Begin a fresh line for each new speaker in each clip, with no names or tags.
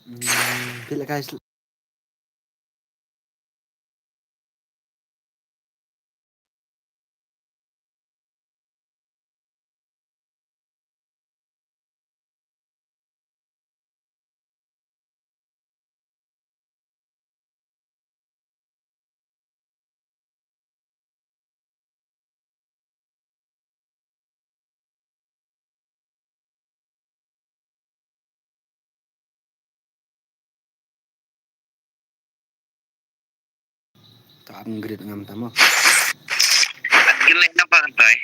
Bila guys. Tak upgrade ngam tamo.
Gila apa bay?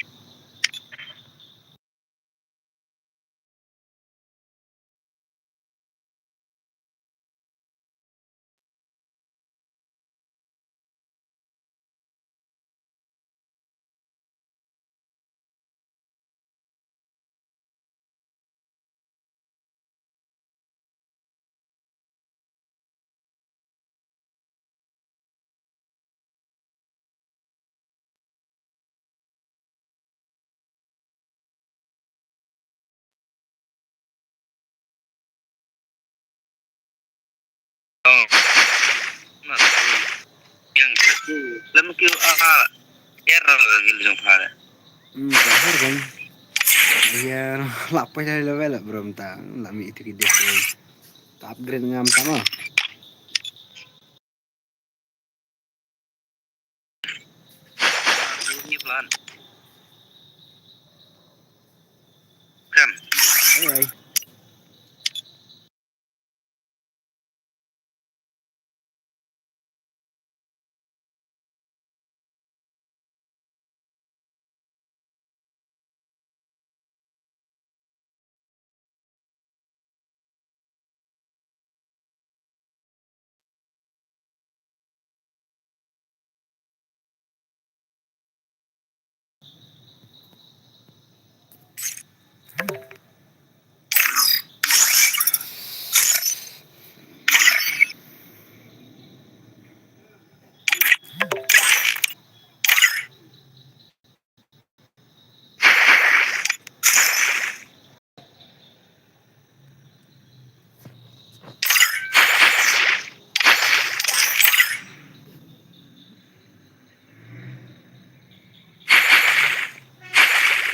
Oh, yang lama kau error gitu yang pada.
Kahar kan. Biar lapar jadi level belum tang. Lami itu kita tak upgrade ngam tamo.
Ini pelan. Kan?
Ay.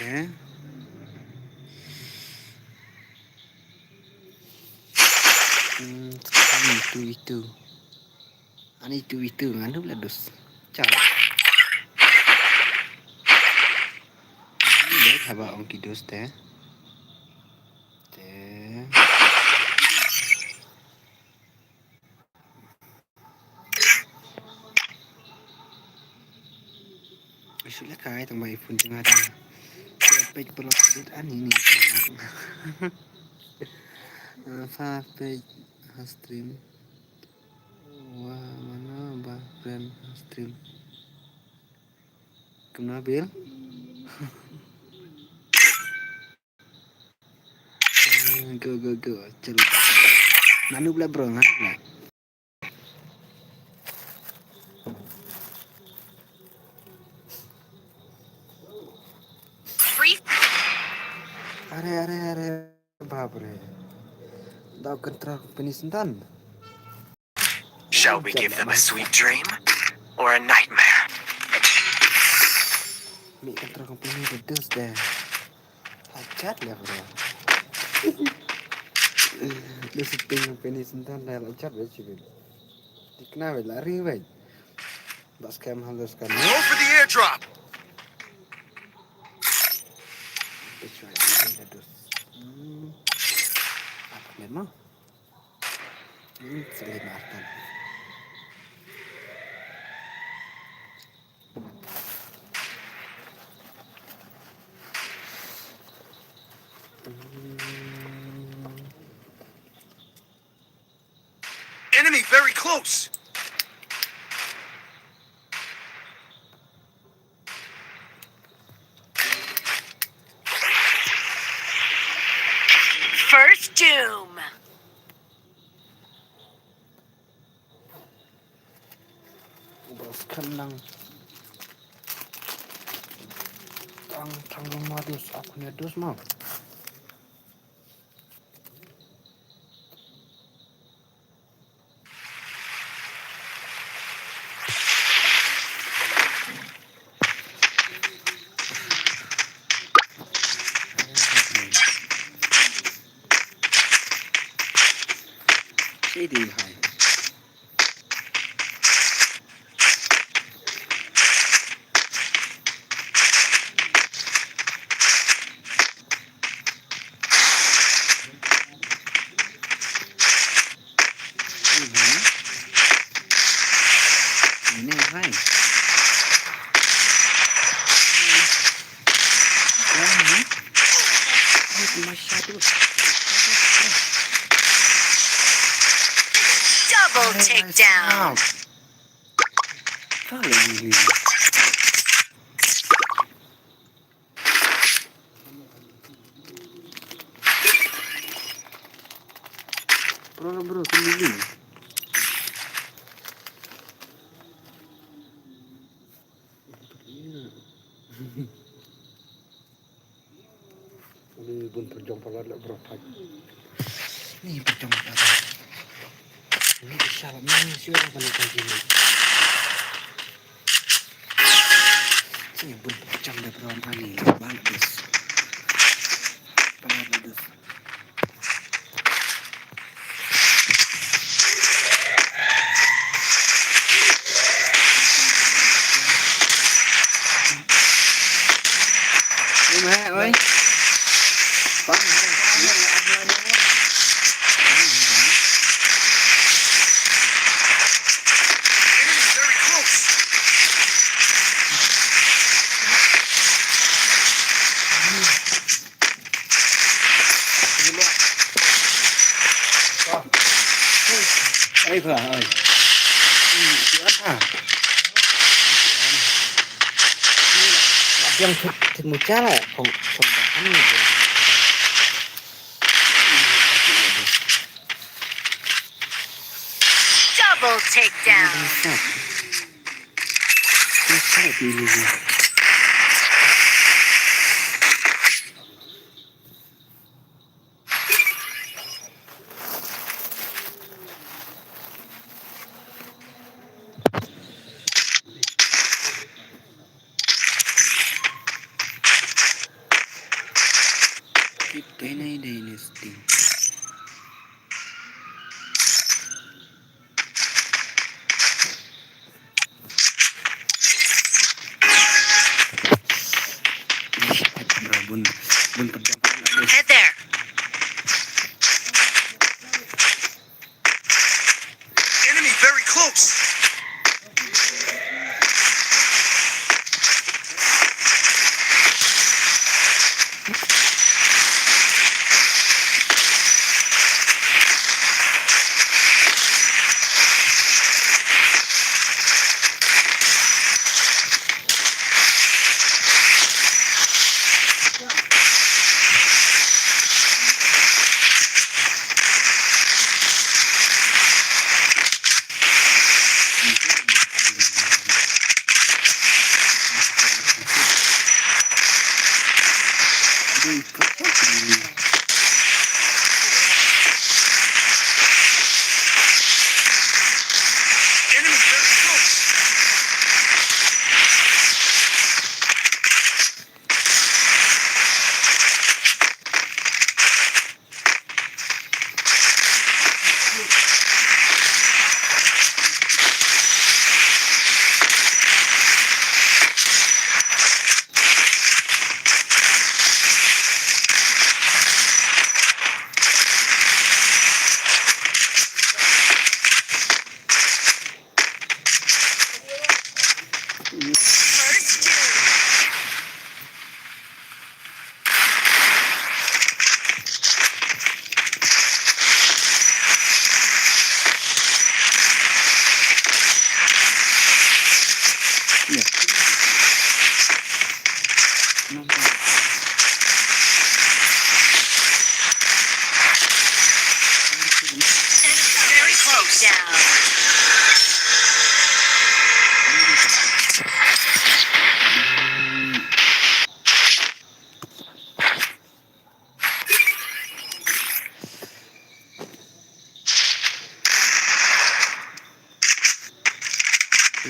Okay. Itu. Ani itu nganu ledos. Ciao. Ini haba ong kidos teh. Teh. Sudah kaya tang mai pun tengah tang. Page pelot ani ni. Fa page stream. Wah, mana bah brand stream. Kemana bil? Go. Celu. Nganu pula bro, nganu pula. Are. Babre. Dah kontrak penisentan.
Shall we give them a sweet dream or a nightmare?
Ni kontrak company bedos dah. Hajat lah bro. Dia setting company sentan dah hajat dah cibil. Dikena lari baik. Bas scam halus kan.
Go for the airdrop.
Kecuali ini bedos. Apa memang? Ini selimatan.
Enemy very close.
First doom.
Bos kenang. Tang rumah dus. Aku ni dus mau. Say di hai. Ini hai. Jangan. Ay, masyado.
Double takedown.
Kali ini. Bro, sendiri. Ini pun berjuang pada berapa? Ini berjuang pada. Ini bisa lah, ini siapa pada kayak gini? Ini pun berjuang pada berapa nih? Balik des. Balik des. Mẹ ơi. Ê phở ơi. Yang thịt một chá lại không bán gì.
Double takedown.
Sao thì gì? Cái này đây là sting. Bun
Head there.
Enemy very close. Enemy very close.
First two. Very close. Down.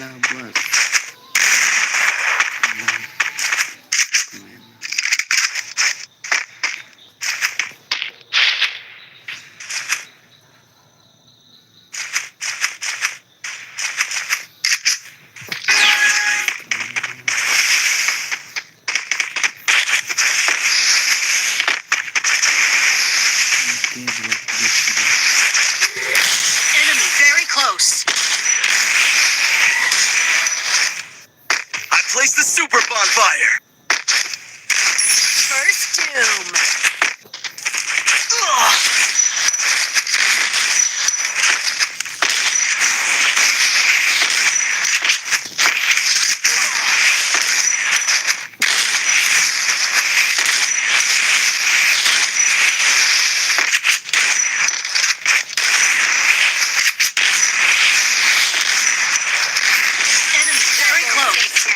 Labas. Oke bro.
Enemy very close.
I placed the super bonfire.
First doom.
Ugh.
Enemy very close.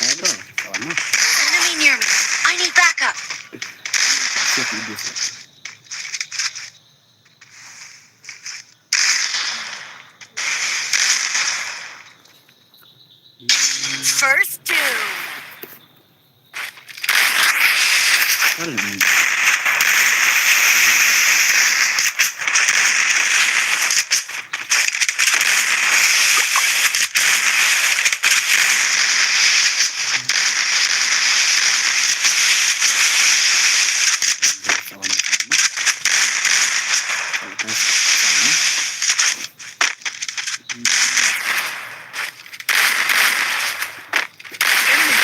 Takedown. Enemy near me. I need backup. First doom.
Enemy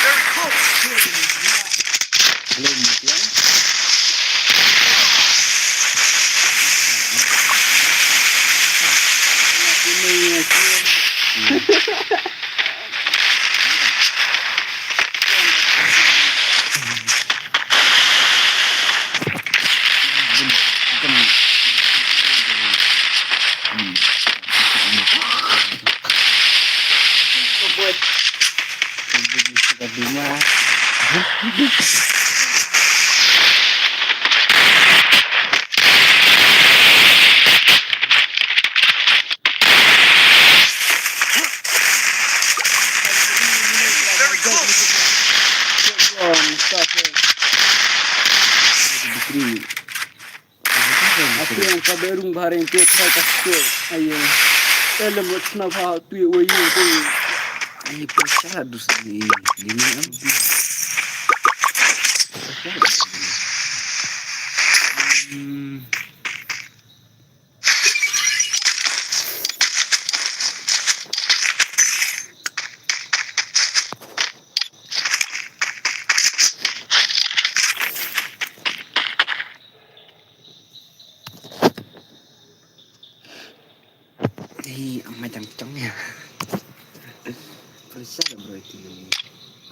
very close. Very close.
Aku yang kabarung bareng tiap saya kasih ayo. Dalam waktu apa tu yang wayu tu.
Ay, pasyados ni. Hindi na ang macam ya. Bisa bro itu.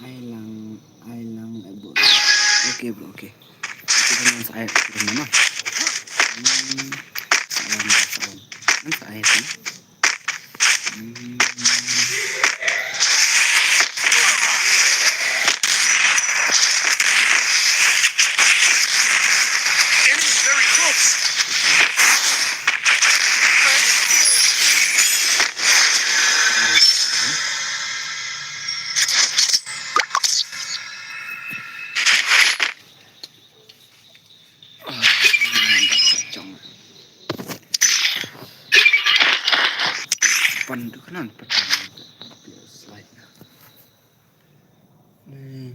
Ailang bro. Oke bro, oke. Itu dengan saya sudah nama. Salam. Kan saya sih.
Enemy's very close.
Pandukan slide. Nih.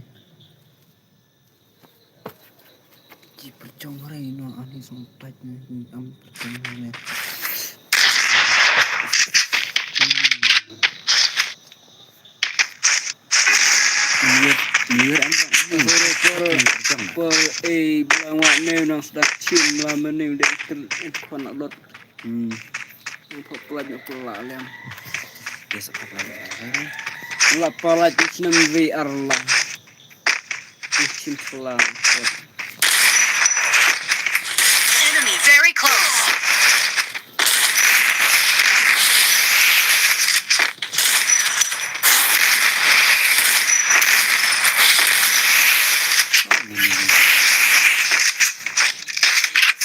Ji percong rai no ani sompat ni am percong ni. Lihat anda.
Por bilang wak new nang sudah cium lama new dari internet lot. Pelan pelan.
Besok lagi.
Lah pala di VR lah. Kecil pelan.
Enemy very close.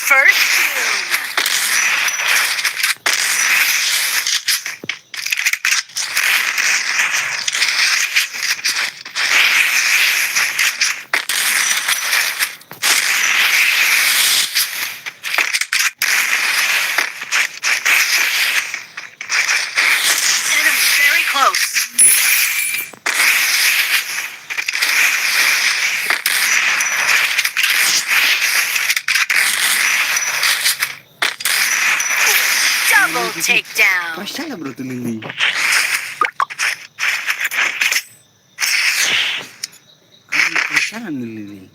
First doom. Enemy very close. Double takedown.
Pasal bro tuh Lili. Pasal Lili.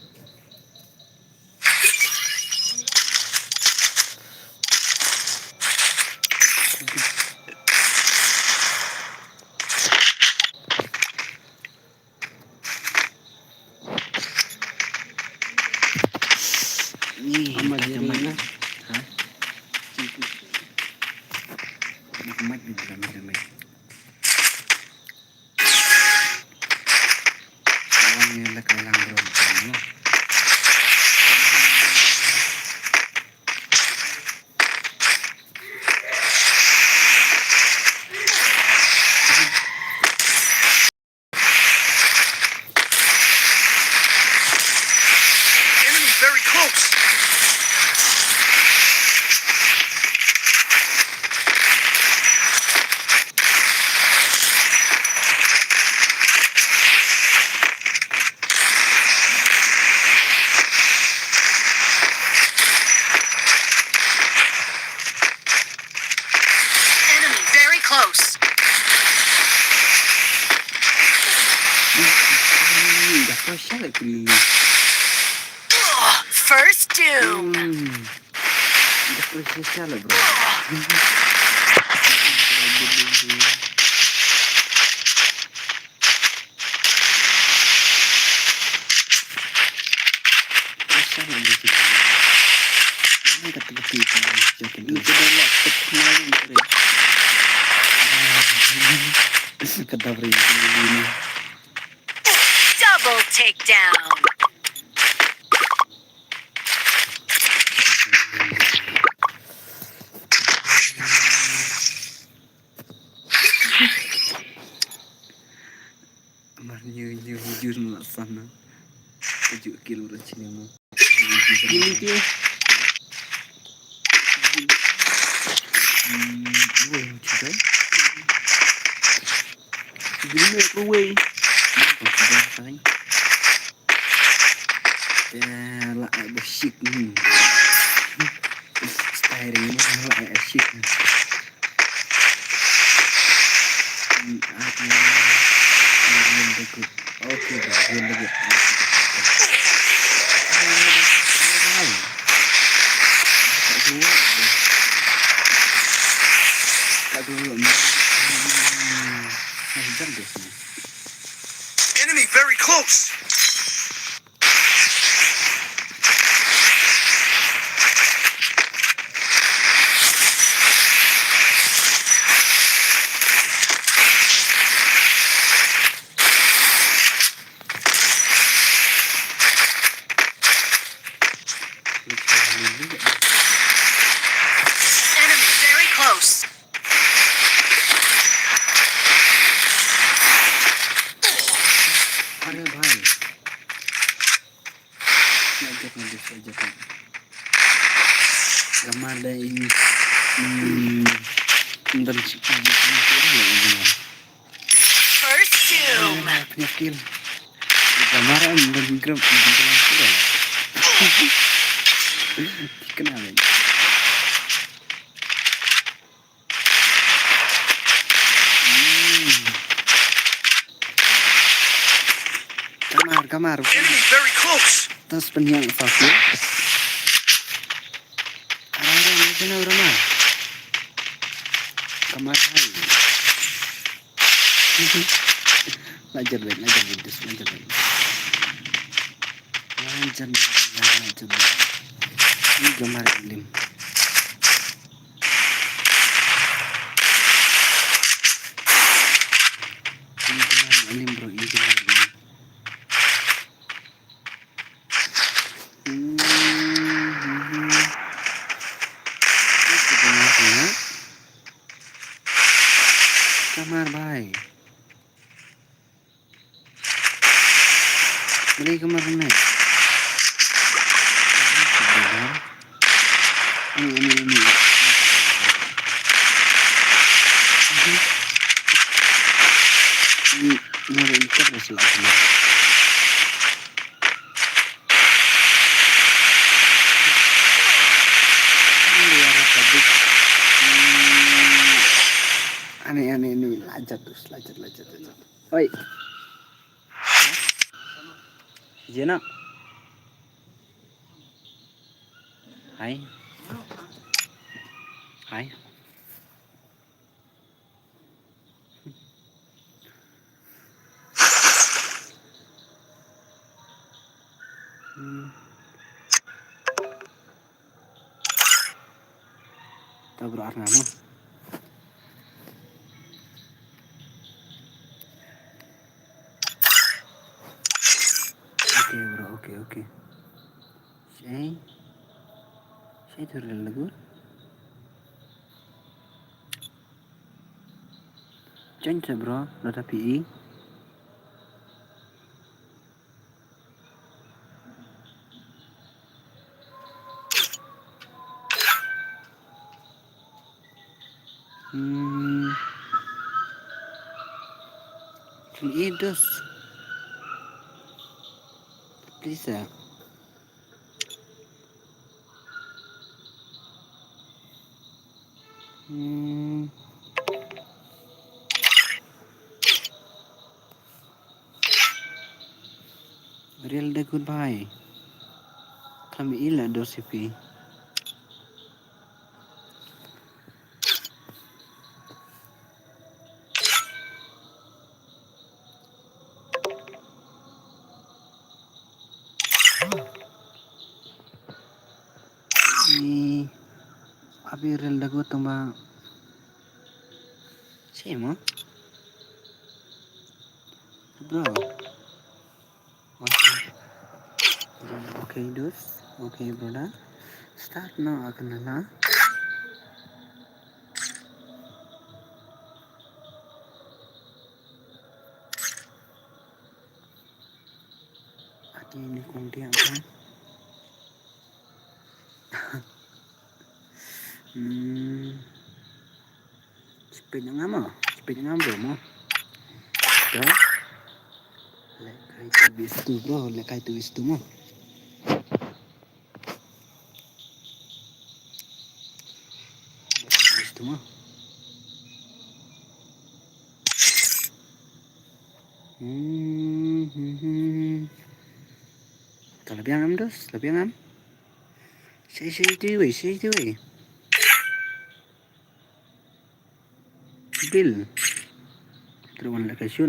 Nih,
Sama
kita
dirinya.
main. Hah? Muhammad bin Damai. Kawannya lah kailang bro.
Enemy very close.
Enemy very close.
Dah pasal itu Lili.
First doom.
Dah pasal bro. Pasal gitu. Ini kata kita jokin
Ini
dulu.
sudah laptop kemarin.
Kata bro ini.
Double takedown.
Amarnya jujur sana. Tujuh kilo sini mau.
Ini dia.
Wah, cuy.
Gini aku way.
Ya, lah bersih nih. Style ini lah asyik. Oke, bagus.
Enemy very close.
Enemy very close.
Ada भाई ajak gambar ada ini dan
First doom.
punya skill gambaran dan grab kenal kamar
Enemy very close.
tas penyang fakir ada yang rumah kamar hai. Lanjut baik, dus, lanjut baik. Lanjut. Ini kamar lim. Ini bro, ini kamar lim. Kamar baik. Beli kamar mana? Ini. Ini ada ikat masuk sini. Aneh ini lanjut. Oi. Jena. Hai. Tahu berarti nama? Oke bro, oke. Saya turun lagu. Jangan bro, nota PI. Idus. Bisa. Real the goodbye. Kami ila dosipi. Ni abi real the good tamba. Same bro. Okay, dus. Okay, brother. Start now, akanana. Ati ini kung dia apa? Speed ngamo mo. Dah. Lekai tu bro, lekai tu mo. Mo. Lebih ngam dos, lebih ngam. Saya tu. Bill. Teruan lokasi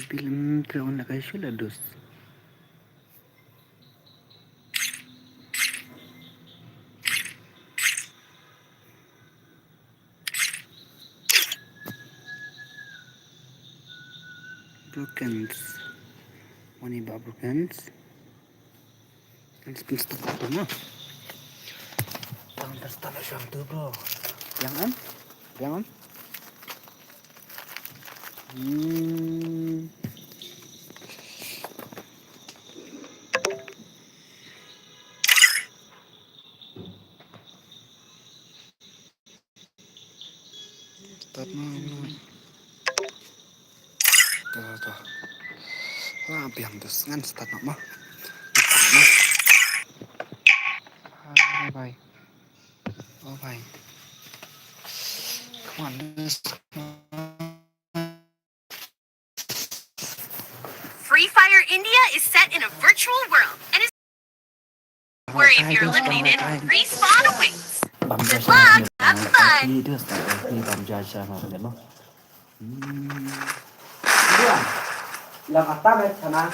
Bill teruan lokasi lah dos. Brokens. Money brokens. And speaks to mo. Tahun terstala siyang tu bro. Jangan. Start mo. Tuh. Wah, biang dos ngan start mo. Bye. Oh bye. Come on, this.
Fire India is set in a virtual world and is where if you're eliminated, respawn awaits.
บัมจา
Good
ชา
luck,
เนี่ย
have
ที่
fun.
เดือดสายที่บัมจาชามาเหมือนกันเนาะ
Làm ắt tắt đấy, chả nào.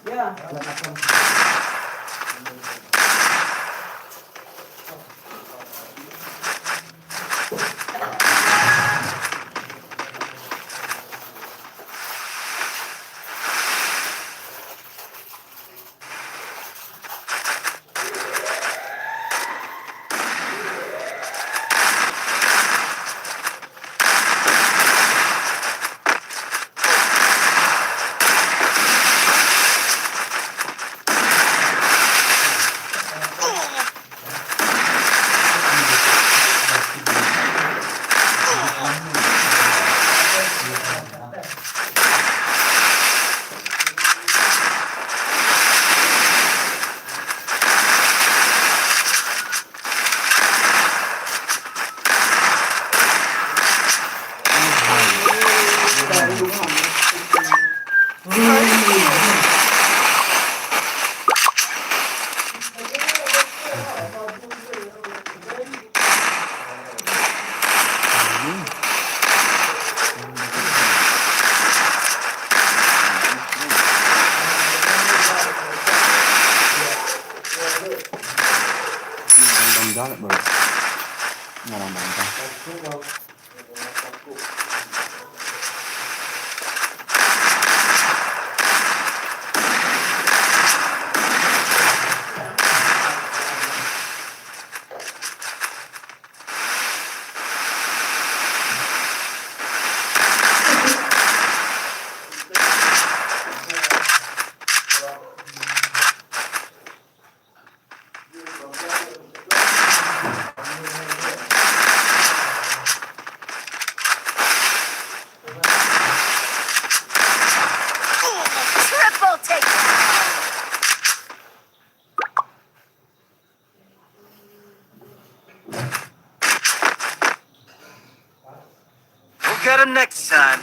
Yeah. Làm ắt tắt.
Đâm gió lại bờ. Mà làm bạn ta.
Triple takedown.
We'll get him next time.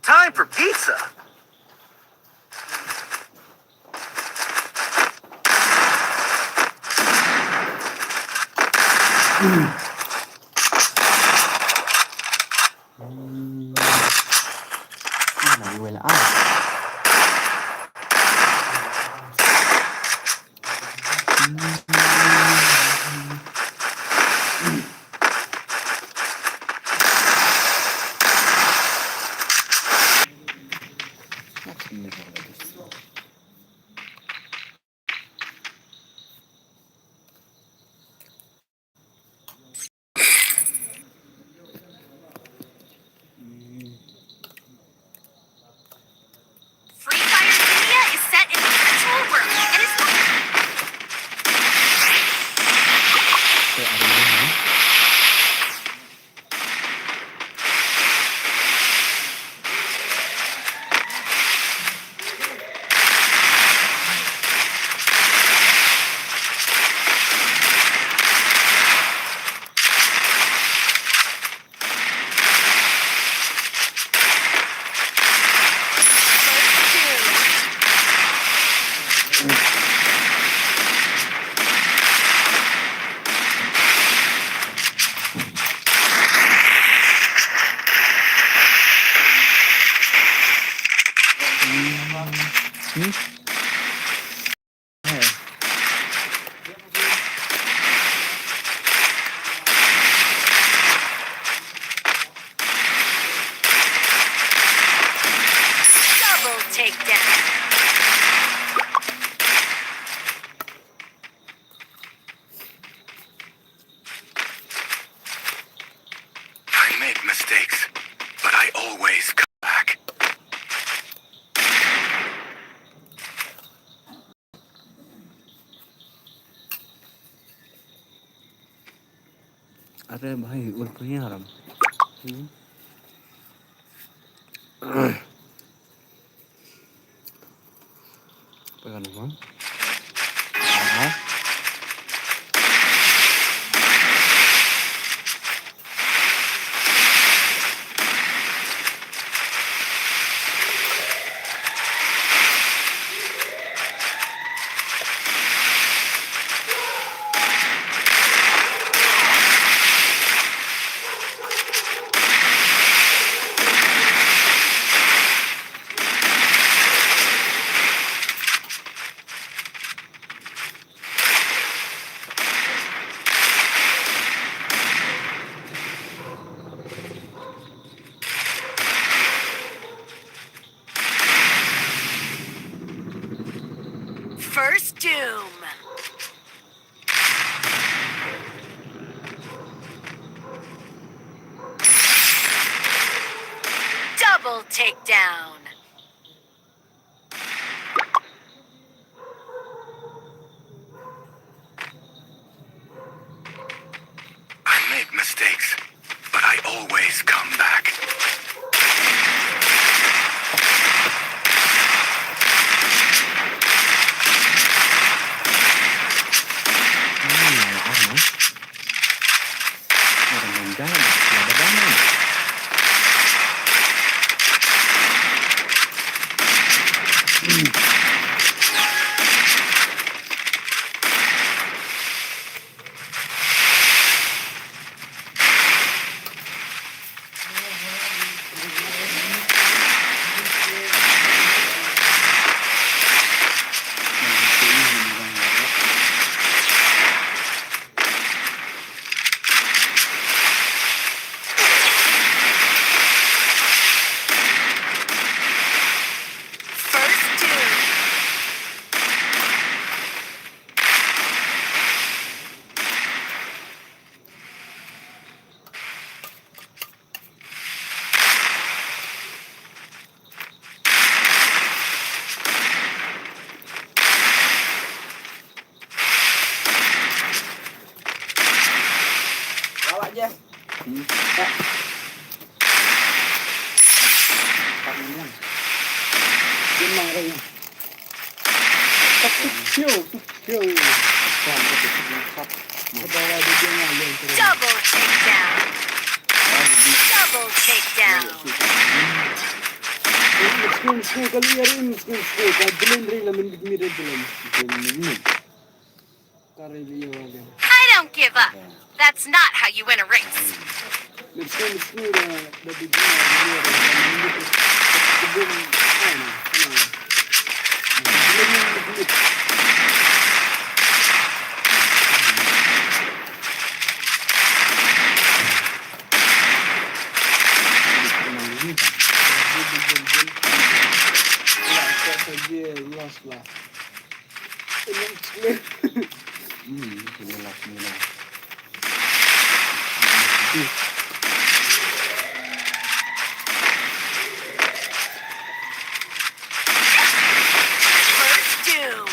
Time for pizza.
Này quay là ai?
Free Fire India is set in a virtual world and is
Cái ai đi nữa?
double takedown.
I make mistakes, but I always come back.
Ada bahaya ulpunya haram. Pegang bang.
First doom. Double takedown.
I make mistakes, but I always come back.
Orang jalan, nggak ada bangun.
First doom.
Bawa aja. Tak. Tak bilang. Dia marah. Tapi kyo. Bawa dia ngalir terus.
Double takedown. Double takedown.
Skin kali yarin skin. Kadlen rela mirip dalam. Kare dia wala.
I don't give up. That's not how you win a race.
Skin da bigina dia.
First doom.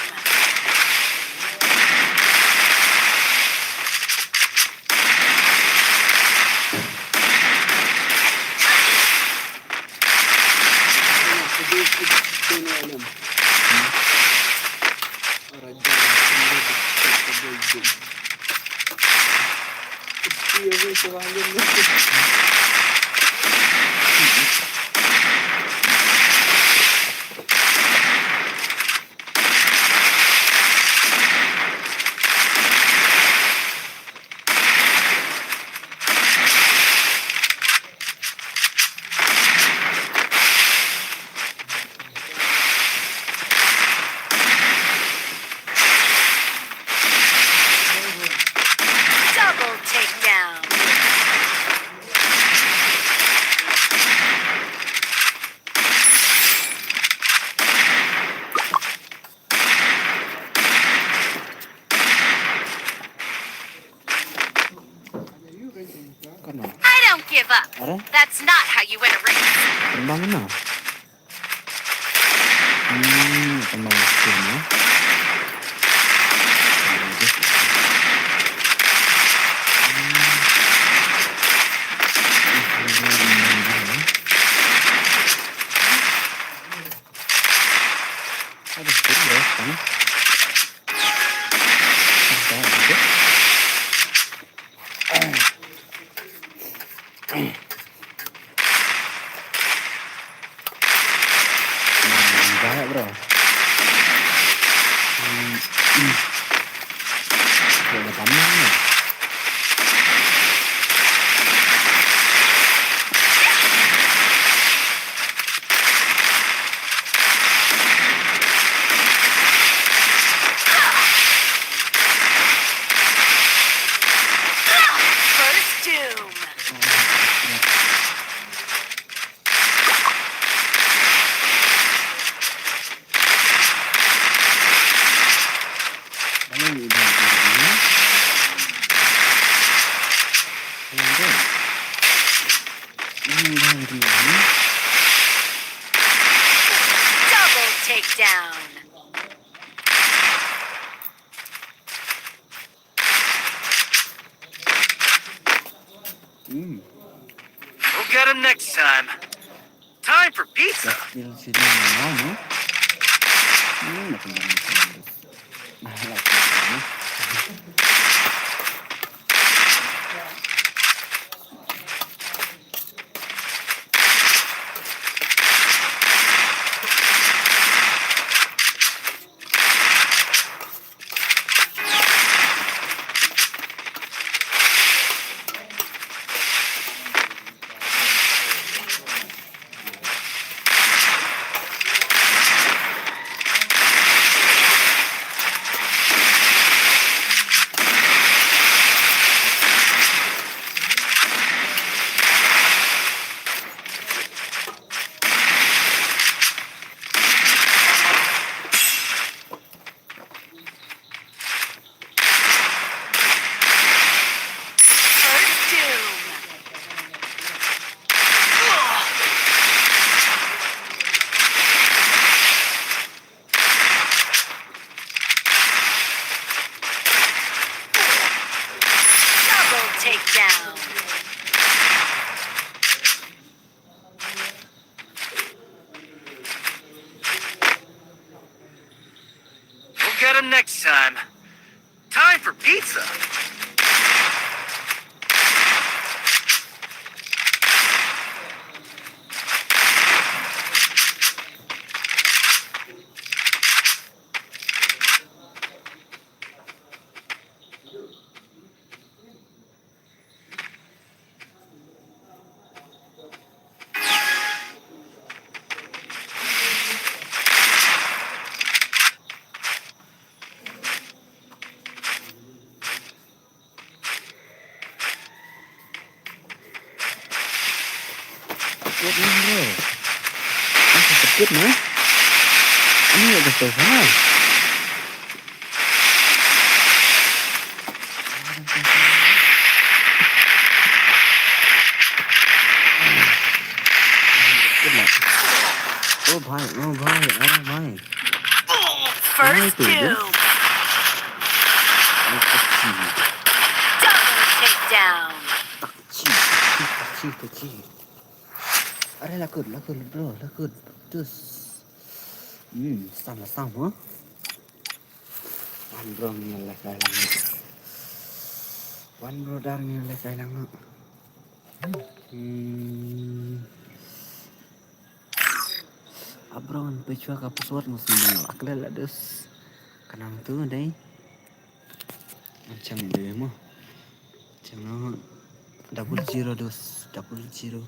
Double takedown.
Kan
I don't give up.
Ada?
That's not how you win a race.
Kembangin na. Kembang skin ya. Ada skin bro, kan? Ada aja. Bahaya bro. Ada panjangnya.
First doom. takedown.
We'll get him next time. Time for pizza.
Skill sini mau no. Makin banyak terus. Nah, lagi.
First doom. Double takedown.
We'll get him next time. Time for pizza.
Takut nih bro. Masih takut nih. Ini nggak betul sana. Oh भाई, अरे भाई.
First
Nice,
doom. Double takedown.
Kecil. Are lakut bro, lakut. Terus. Sama-sama. Wan bro ngelek lang. Wan bro dar ngelek lang. Abron pechua ka password mo sendiri. Aklala dus. Kanang tu dai. Macam dia mo. Macam 00 dus. 00.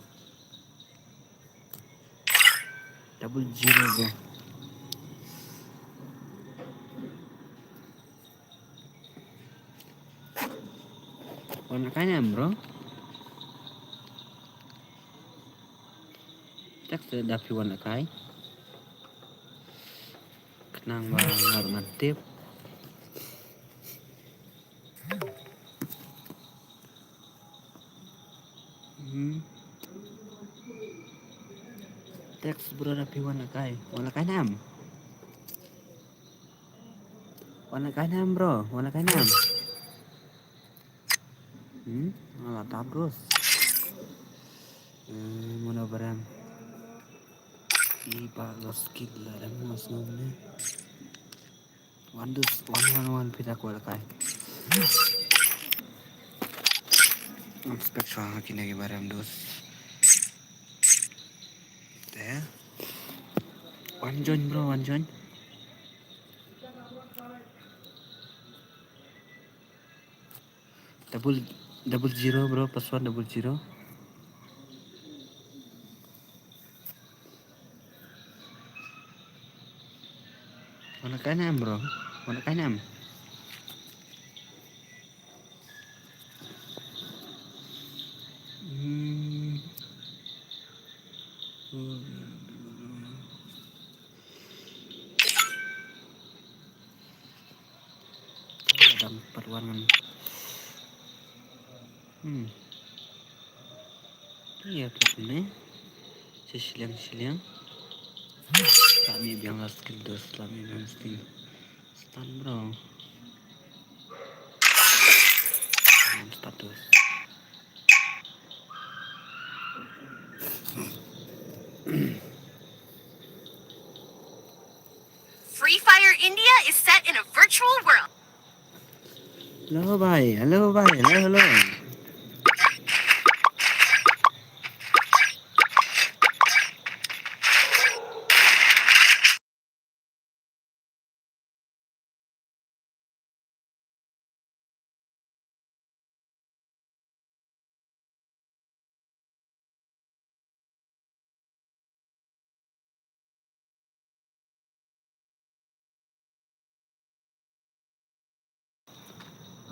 00 bro. Warna kanya bro. Chắc sẽ đạp phiêu warna cái. Kenang ba ngaruh ngantip. Teks bro tapi warna kai nam. Warna kai nam bro, warna kai nam. Malah tap terus. Mana barang. Iba los skill ada mus namanya. One pita kuala kai. Spek soal kini lagi barang dos. Teh. One join bro, one join. Double zero bro, password 00. Warna kanan bro, warna kanan. Ada 4 warna. Iya, ini sisilang. Kami biang skill dos lami insting stun bro status
Free Fire India is set in a virtual world.
halo bhai halo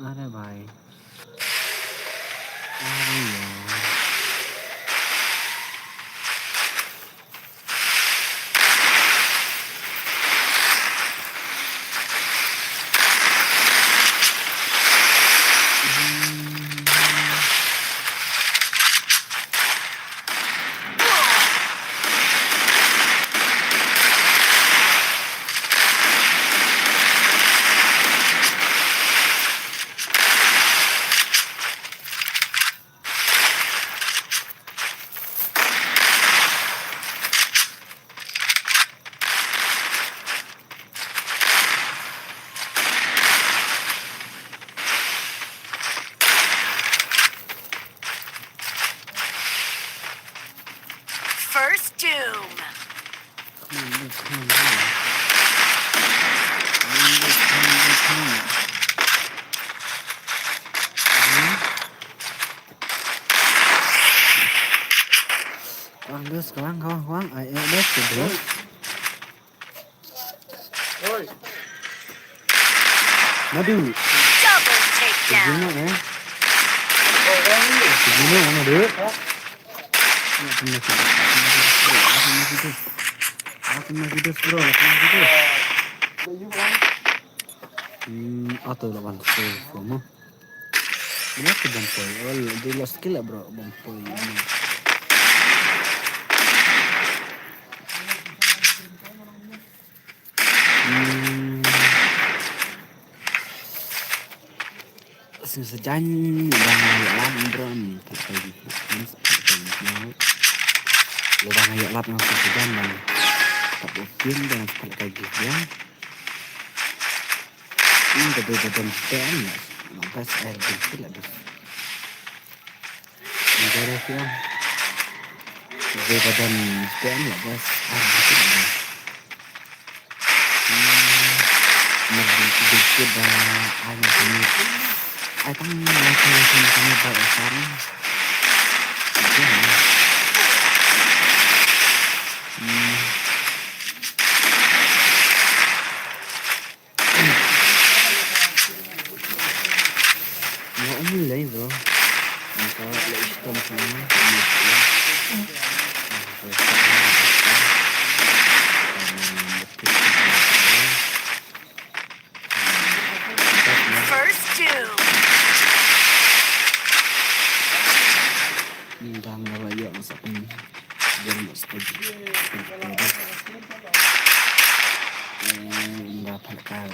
अरे भाई अरे यार
First Doom.
Kawan, ayo deh, bro. Madu,
Double takedown.
gimana ya? Gimana Madu? Lapan lagi bro. Atau lawan kamu. Ini aku bampoy. Oh, di lost skill bro, bampoy ini. Sejan bang ayat bro nih kayak gitu. Lo bang ayat lap yang sejan bang. Tak mungkin dengan kayak gitu ya. Ini betul-betul stand ya. Nampak air bersih lah bos. Ini ada sih om. Betul-betul stand lah bos. Air bersih lah. Mereka sedikit dah air ini. Air kan lagi kami bawa sekarang. Nggak mulai bro. Maka istom sama.
First Doom.
Đang là vậy sao không dân một số nggak pakai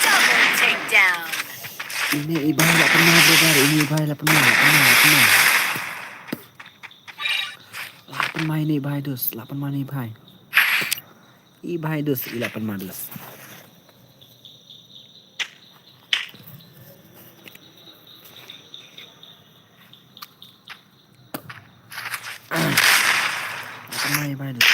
Double takedown.
ini ibarat nggak pernah bro, ini ibarat pernah 8 main ini ibarat dus 8 main ibarat dus 8 malas main ibarat dus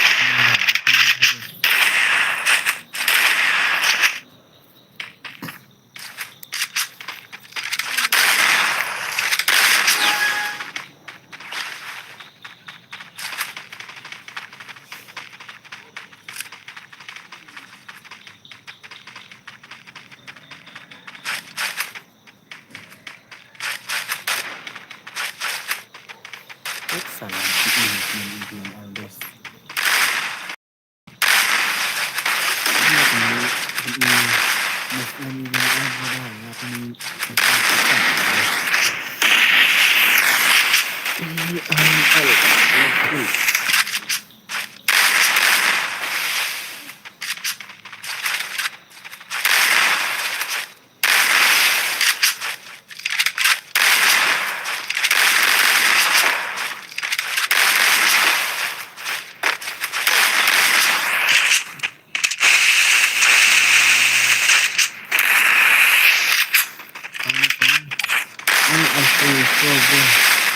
salah impian Aldos.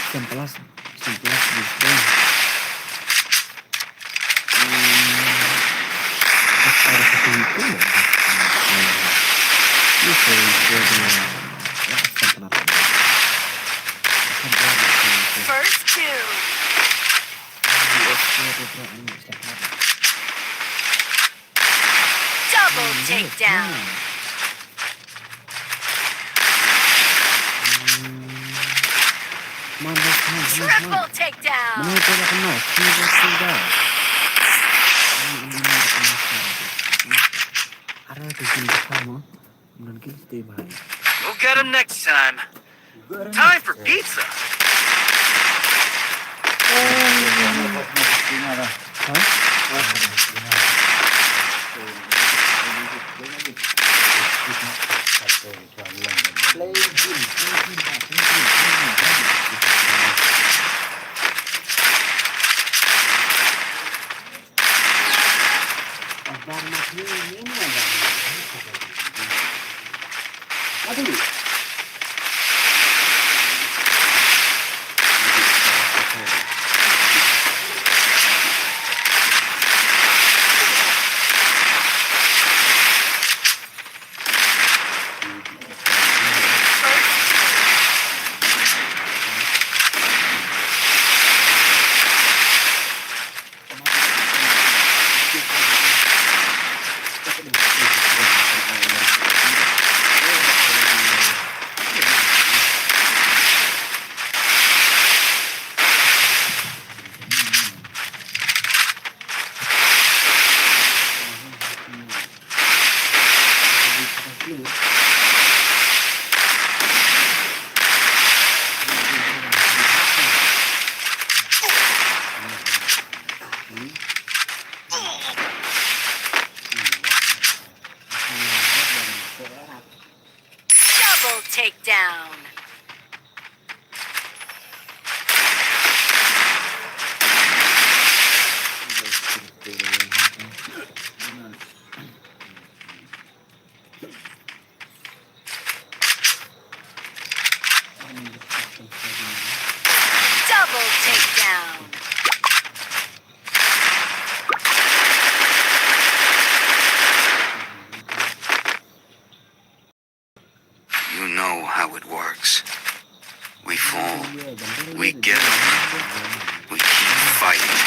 Semplas gitu. Ada satu itu ya. Ini saya
First two. Double takedown. Triple takedown.
Mana tidak kenal, tidak. Ada kesin kamu, mungkin setiap hari.
We'll get him next time. Time for pizza.
Double takedown. Double takedown.
You know how it works. We fall, we get up, we keep fighting.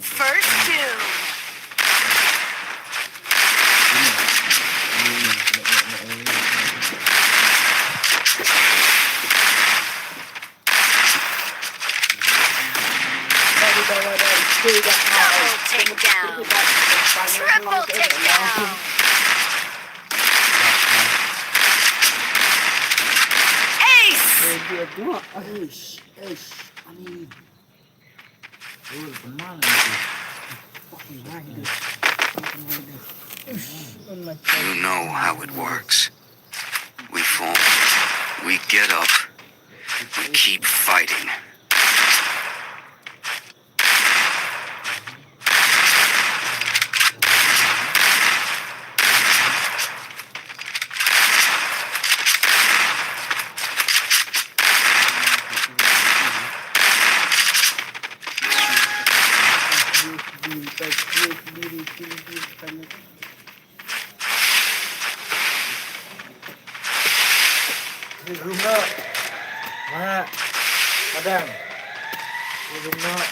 First two. Double takedown. Triple takedown. Ace.
You know how it works. get up. We keep fighting.
Rumah mana madam rumah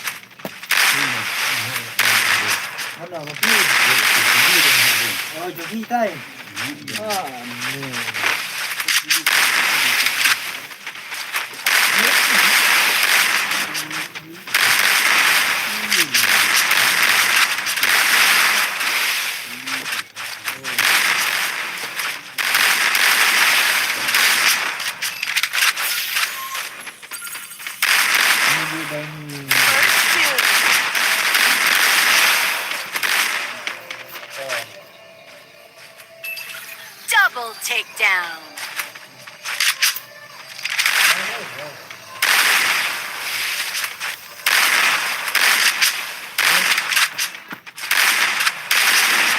mana mapi oh jadi tay
First two. Double takedown.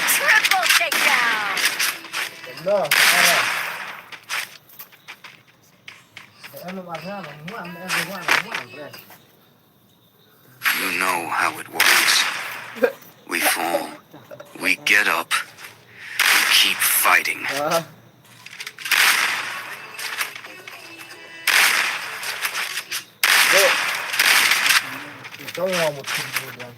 Triple takedown.
dah sekarang ano marah muan
You know how it works. We fall. We get up. We keep fighting.
Ito yung một thùng biar-biarnya.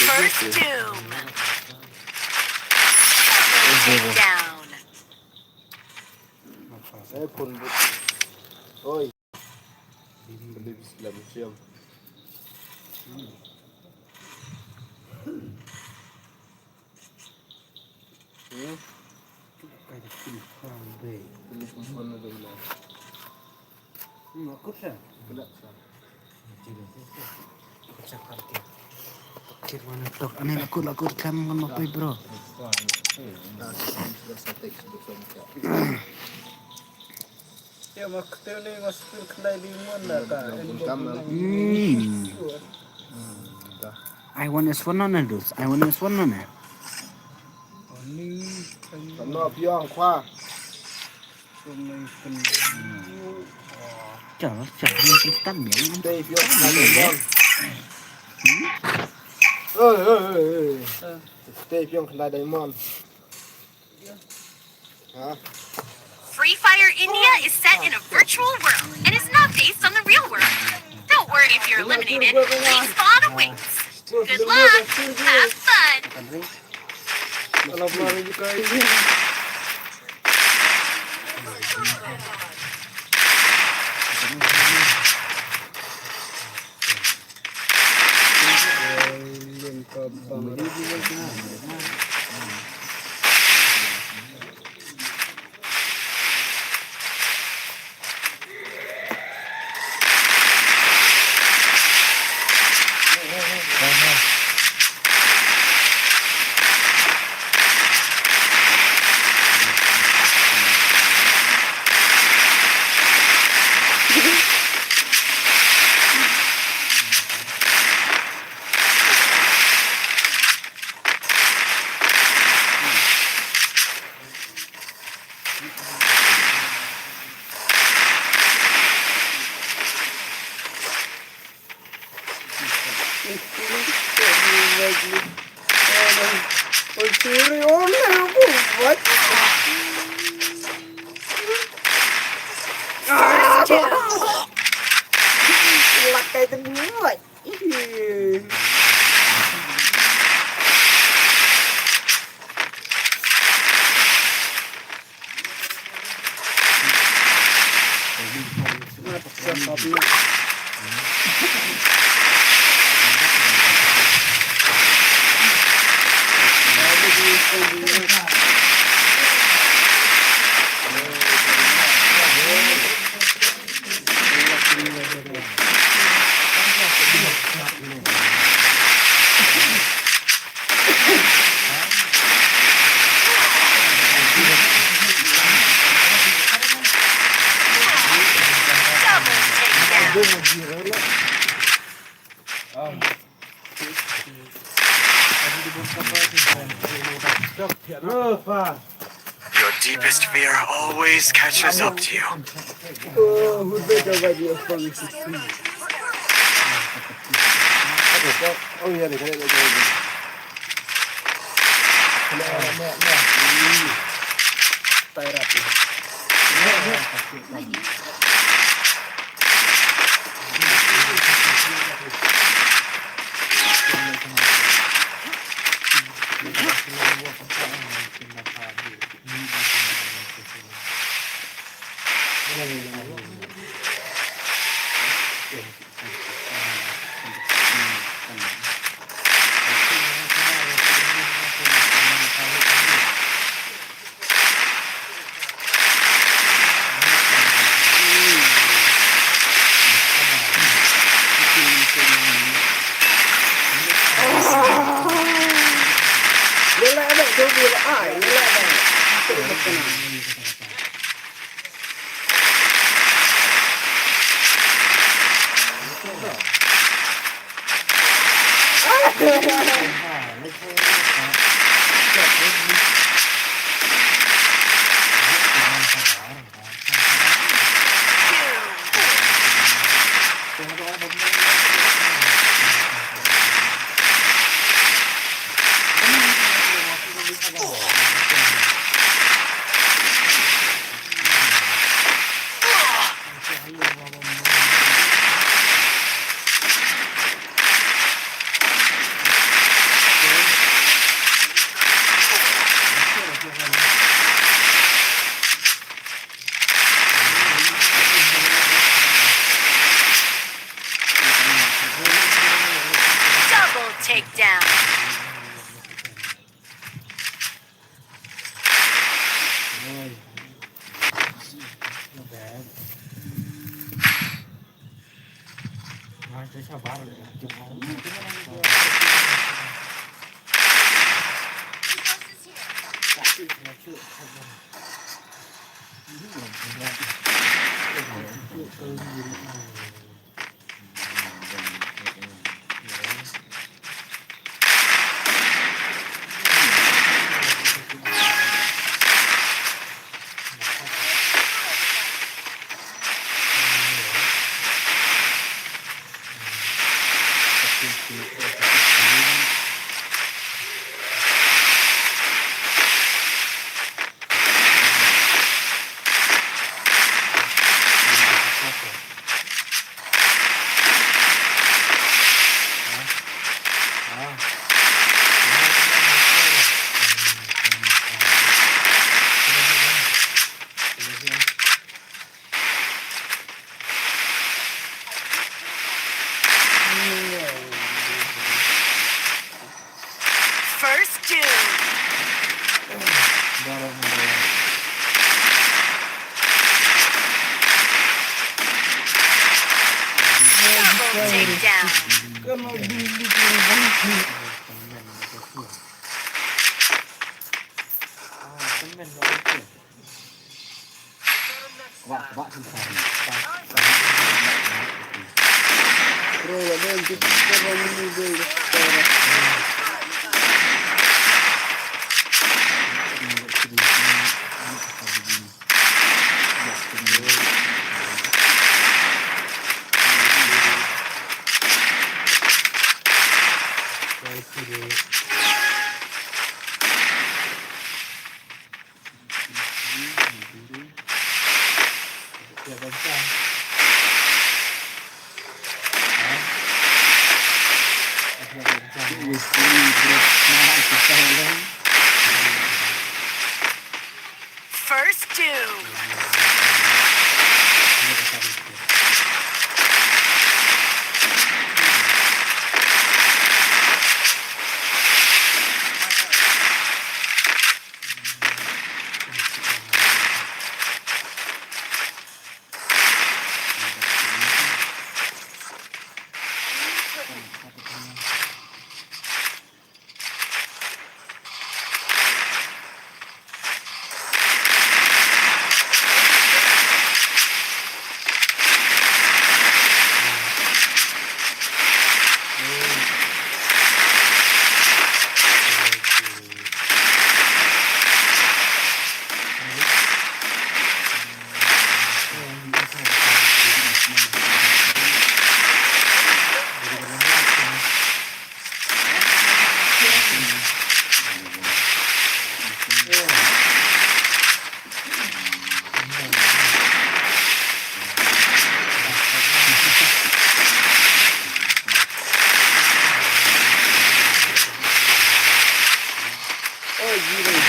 First doom. Double takedown.
Saya pun oi. Beli sebelah museum. Beli pun ada bilang. Aku sah. Belak sah.
Gimana dok? Aneh laku kan apa bro?
Ya waktu ni masuk kedai limon dah kan.
I want is one on it. I want is one on it.
Kena piang kuah.
Jangan yang kristal ya.
Teh piang limon. Teh piang kedai limon. Hah?
Free Fire India is set in a virtual world and is not based on the real world. Don't worry if you're eliminated. Respawn awaits. Good luck. Have fun.
Kalau baru juga ini. Oi, tiri, olha,
What? Lakai terbuat.
Your deepest fear always catches up to you.
Oh iya deh, kayak
Double takedown. First doom. Double takedown.
lagi nih.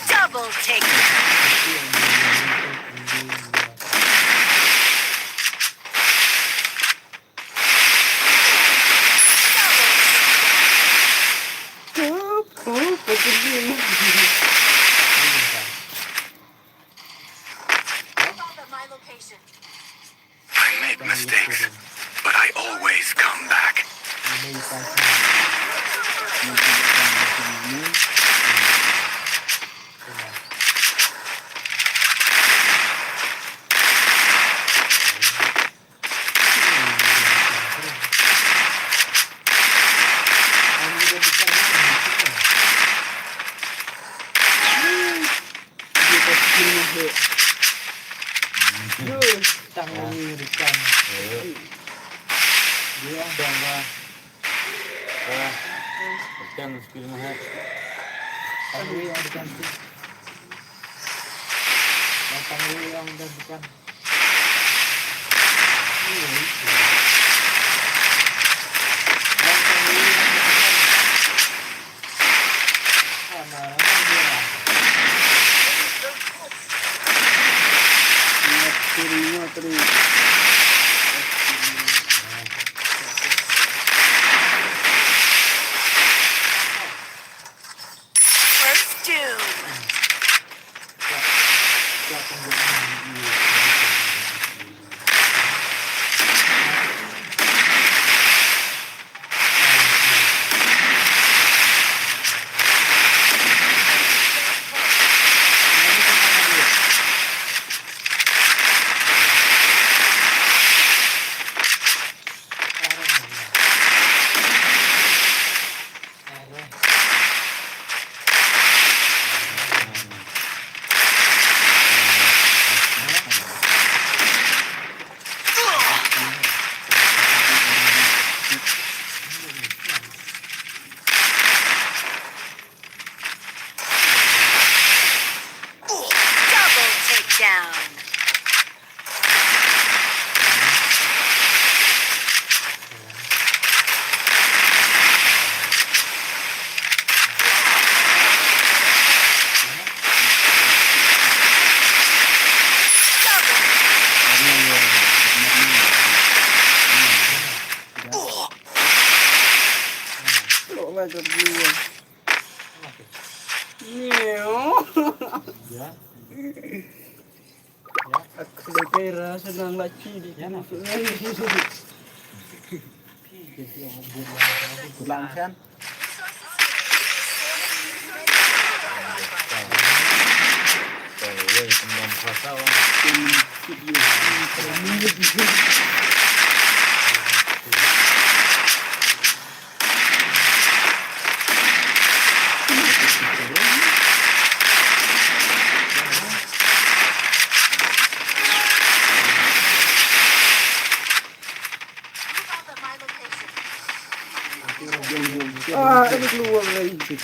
Double take.
I make mistakes, but I always come back.
Tangan mengirikan. Dia bangga. Tekan skill mah. Tangan yang diganti. Tangan yang digantikan.
First doom. Double takedown.
Ya.
Aku udah kira senang lagi di
Langsan. Kalau kembang pasal.
ini keluar lagi.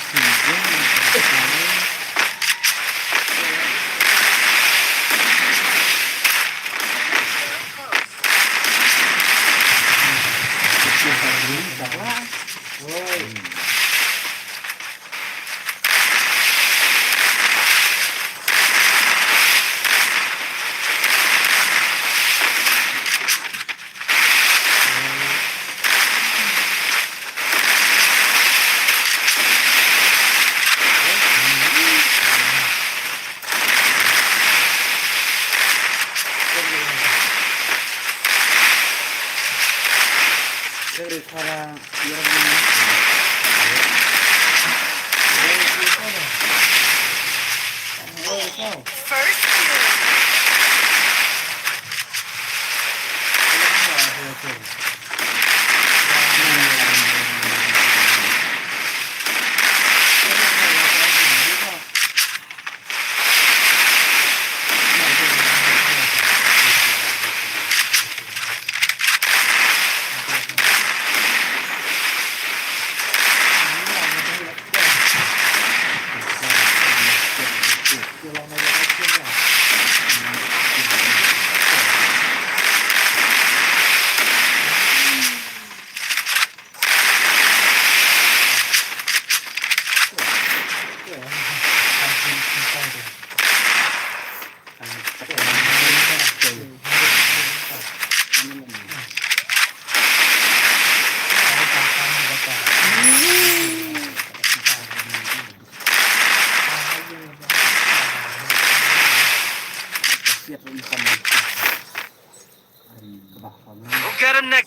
Dari cara biar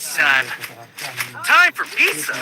right, son. Time for pizza.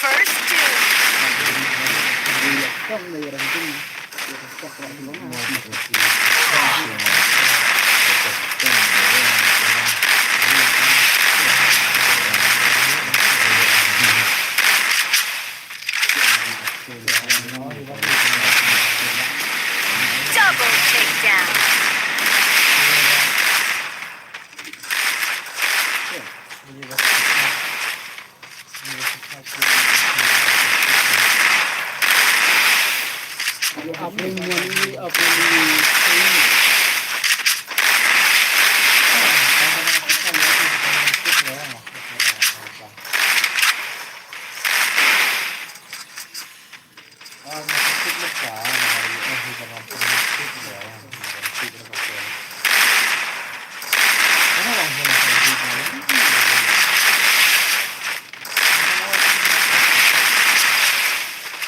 First doom. Double takedown.
Apa ini?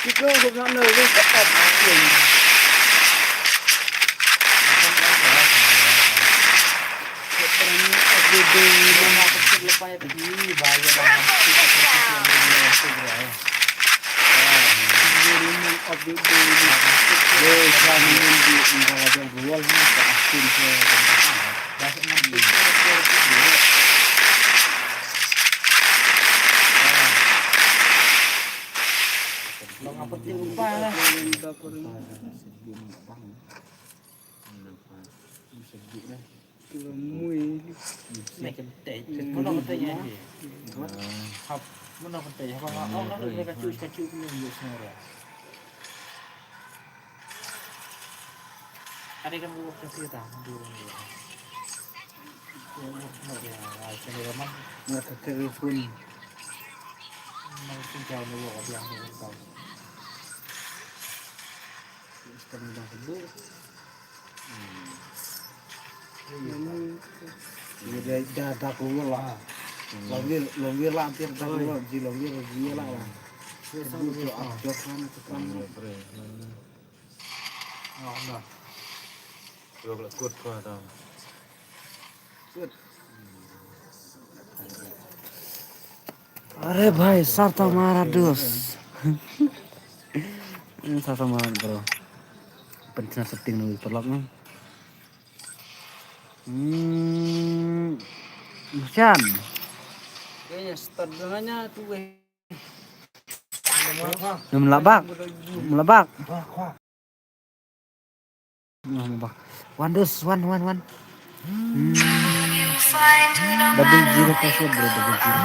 Kita nak nơi cái tập chuyện. Ada kan gua cerita dulu. Nggak ke telepon. Mau tinggal dulu bilang tahu. Sekarang dah sebut. Ini dia dah keluar lah. Longir lah hampir dah keluar. Longir lah. Sebut abjad kan sekarang. Oh dah. Kalau kuat dah. अरे भाई सारता मारा dos. Ini sarta marat bro. Pencet setting dulu perlaknya. Hujan. Kayaknya start dengannya tuh melabak. One dos, one. Double zero password bro, double zero.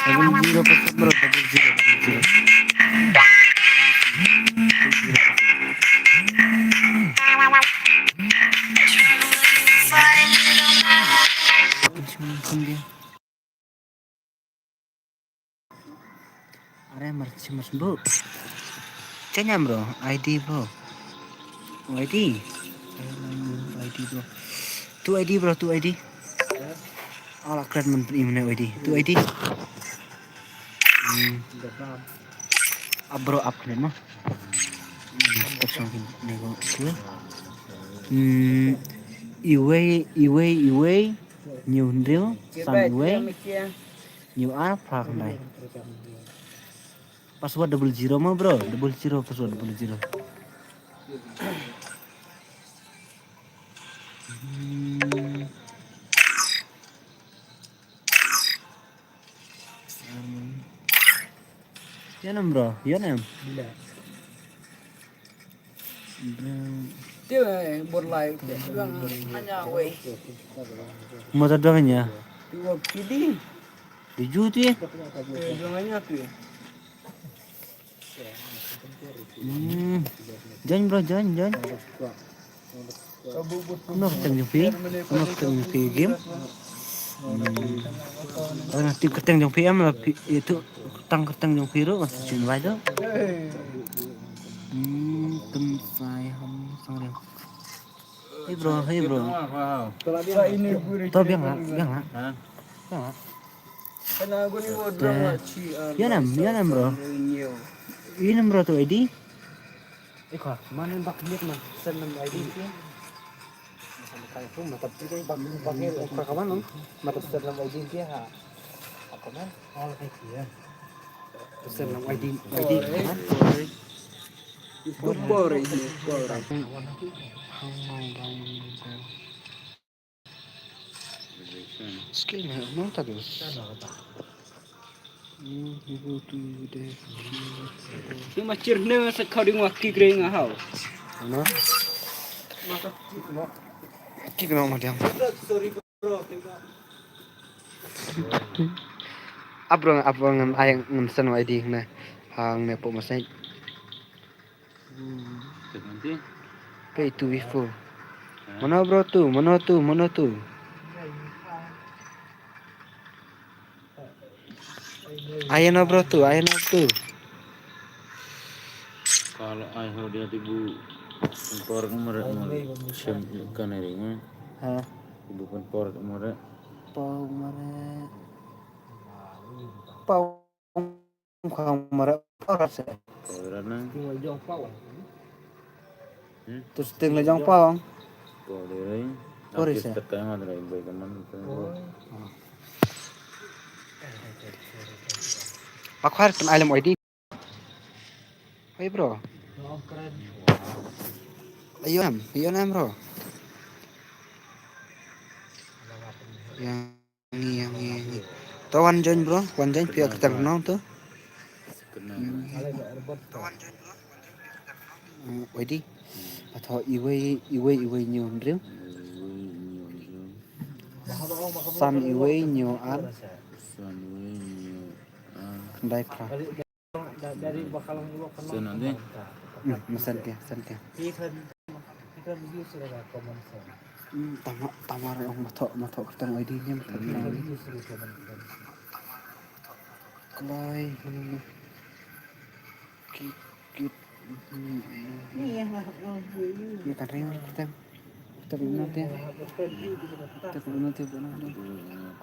Double zero password bro, double zero. Are mas bro. Cenya bro, ID bro. ID bro. Tu ID bro, tu ID. Ala keren men ID. Tu ID. Bro up keren mah. Tersang nego tu. Iwe new deal Sunway new apa kan password double zero mah bro, double zero password double zero.
Ya nam bro, ya nam.
Bila.
Bro.
Dia borlai bang hanya wei.
Motor doang ya.
Dua kidi.
Tujuh tu ya.
Jangannya tu.
Jangan bro, jangan. Ano keteng yung fee? Ano keteng yung fee game? Nanti keteng yung fee lah itu keteng yung fee ro masih cuma itu. Tempai ham sang dia. Hey bro.
Kalau ini gurih.
Tahu biang lah.
Karena aku ni bodoh macam.
Ya nam bro. Ini nam bro tu ID. Kau mana bak lihat mah senam ID dia. Kayak tu mata tu bak pakai kawan nom. Mata senam ID dia ha. Apa man? Oh kayak dia. Senam ID kan.
Bor ini.
Skill mau tak terus.
Nhưng mà chưa nên sẽ khâu đi ngoài kia kia ngã hậu.
Ano? Kiko mo diam. Abrang ayang ngam san ID na hang ne po masay. Pay to before. Mana bro tu? Ayan na bro tu.
Kalau ayah dia ibu penpor kemarin mau kan hari ini
Ha?
ibu penpor kemarin
Pau mara rasa.
karena
Terus tinggal jang pau.
por dari
Por isso.
terkait mana dari baik teman
Aku harus kan alam ID. Hey bro. Ayo nam bro. Yang ini. Tahu one join bro, pihak kita kenal tuh.
kena
ID. Atau iwe nyo drill. Sam iwe nyo an kendai pra.
Dari bakalan lu kenal.
nanti
Mesan dia.
Kita view sudah common sense.
Tamar orang matok ketemu ID nya matok.
View sudah common sense.
Kelai. Kit.
Iya,
Ini kan ring kita benar dia. Kita benar dia.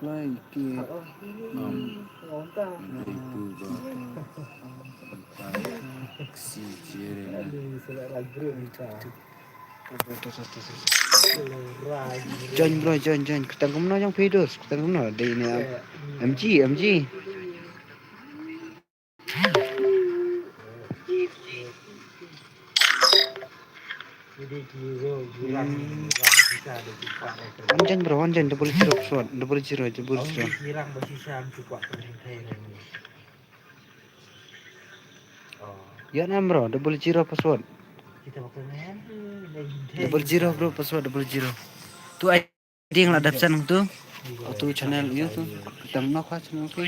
Kelai kit.
si ciri
Join. Kita kemana yang videos? Kita kemana? Di ini MG.
jadi hero bilang bisa ada cukup.
One double zero.
Hirang bersisa cukup terhenti ini.
Ya nam bro, double zero password.
Kita pakai main.
Double zero bro, password double zero. Tu ID yang ada pesan tu. Tu channel itu tu. Kita nak channel tu.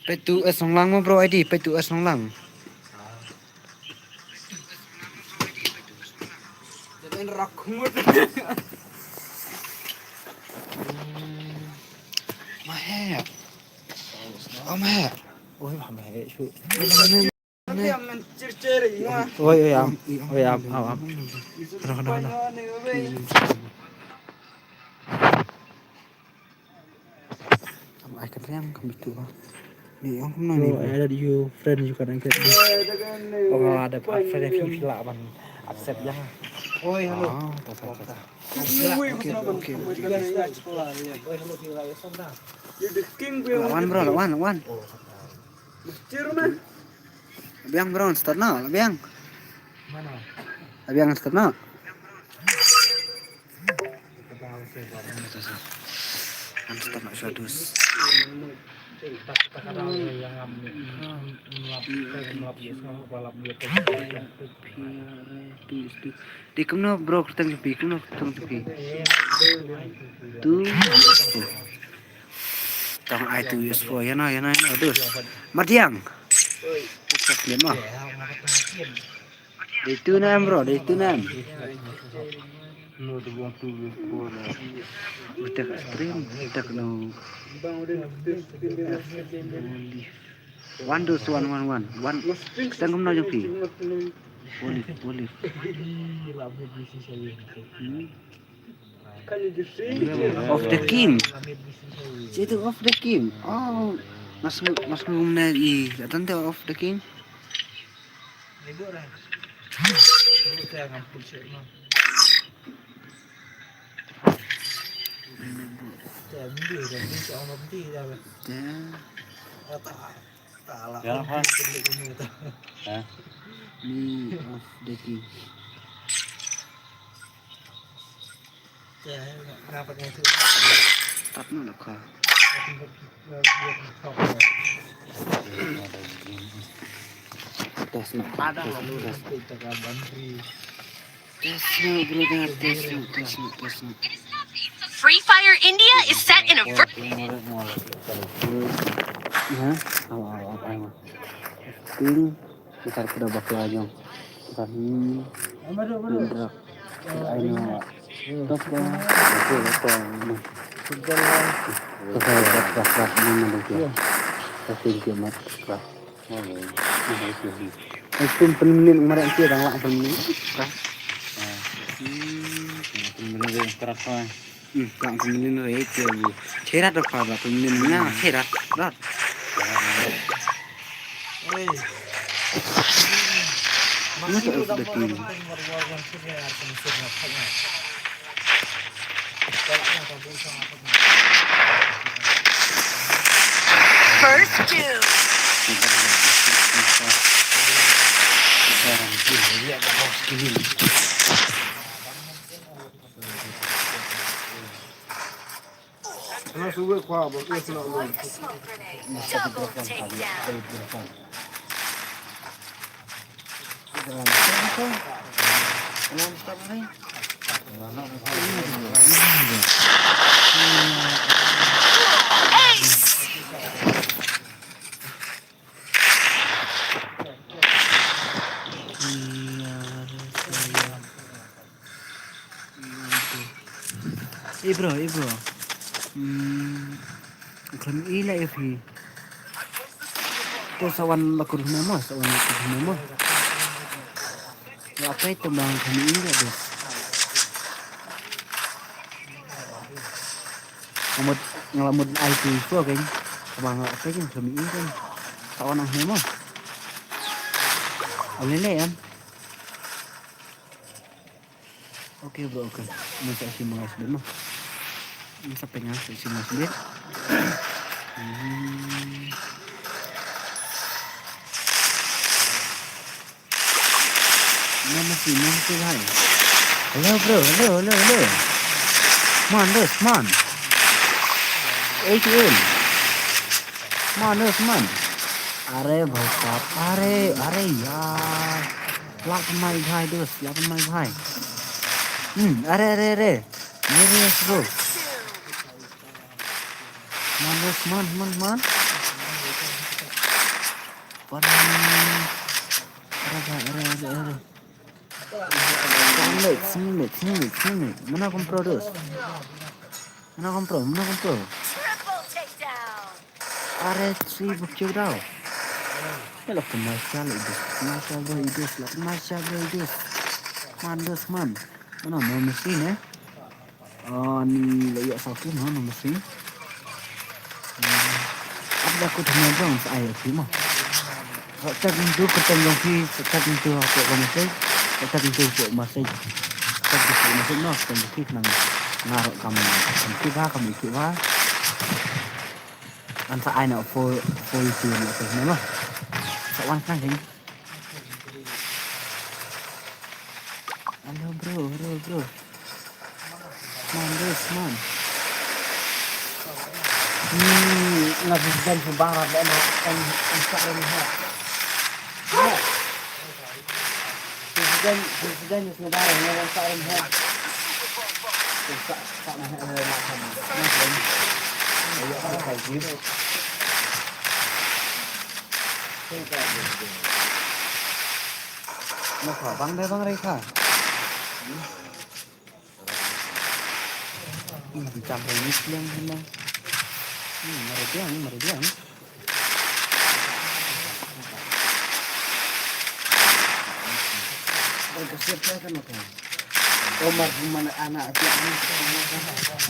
P2S Nonglang mo bro ID, P2S Nonglang.
Jangan rakut.
Mahe. Mahe.
Oh, mahe cu.
Nanti yang menciri-ciri ya.
Am. Kena. Ai kan yang kami tu. Ni orang mana ni?
Ada di friend juga nanti. Oh, ada friend yang villa man. Accept ya.
Oh, halo.
Oke.
Hello villa ya sana.
You the king gue.
Lawan bro.
Ciri mah.
Abiang bro, start na. Abiang start na.
Mantap nak sadus. Di kemana bro ketang tepi, kemana ketang tepi. Tu. Tang ai tu useful ya na dus. Mardiang. Cak dia mah. Di tu nam bro, di tu nam. Utak stream, utak no. One dos one. Ketang kemana joki. Boleh. Of the king. Itu of the king. Oh, mas ngumna I. Datang tu of the king.
Ya, ha. Ha.
Ni of the king. Tak nak lah kau. Tes nak bro dengar tes nak.
Free Fire India is set in a
Ya, apa yang king kita sudah bakal aja. Kami berak. Ayo. Toko. Keras mana dia? Tapi dia mat keras. Itu penemin kemarin dia orang lah penemin keras.
Penemin keras kan.
Kang penemin itu bu. Cerat apa? Peneminnya cerat. Rat. Mana tu of the king?
first two.
Ana suwe kwa bo ke sna lo.
Double takedown.
Bro. Kan ila ifi. Tu sawan lakur nama. Apa itu bang kami ila deh. Ngelamud IT itu kan. Bang apa yang kami ila kan. Sawan ang nama. Alele kan. Oke bro, oke. Masa si mas dulu. Masa pengen si mas dia. Nama si hai. Hello bro, hello. Man. ATM. Man. Are bhasap, are yaar. Lapan mai bhai. Are. Mere bro. Man. Sini. Mana kompro dos? Mana kompro?
Triple takedown.
Are 3 bukti dah. Kalau kemasal itu. Man. Mana mau mesin ni layak sakit mana mesin. Apa aku tanya bang saya cuma. Cak itu ketemu aku masih. Cak itu masih. Cak itu masih nak sedikit naruh kamu kita. Anta aina for itu nama. Sawan kan ini. Halo bro. Man.
Nabigyan sa barat na ang sa rin ha. Nabigyan yung sinabaran na ang sa rin ha. Sa na ha na ha. Ayaw ka kay Giro. Naka, bang rin ka. Campur lang naman. Meridian. Berkesiap lah kan oke. Omar mana anak dia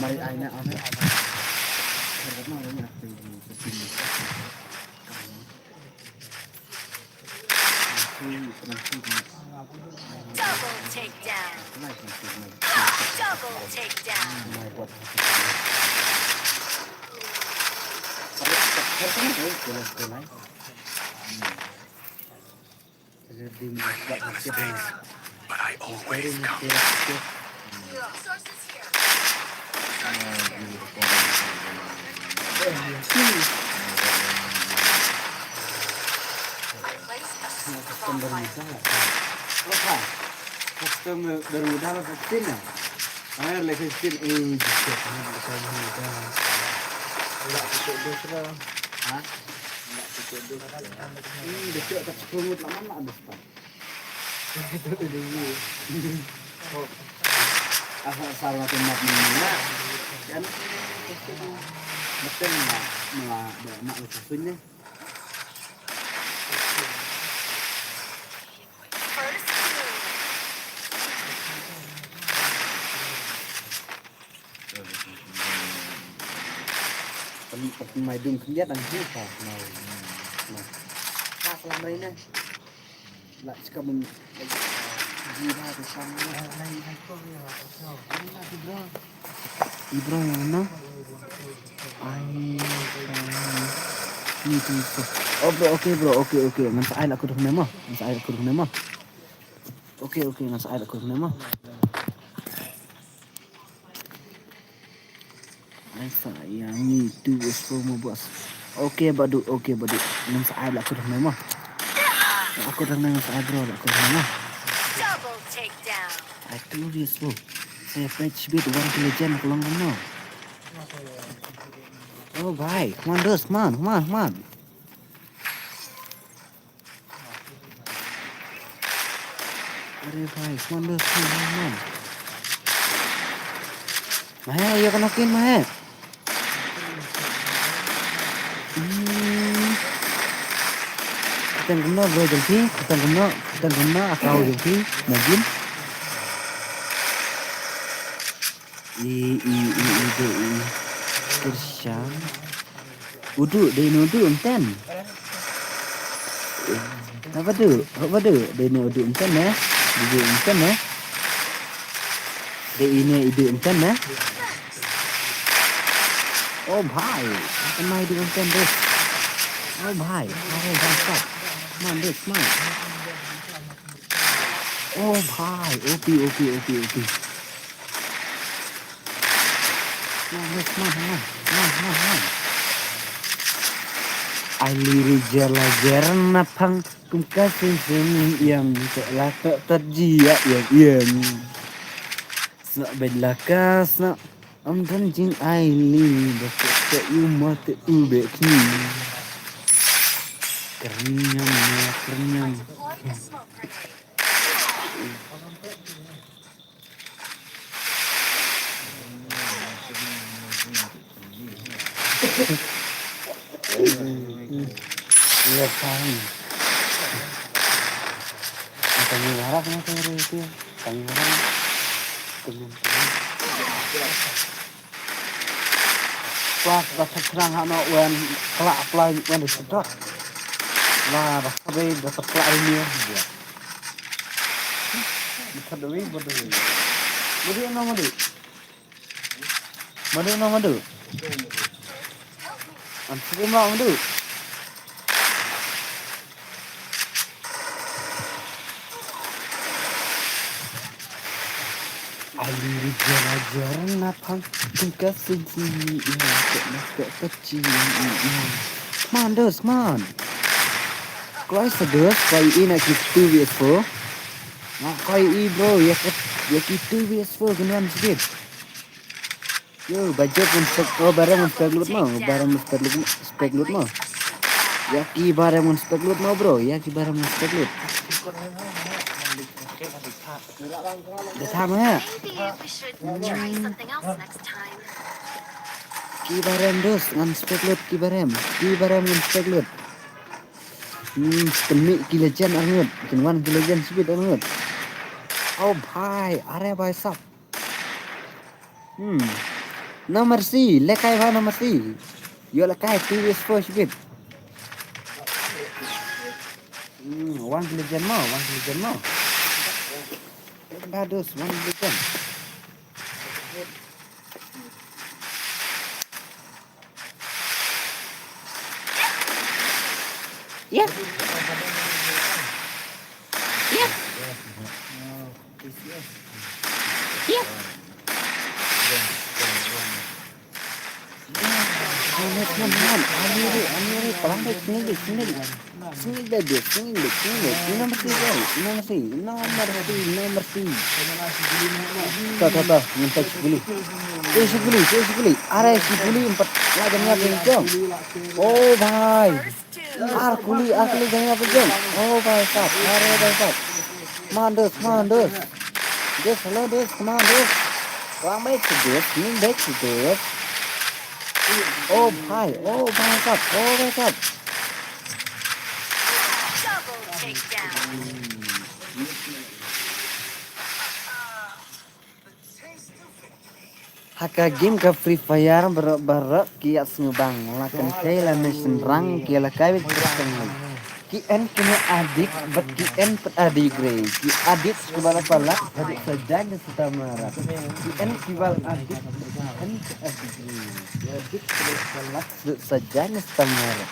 mari anak anak. Karena ini aku di
Double takedown. Double takedown.
But I always come.
Sources here. Place a super fire.
Custom bermudah lah custom ya. Air lagi custom juga. Tidak cukup dua lah. Hah? Tidak cukup dua. Ini cukup tak cukup lama nak habis pak. Itu dulu. Oh. Asal salah tempat mana? Kan? Betul nak susunya.
First move.
Mày đừng không biết đằng trước phải mày khác lắm đấy này lại cả mình gì ra thì xong này Ibro yang mana? Ni tu. Oh bro, okay. Ngan sa aku dah nama. Okay, ngan sa aku dah nama. Sayang ni tu semua bos. Okey badu. Nang sa aku dah nama. Aku dah nang sa bro, aku dah nama.
Double takedown.
Itu dia bro. Saya patch bit orang legend kalau ngono. Oh bhai, come on dos, come on. अरे भाई, come on dos, come on. Mahe, ya kenokin Mahe. Kita guna bro jadi, kita guna akau jadi, najin. I Kersham. Udu, dia nudu enten. Apa tu? Dia nudu enten ya. Dia enten ya. Dia ini ide enten ya. Oh bhai, kenapa ide enten deh? Oh bhai, stop. Come on, come on. Oh bhai, OP. Come on. Aliri jala napang kung kasing yang telah tak terjia yang nak belakas nak amdan jing aili dapat tak umat ube kini kerenyam. Iya fine. Kami harap na tayo itu. Kami harap teman-teman. Wah, dapat serang hano wen kelak apply wen disedot. Nah, dapat kelak ini ya. Dapat duit. Madu nama madu. Antri mau madu. Aliri
Jarang napang tingkat sini ke kecil. Come on, dos, come on. Kau sedus, kau ini nak kita biasa. Nak kau ini bro, ya kita biasa kenalan sedikit. Yo, budget untuk kau barang spek lut mau, barang spek lut mau. Ya ki barang spek lut mau bro, ya ki barang spek lut. Dah sama ya.
Maybe we should try something else next time.
Ki barang dos ngan spek lut ki barang ngan spek lut. Setemi ki legend angut, cuman ki legend speed angut. Oh bhai, are bhai sab. No mercy, lekai bhai no mercy. Yo lekai TVS first speed. One legend mau. Bagus, one legend. Yep. Yep. Yep. Teman-teman, amiri, pelan baik, sini. Nomor 3. Tuh, minta sepuluh. Sepuluh. Are sepuluh 4 lagi ni apa jom? Oh bhai. Kuli gani apa jom? Oh bhai sab, are bhai sab. Mandos. Des, hello des, come on des. Pelan baik des, sini baik des. Oh bhai sab.
Double takedown.
Haka game ke Free Fire berak kiat bang lakan kaya mission rang kia la kawit bertengah. Ki en kena adik bet ki en pet adik grey. Ki adik kebala palak adik saja ke kita marah. Ki en kibal adik en adik grey. Adik kebala palak saja ke kita marah.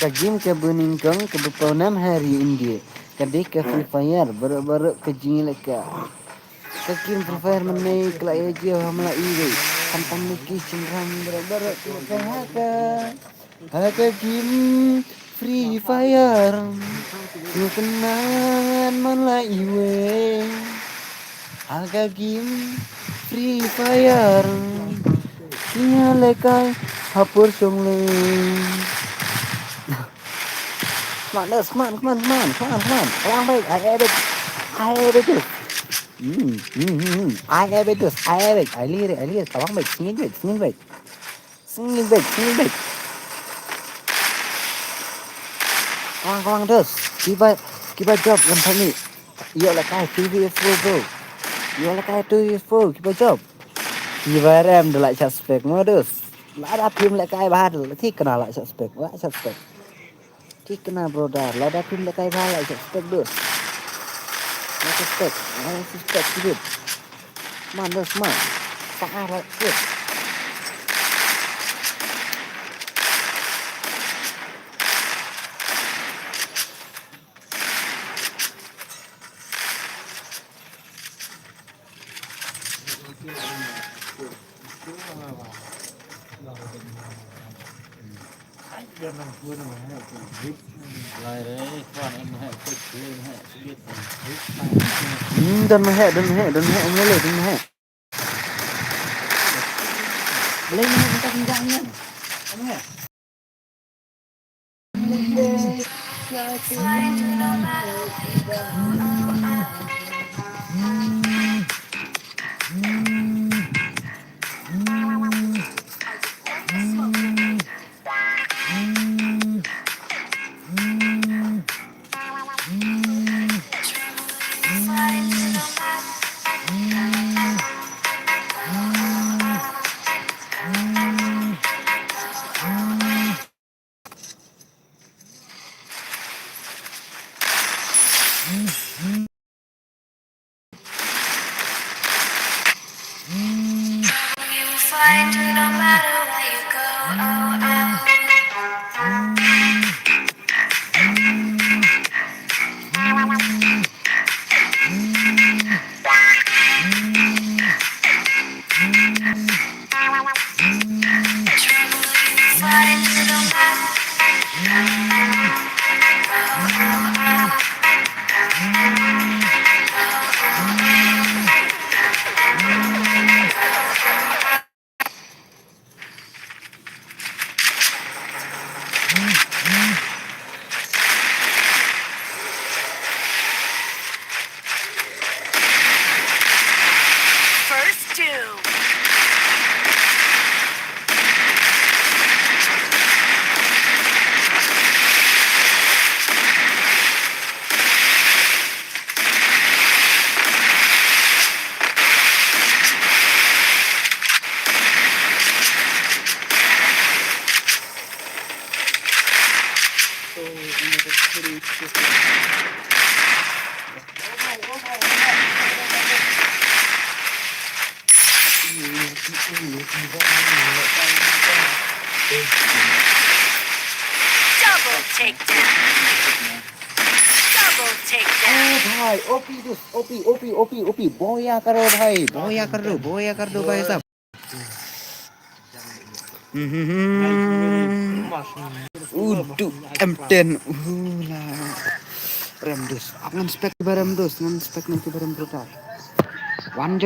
Ka game ke beningkong ke beponam hari India. Kadik ke Free Fire berak ke jingilaka. Kakim Free Fire menaik lah aja hamla ini. Tanpa mikir cenderang berat haka game Free Fire. Kenangan mana iwe. Haka game Free Fire. Kinya lekai hapur songle. Come on. Orang baik, I have it. I have it. I lihat. Tawang baik, singin baik. Kawan terus. Kiba job company. Yo lekai TVS4 bro. Kiba job. Kiba rem delak suspek modus. Lada pim lekai bahar, thi kena lak suspek. Thi kena brodar. Lada pim lekai bahar lak suspek dus. Suspek sedikit. Mandos. Parah sedikit.
Lai đấy, con em hệ cực lên hệ biết
Đừng hệ, ông nhớ lời đừng hệ. Lên người ta không ra nha. Ông hệ.
Find you no matter where you go. Double takedown. Double takedown.
भाई ओपी दोस OP OP OP OP बोया करो भाई बोया कर दो भाई साहब udu M10 la rem dus ngan spek barem dus ngan spek nanti barem brutal one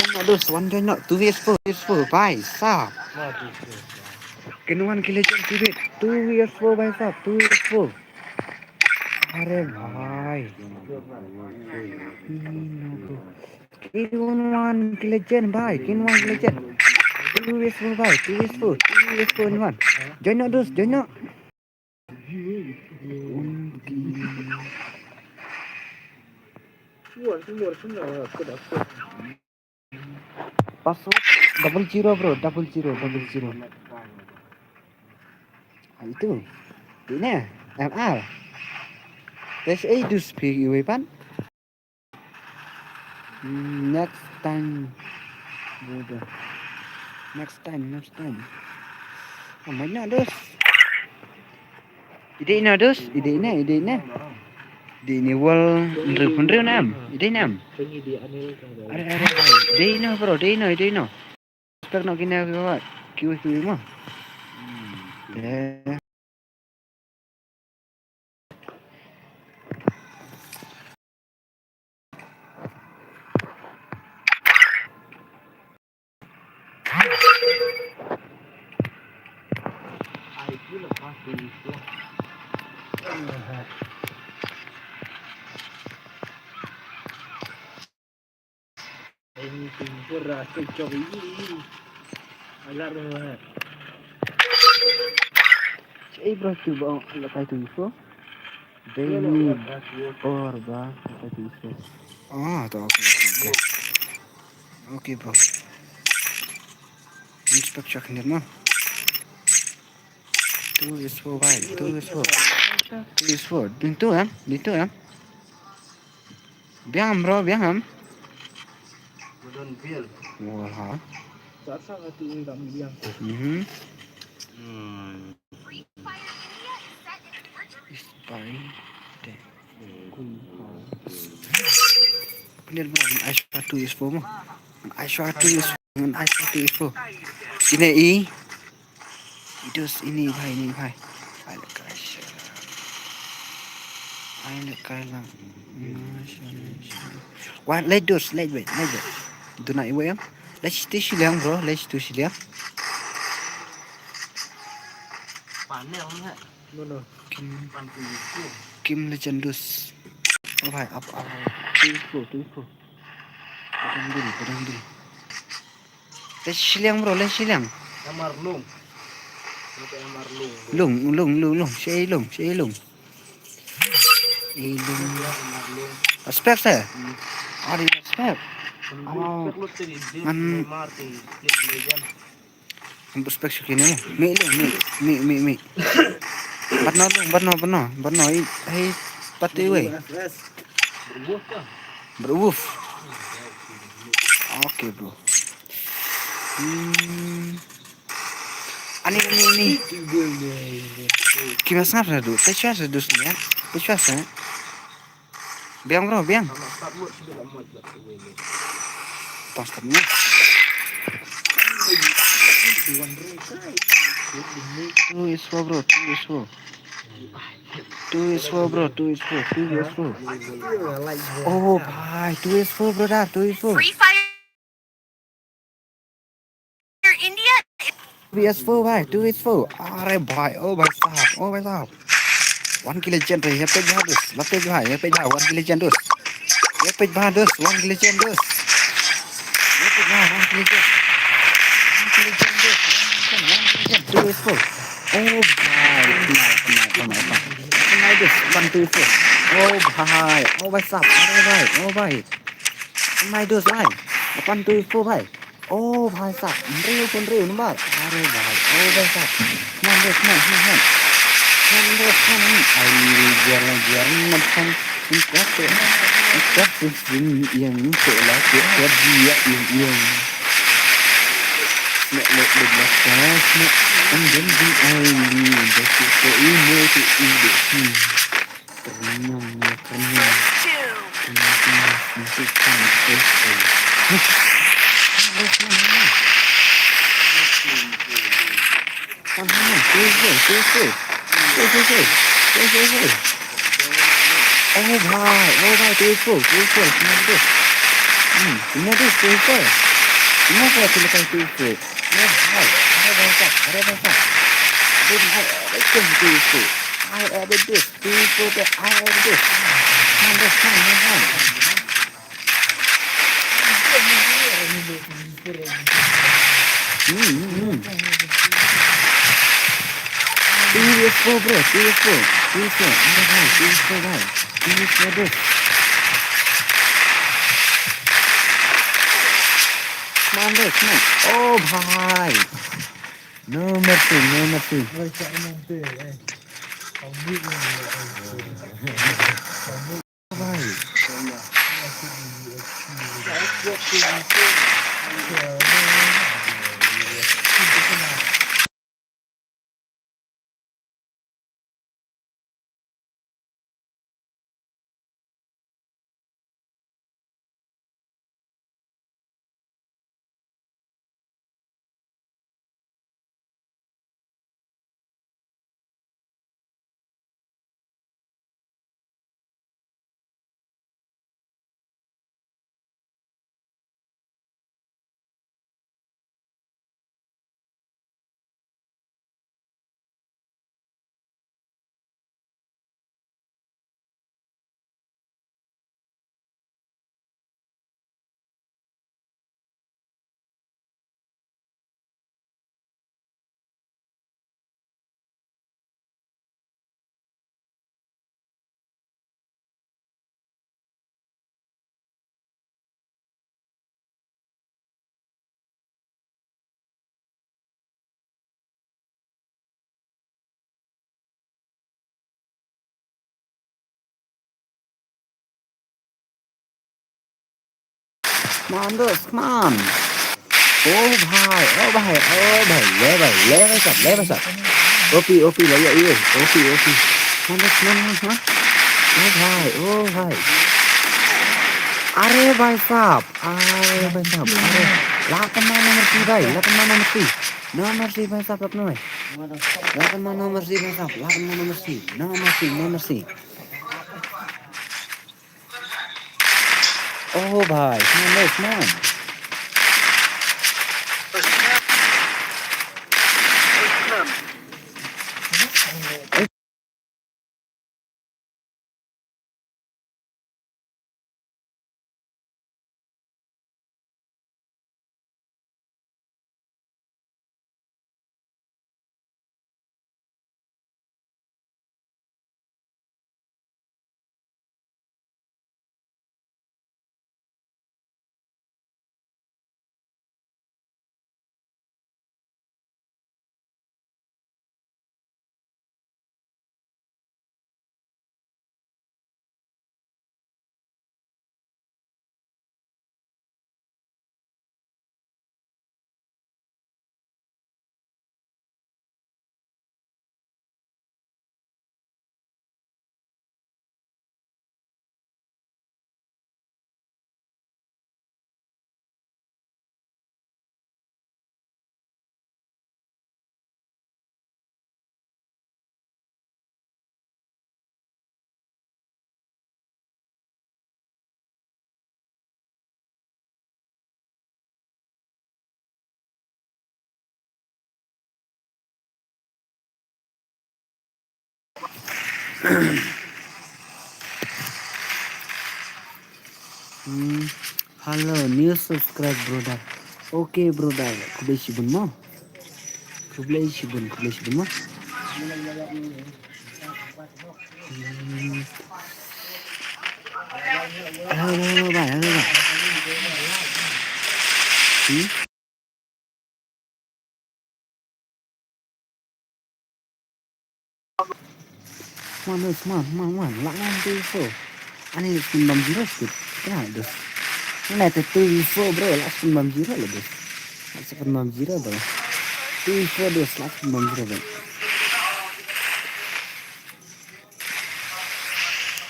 join not 2 vs4 भाई साहब किनवन के लिए चल 2 vs4 भाई साहब 2 vs4 अरे भाई किनवन के लिए चल भाई किनवन के लिए चल 2 vs4 भाई 2 vs4 in one join not dus join not password double zero bro double zero itu ini MR tes itu speak weapon next time bro next time mana dos ide ini wal bener nam ide nam ada ini bro ide no spek nak kena buat QQ mah bro tu bang lepas tu info daily or ba lepas tu info tak okay bro inspect check ni mah 2 भाई 2 dintu biang bro biang wah bener bro Aishwa 2 mah Aishwa 2 ini ini भाई आइले काला wah let wait do not wait let's do silang bro Kim Legendus oh भाई up tuh pedang dulu let's silang bro lung saya lung aspek saya ada aspek aspek segini mi barno hey pati we berwuf oke bro ini gimana sih tuh pecuasa dusnya pecuasa biang bro biang pastornya 2 bro 2 oh bhai 2 bro dah 2
Free Fire India.
PS4 भाई 2 अरे भाई ओ भाई साहब 1 kill legend रे ये पे बहादुर लपे भाई ये पे 1 kill legend dos ये पे बहादुर 1 kill legend dos ये पे 1 kill legend 2 oh भाई kenal dos 1 2 oh भाई साहब अरे भाई ओ भाई kenal dos भाई 1 2 भाई oh भाई साहब रियल नंबर अरे भाई oh भाई साहब man jalan-jalan macam itu yang seolah dia yang nak lepas nak ambil di air jadi ini itu ternyam musik oh भाई beautiful kenapa aku lepas beautiful ada bahasa I added this beautiful that I added this beautiful bro beautiful this come on oh भाई no mercy भाई come on oh भाई ले सब ओपी ले ये OP come on oh भाई अरे भाई साहब अरे लात nomor 3 भाई लात nomor 3 भाई साहब अपना भाई लात nomor 3 भाई साहब लात nomor 3 oh भाई come on Halo, new subscribe brother. Oke brother, kublai shibun mo. Halo bye. man. Lakman tu info. Ani 90 sikit. Kenapa dus? Mana tu info bro, lak 90 lah dus. Lak 90 bro. Tu info dus lak 90 bro.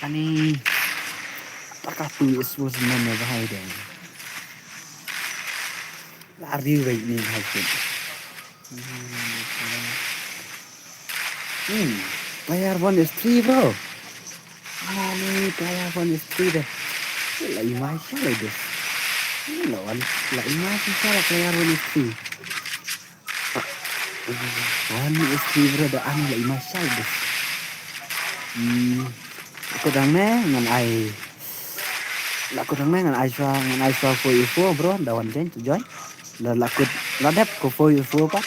Ani apakah tu info sebenarnya bahaya dong? Lari baik ni hasil. Player 1 is 3 bro. Ani player 1 is 3 dah. Lagi macam lah dus. Ini lawan lagi macam cara player 1 is 3. One is 3 bro, dah ani lagi macam dus. Aku dah ngan ai. Aku dah ngan ai swa for info bro, dah one tu join. Lakut ladap ko for info pak.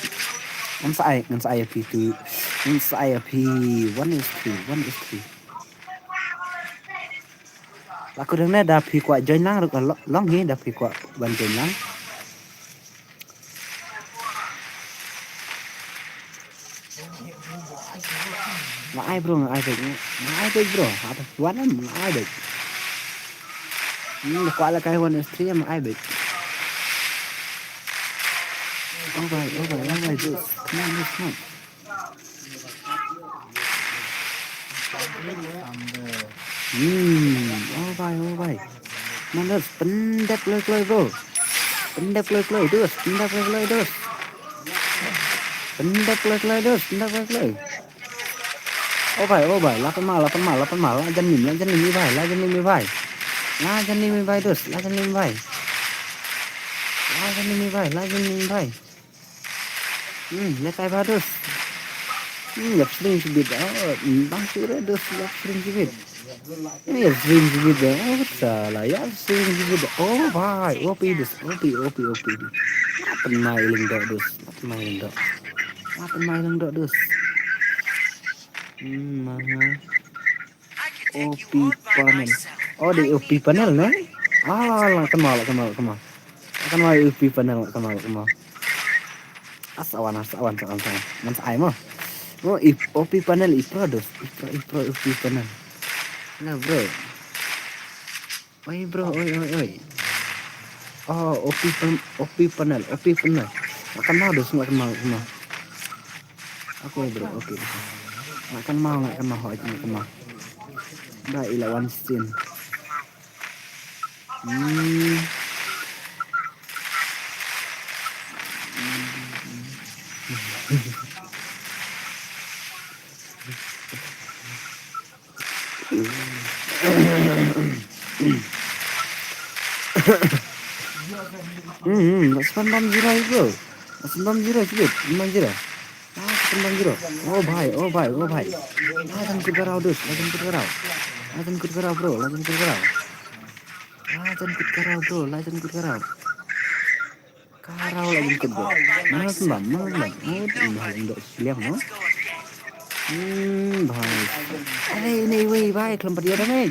Ngan saya P2. Ngan saya P1 is 3. Aku dengar dah pi kuat join lang long ni dah pi kuat ban join lang. Ngai bro, ngai baik bro. Apa wan ngai baik. Ni kuat lah kai wan stream ngai baik. Oh bye, just come on. Oh bye. Mana pendek loi bro. Pendek loi dus. Oh bye, 8 mal. Lajan ni bye. Dus. Lajan ni bye. Letai badus. Yap sering sebid. Bang sure dus yap sering sebid. Yap sering sebid. Oh salah, yap sering sebid. Oh bye, OP dus. Apa mailing dok dus. Mana? OP panel. Oh di OP panel ne? Kemal. Akan mau OP panel kemal. Asawan. Mans ai mah. Oh, OP panel Ipro dos. Ipro OP panel. Nah, bro. Oi, bro. Oh, OP panel. Makan mau dos, makan mau. Oke, bro. Oke. Makan mau. Dah ilawan sin. Spam zero bro. Spam zero sebut. 9 Oh bye. Lajan kudarau dus. Lajan kudarau bro. Lajan kudarau. Karau lajan kudarau. Mana sembam. Oh, ini enggak siang no. Bye. Ini weh bye kelompok dia damai.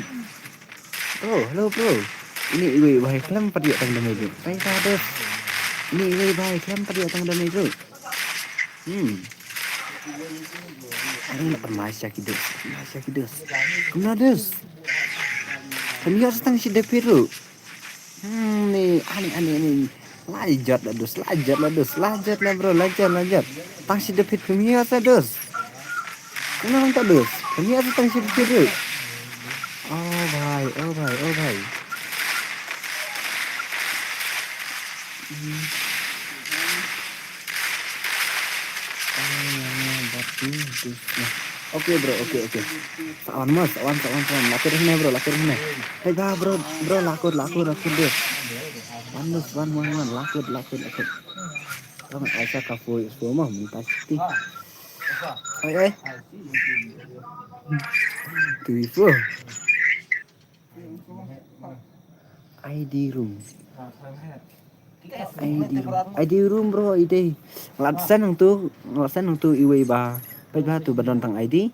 Oh, hello bro. Ini weh bye kelompok dia tang damai bro. Bye sadus. Ini weh bye kelompok dia tang damai bro. Ini nak permasya kidus. Kena dus. Kena setang si DP bro. Ni ani. Lajar lah bro. Tang si DP premier sadus. Kenapa tak dus? Kami ada tang si DP. Oh bye. Oke bro. Sawan mas. Lakur ini bro. Hei bro. Lakur deh. One. Lakur. Kamu Aisyah kafu semua minta pasti. Oi. Tuh. ID room bro ID ngelasan untuk iwe ba pajah tu badan tang ID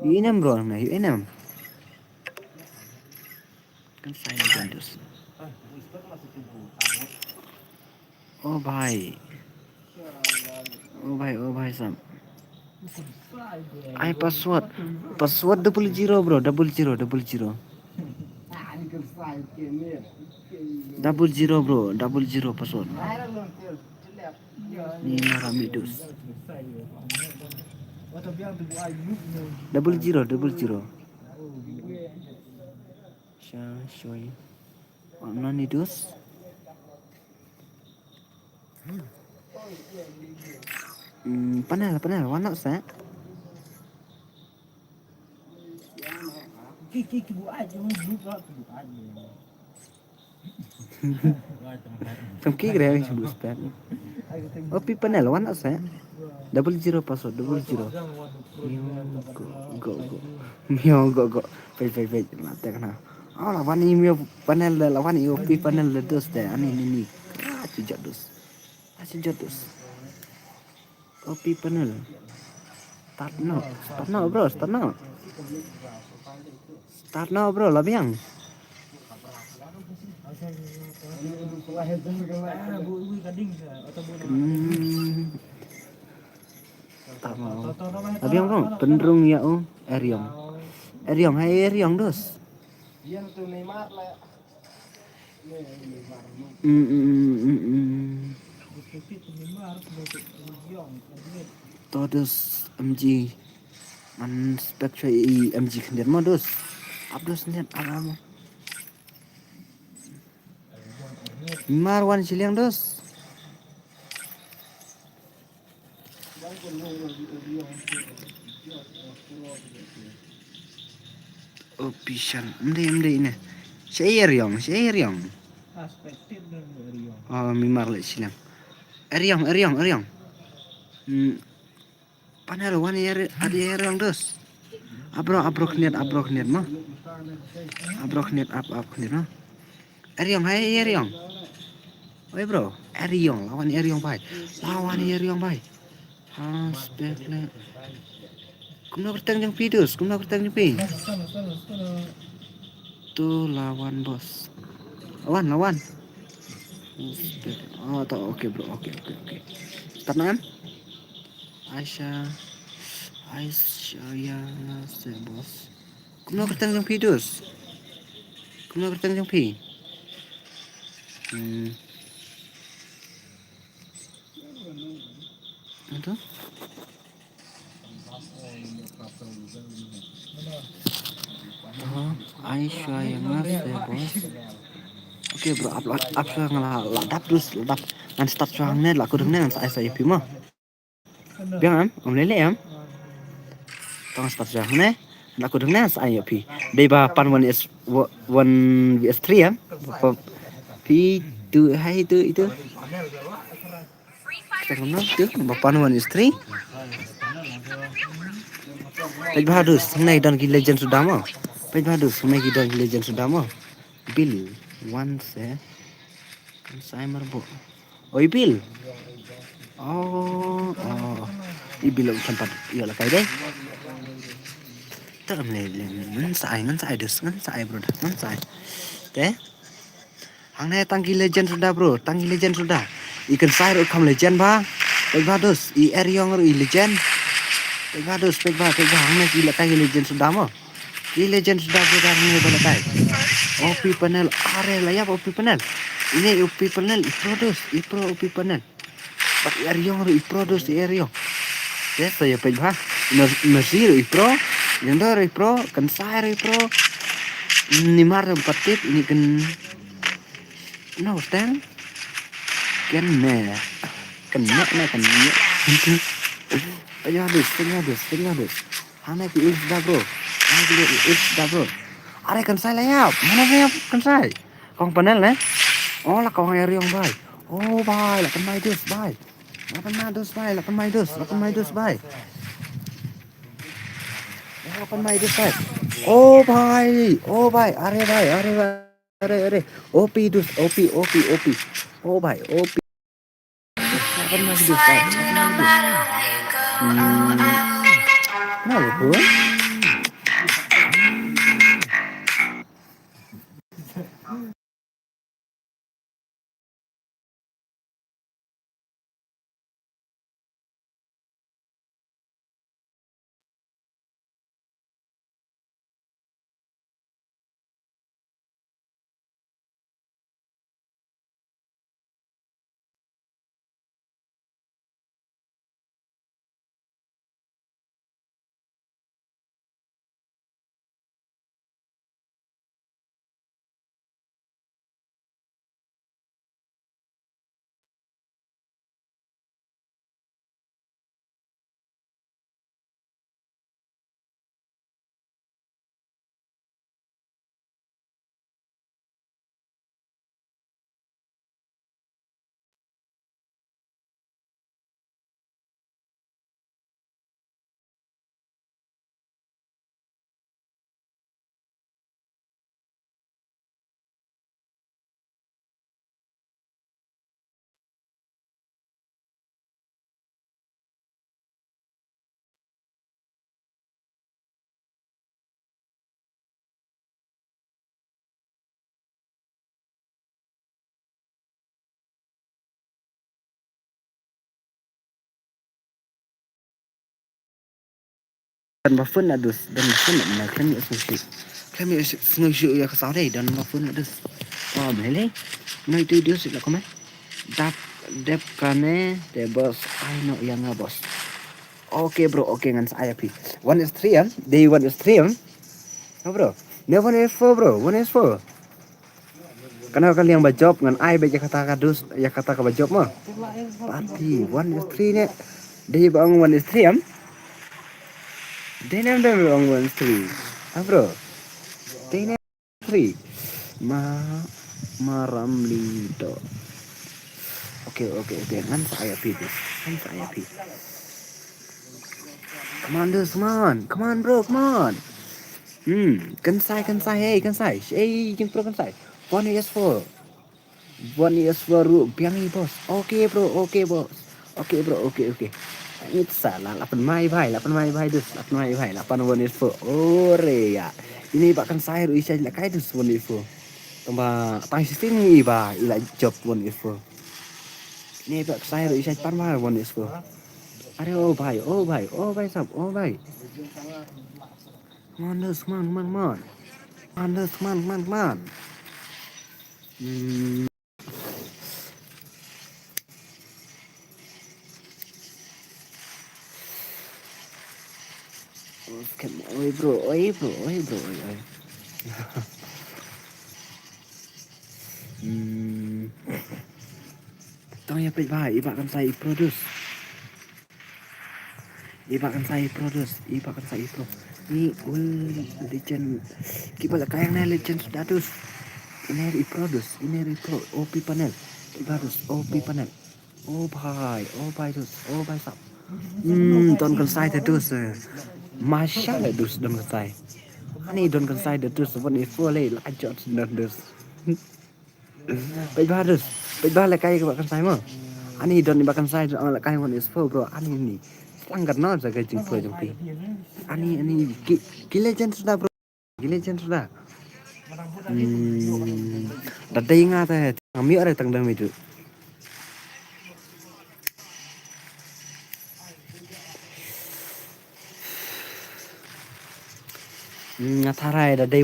ini bro nah ini kan saya jandus oh bye sam I password 00 bro, 00. 00 bro, 00 password. Ni Maramidus. 00. Show you. Nani dus? Panel, warna sa? Trong kí cái yang sebut spam. Opi panel warna sa? 00 password, 00. Go. Wait. Mata kena. Oh, lawan ini mio panel, lawan ini opi panel dos deh. Ani. Sejak dos. Opi panel. Start now bro. Start now bro, labiang. Labiang bro, penderung ya Eriong dos. Todos MG man spectre MG kendir modus abdos net alam Marwan Siliang dos Opisan mde ini Seriong oh mimar le Siliang Eriong panel wan yer adi Eriong dos abrok net mah abrok net mah Eriong oi bro lawan Eriong bai spekle kumna bertang jang videos pi tuh lawan bos lawan oh toh oke bro oke tenang Aisyah ya bos kumna bertang jang videos pi itu Aisyah yang ngasih bos oke bro upload ladap ngan start soangnya lah kudu ngan saya pi mah biang om lele tong start soangnya lah kudu ngan saya pi deba pan 1 vs 3 pi tu hai itu kita kenal tu bapan 1 vs 3 Pej Bahadus, nay dan legend sudah mau. Pej Bahadus, nay dan legend sudah mau. Bill, once kan saya merbuk. Oi Bill. Oh. Ibil tempat iya lah kayak deh. Tak ngan saya dus, ngan saya bro, ngan saya. Oke. Hang nay tangki legend sudah bro, Ikan saya rekam legend ba. Pej Bahadus, Eriong legend. Pej Bahadus, hang nay gila kayak legend sudah mau. Legend sudah berani balakai. OP panel are layap OP panel. Ini OP panel Ipro OP panel. Pak Eriong Eriong. Ya saya pejah. Nasir Ipro, yang dor Ipro, kan saya Ipro. Nimar patip ini kan. No stand. Kan Pejah. Hana pi sudah bro. Bro. Are kan saya layap. Mana layap kan saya? Kong panel Oh lah kong Eriong bai. Oh bai, lah kan mai dus bai. Lah kan mai dus bai. Oh kan mai dus bai. Oh bai, are bai. Opi dus, opi. Oh bai, opi. Lah kan mai dus bai. Kenapa bro? dan buffon adus dan buffon na kami sungsi ya kesare dan buffon adus boleh no itu dia sudah komen dap dep kane de bos I know yang bos oke bro oke ngan saya pi 1 is 3 ya day 1 is 3 ya oh, bro ne 1 is 4 bro 1 is 4 karena kalian bajob ngan ai baca kata kadus ya kata ka bajob mah pati 1 is 3 ne day bang 1 is 3 ya day nem bang 1 is 3 bro day nem 3 maram lido oke ngan saya pi come on dus come on bro come on kan sai hey jeng pro kan sai 1 is 4 ru biangi bos oke bro bos oke bro ini salah 8 mai bhai dus 8 mai bhai 8 1 is 4 ore ya ini bahkan saya ru isa la kai dus 1 is 4 tambah tang sistem ni ba ila job 1 is 4 ini pak saya ru isa pan ma 1 is 4 are oh bhai sab Manus man. Oi bro. Tong ya pet bahai, ibakan saya produce. Ibakan saya pro. Ini legend. Kita kaya na legend status. Ini produce, OP panel. Ibatus OP panel. Oh bhai sab. Don kan saya terus. Masya Allah dus don kan saya. Ani don kan saya terus. One is full lajot don dus. Pej bahas kaya kan saya mah. Ani don ibakan saya don kaya one is full bro. Ani ni. Langgar no jaga jeng pro jeng pi. Ani legend sudah bro. Legend sudah. Dadai ngata kami ada tangdam itu. Ngatharai dadai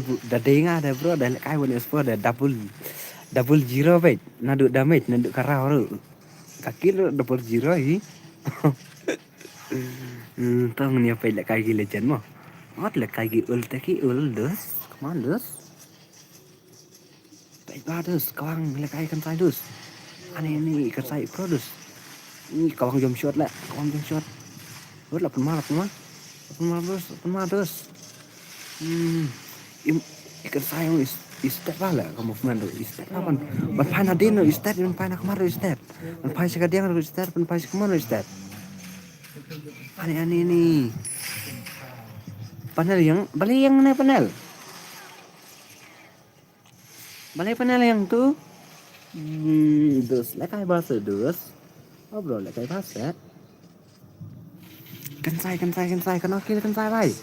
ngata bro dah kai one is for dah double zero bet nadu damage nadu karau ru. Kaki lu double zero hi. Tong ni apa lek kai legend mo. Mat lek kai ul dus. Come on dus. Baik dus kawang lek kai kan sai dus. Ani kan sai pro dus. Ini kawang jam shot lah. Ur 8 dus. Ikan saya step lah movement tu step lah man pai na din step man pai na kamar step man pai sekadiang step man pai kemana step ani ni panel yang balik yang mana panel yang tu dus lekai bahasa dus oh bro lekai bahasa kan saya kenokil kan saya baik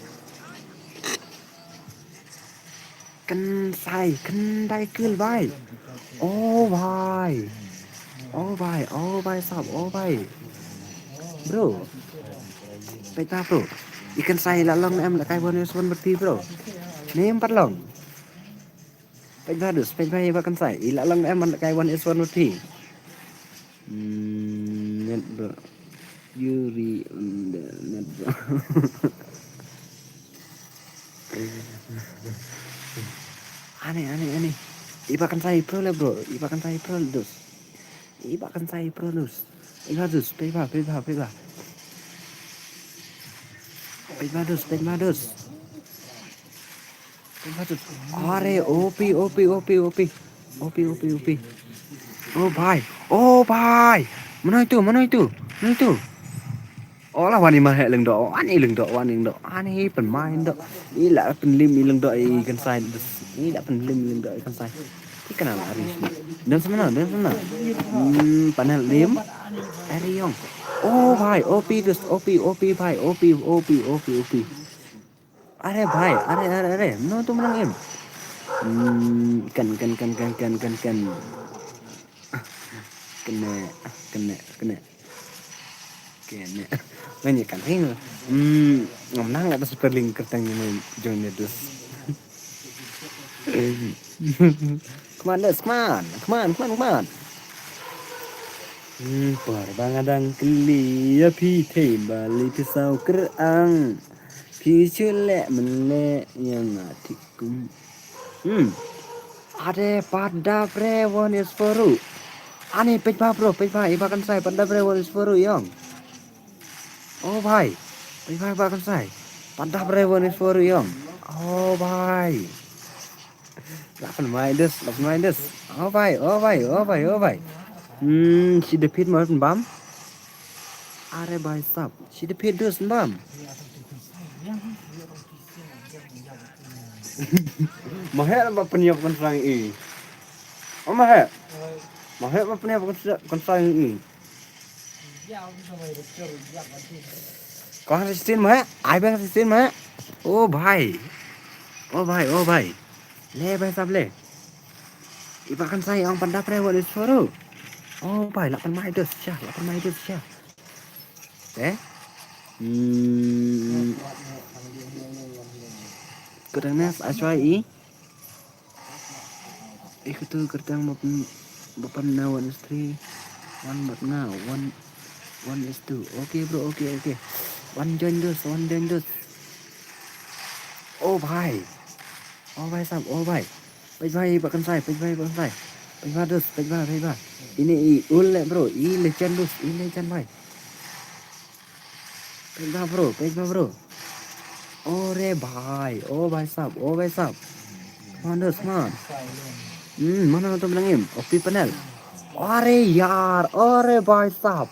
kendai kil bhai oh bhai sab bro peta bro ikan sai lalong em la kai bonus one berti bro ni 4 long peta dus peta bahkan sai lalong em la kai bonus one berti net bro Yuri net bro aneh ibakan saya pro lah bro dus peba dus are OP oh bhai mana itu oh lah wani mah leng do ani penmain do ila penlim leng do ikan sai ini dak penlim do ikan sai ini kenal Aris dan sana panel lim Ariong oh bhai OP bhai OP are no tu menang em kan kena
Nganyikan ini. Ngomong nggak ada spelling kertang ini John Edus. Come on, come on. Perbangadang keli ya pi thei bali pisau kerang. Pi chule mele yang atikum. Ade pada brewon is foru. Ane pejba bro, pejba ibakan saya pada brewon is foru yang. Oh bhai, pejba ibakan saya. Pada brewon is foru yang. Oh bhai. Lapan minus. Oh bhai. Si depit mau bam. Are bhai sab. Si depit dus bam. Mahal apa penyiapkan serang ini? Oh mahal apa penyiapkan serang ini? Kau resistin mahal? Ai bang resistin mahal? Oh bhai. Le bhai sab le. Ibakan saya yang pandai prewal suara. Oh bhai 8 mai dus syah. Kerana aswai itu kertang bapan na 1 is 3 1 but now 1 is 2. Okay bro, okay. One join dus. Oh bhai sab, oh bhai. Pejba bahkan saya. Pejba dus. Ini ul bro, legend dus, legend bhai. Pejba bro. Oh bhai sab. Manus man. Mana tu bilangin? Opi panel. Are yaar, bhai sab.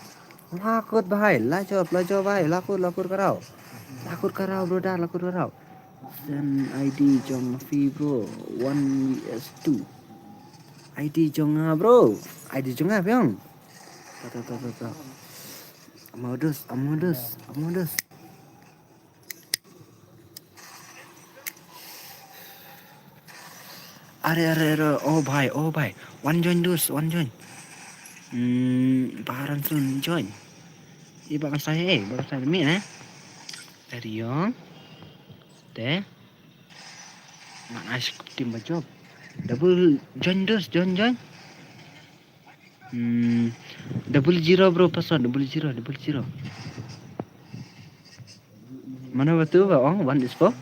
Lakut bhai, lajo bhai, lakur karau. Lakur karau. Then ID jong fi bro, 1vs2. ID jong bro. ID jong yang. Ta. Modus. Are. Oh bhai. One join. Baran sun join. Ibakan saya demi Dari yang. Teh. Nak asyik tim job. Double join. Double zero bro password double zero. Mana betul bang? 1 is 4.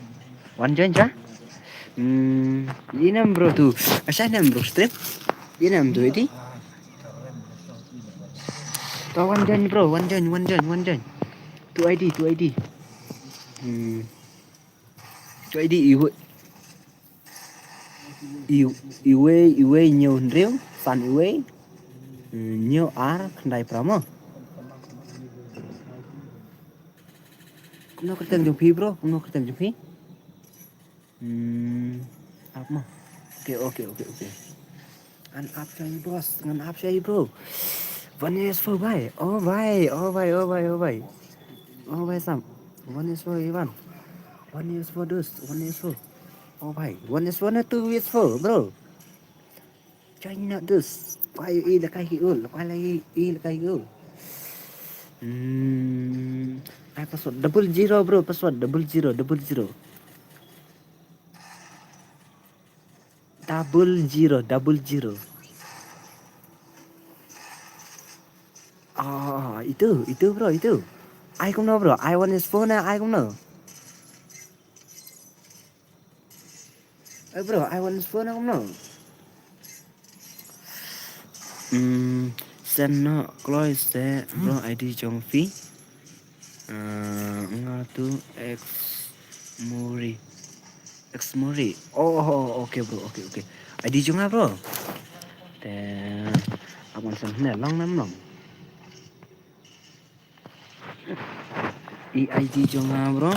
1 join ja? Ini bro tu. Asal bro stream. Ini tu ini. Kau 1 join bro, 1 join. 2 ID. 2 ID iwe nhiều riêu san iwe nhiều ar kendai prama. Kau nak kerja jumpi bro, Apa mah? Oke. An up saya bos, ngan up saya bro. One is for bhai. Oh bhai. Oh bhai sam. One is for Ivan. One is for dus. Oh bhai. One is for 2 is for bro. China dus. Why i lakai ul. I password 00 bro. Password 00. 00. Itu bro. I không know bro. I want his phone I không know. Bro, I want his phone I không know. Send no close the bro ID trong phi. Ngatu X Mori. Oh, okay bro. Okay. ID trong bro. Then abang sen long nam. ID trong bro.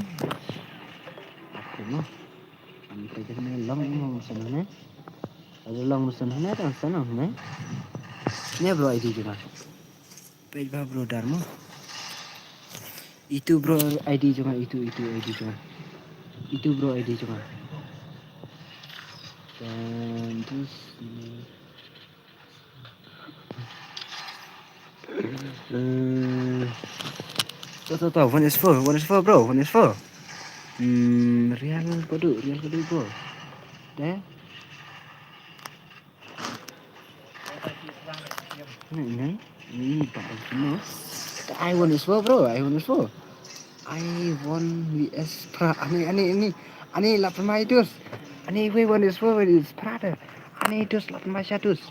Aku mah. Kita jangan long sana. Ada long sana dan sana Ini bro ID juga. Page bro Dharma. Itu bro ID juga itu ID juga. Itu bro ID juga. Dan terus
Tuh, 1 is 4 bro, 1 is 4. Real Kodu bro. Deh. Ini Pak Alvino. I 1 is 4 bro, I 1 is 4. I 1 vs Pra. Ani 8 mai dus. Ani we 1 is 4 vs Prada. Ani dus 8 mai dus.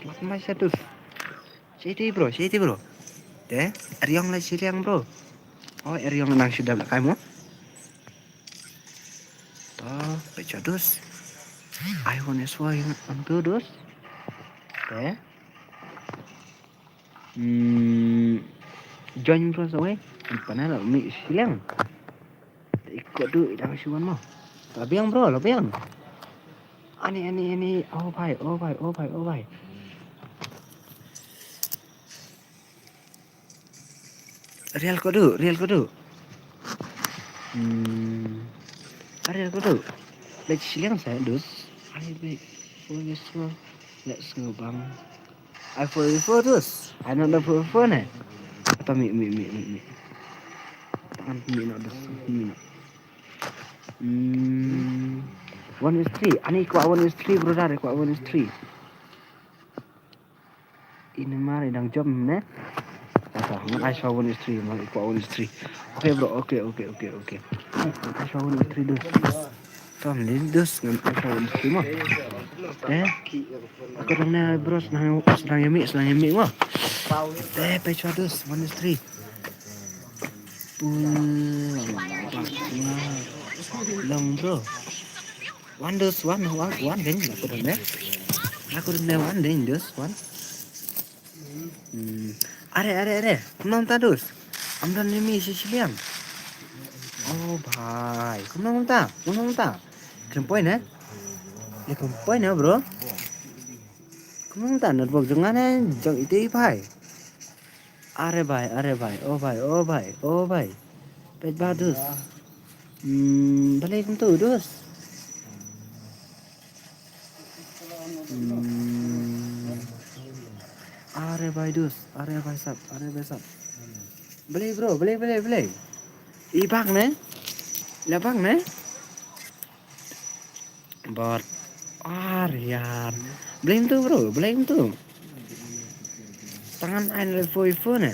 City bro. Deh, Ariong lah Siriang bro. Oh, Ariong nang sudah belakang mo. Toh, baca dus. I 1 is 4 yang antu dus. Deh. Join bro sampai. Pana lah mi Siriang. Ikut tu idang suan mo. Labiang bro, labiang. Ani. Oh bye. Real kodu. Real kodu. Let's silang saya dus. I baik. Let's go bang. I 4 dus. I not 4 ne. Atau mi. Tangan mi no dus. Mi no. 1 is 3. Ani kuat 1 is 3 bro dah. Kuat 1 is 3. Ini mari dang jom ne. I saw 1 is 3. Mari kuat 1 is 3. Okay bro. Okay. I saw 1 is 3 dus. Tom lindus dengan I saw 1 is 3 mah. Aku dang na bro senang yami mah. Pecah dus 1 is 3. Long bro. One dus one ding aku dah one ding dus one. Are. Kumang ta dus. Amdan limi sisiang. Oh bhai. Kumang ta. Kempoy na. Ya kempoy na bro. Kumang ta network jangan jang itu bhai. Are bhai. Oh bhai. Pet badus. Balik tu dus. Are bhai sab. Beli bro. Ibang ne? Labang ne? Bot. Yaar. Beli tu bro. Tangan ain le foi ne.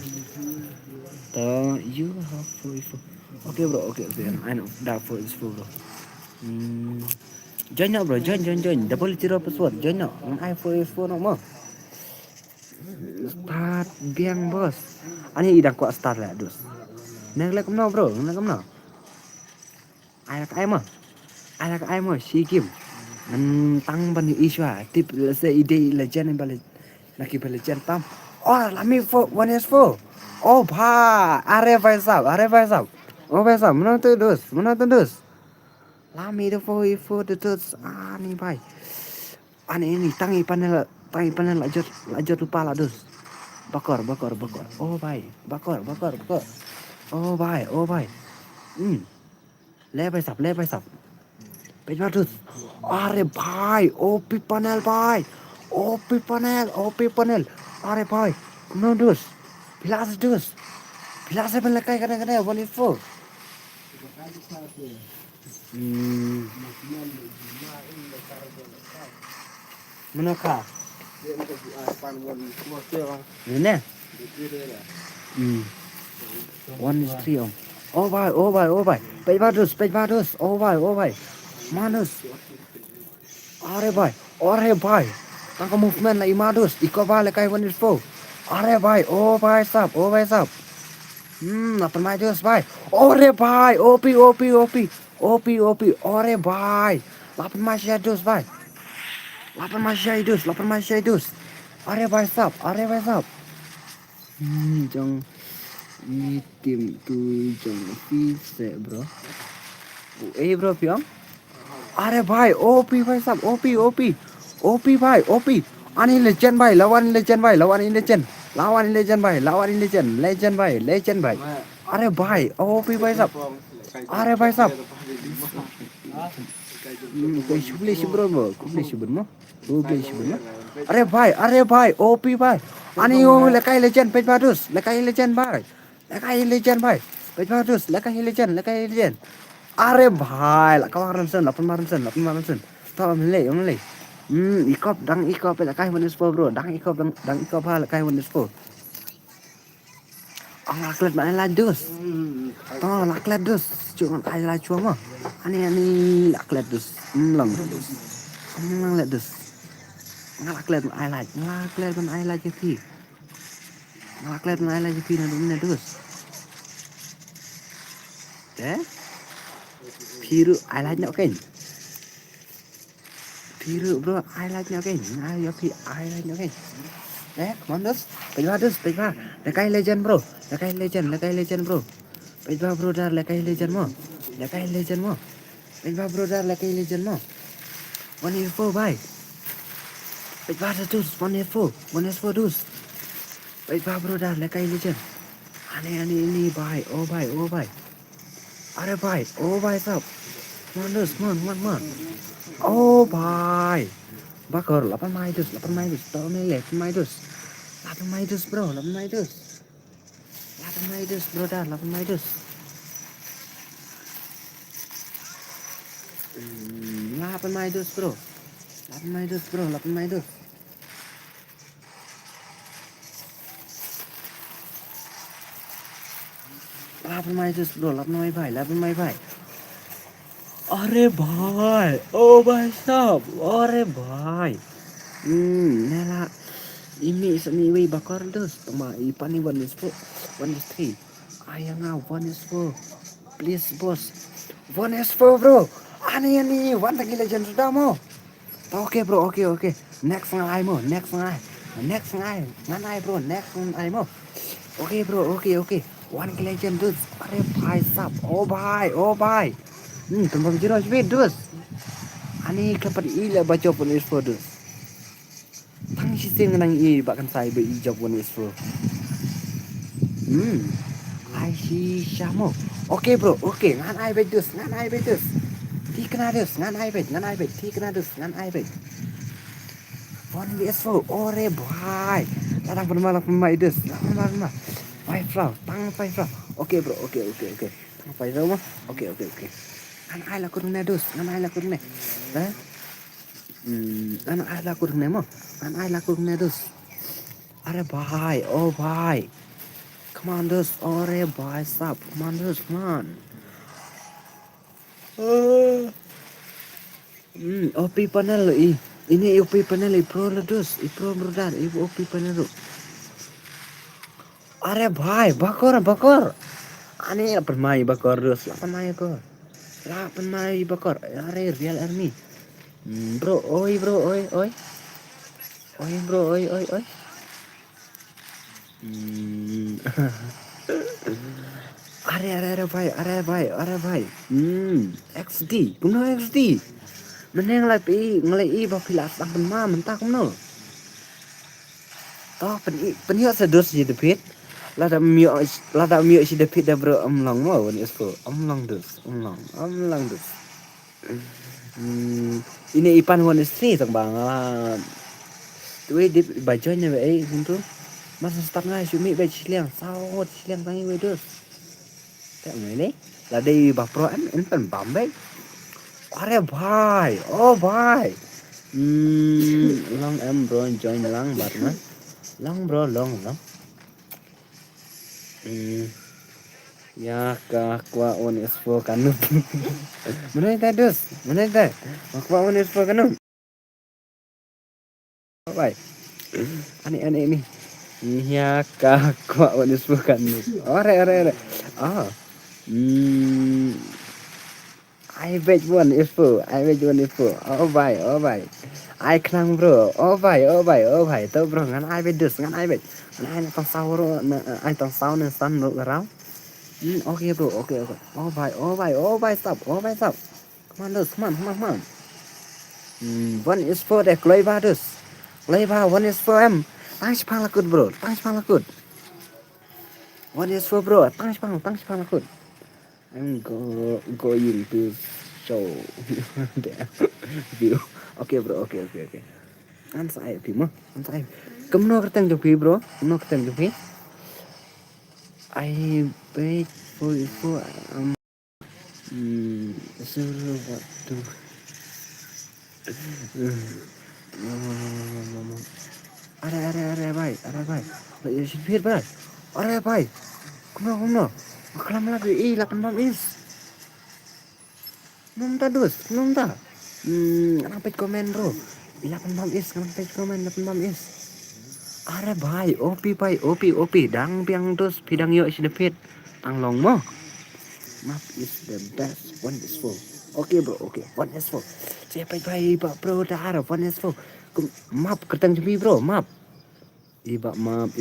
So you have 4. Okay bro. I know that 4 is 4 bro. Join now bro. Join. Double 0 password. Join now. I 4 is 4 no more. Start biang bos. Ani idang kuat start lah dus. Nang kum no bro. Ai mah si kim. Tang ban iswa. Tip se ide legend balik. Laki legend tam. Oh, lami 1 is 4. Oh bha. Are vai sab. Oh vai sab. Mana tu dus. Lami the 4 is 4 dus. Ani bhai. Ani ini tangi panel lajur lupa lah dus. Bakar. Oh bhai. Bakar. Oh bhai. Le vai sab. Pejma dus. Are bhai. OP panel bhai. Are bhai. No dus. Pilas pen lekai kadang-kadang 1 is 4. Menaka. Ini. 1 is 3 om. Oh bhai. Pejma dus. Oh bhai. Manus. Are bhai. Tangka movement la imadus. Iko bhai lekai 1 is 4. Are bhai. Oh bhai sab. Apa mai dus bhai. Ore bhai. OP. Ore bhai. 8 mai dus bhai. 8 mai dus. Are bhai sab. Jong ini tim tu jong fise bro. Bro piang. Are bhai. OP bhai sab. OP bhai. Ani legend bhai. Lawan legend bhai. Legend bhai. Are bhai. OP bhai sab. Are bhai sab. Kau subli bro. Are bhai. OP bhai. Ani lekai legend page badus. Lekai legend bhai. Baik bagus, lekai legend. Are bhai, la kawaran sen, 8 maran sen. Tahu melek. Ikop lekai one is for bro. Dang ikop ha lekai one is for. Laklet mana lah dus. Laklet dus. Cuma kai lah cuma. Ani laklet dus. Lang let dus. Laklet mana je pi. Laklet mana je pi na dus. Piru highlight nak kan? Piru bro highlight nak kan? Ayo pi highlight nak kan? Come on dus. Pejwa. Lekai legend bro. Lekai legend bro. Pejwa bro dar lekai legend mo. Pejwa bro dar lekai legend mo. 184 bhai. Pejwa dus 184 dus. Pejwa bro dar lekai legend. Ani ini bhai. Oh bhai. Are bhai, sab. Come on. Oh bhai. Bakar 8 mai dus. Tahu melek 8 mai dus. 8 mai dus bro, 8 mai dus. 8 mai dus bro dah, 8 mai dus. 8 mai dus bro. 8 mai dus. 8 mai dus bro, 8 mai bhai. Are bhai, oh bhai sab, are bhai. Nela ini seni wei bakar dus, tama ipan ni 1 is 3. Ayang 1 is 4. Please boss. 1 is 4 bro. Ani 1 lagi legend sudah mo. Oke bro, oke. Next ngai mo. Nganai bro, next ngai mo. Oke bro, oke. 1 legend dus. Are bhai sab. Oh bhai. Tumpang jelas speed dus. Ani kapan ila baca pun is 4 dus. Tang sistem nang bahkan saya be ijab 1 is 4. I see Shamo. Oke bro, oke. Nganai bet dus. Tikna dus, nganai bet. Tikna dus, nganai bet. 1 is 4. Ore bhai. Datang pemai dus. Lama. 5 round. Tang 5 round. Oke bro, oke. Tang 5 round mah. Oke. Nganai lah kurang dus. Nganai lah kurang dus. Are bhai, oh bhai. Come on dus, ore bhai sab. Come on dus, come on. OP panel ini OP panel pro dus, pro brother, OP panel. Are bhai, bakar. Ani permai bakar dus, 8 mai bakar. Are real army. Bro, oi. Are bhai. XD, kuno XD. Meneng ngelai bapilas sampai mentah kuno. Toh penhiut sedus je depit. Lada miok si depit dah bro amlang mau ni espo. Amlang dus. Ini ipan one is 3 tang bang. Tuai di bajunya be gitu. Masa start ngai sumi be siliang tangi we dus. Tak ni. Lada bapro en pen bambe. Are bhai, oh bhai. Long em bro join lang bat man. Long bro long. Ya kwa on espo kanu. Mana tak? Kwa on espo kanu. Bye. Ani ini. Ya kwa on espo kanu. Ore. I bet 1 is 4. Oh bye. I klang bro. Oh bye. Tau bro ngan I bet dus, ngan I bet. Ngan tong sauro ai tong sau nên san lo rau. Okay bro, okay. Oh bye, stop. Come on dus, come on. 1 is 4 deh Glaiva dus. 1 is 4 em. Tang sepang lakut bro. 1 is 4 bro. Tang sepang lakut. I'm going to show the view. Okay bro, okay. An sai pi mo. Kamu no ketang jopi bro. I page 44 suruh waktu are भाई फिर भाई अरे भाई kumno kelam lagi 18 is nonton dus nonton kenapa komen bro 18 is kenapa komen 18 is are भाई OP dang piang dus pidang yo is the pit ang long mo map is the best one is full okay bro okay one is full siapa भाई pak bro dah ada one is full map ketang cepi bro map ibak map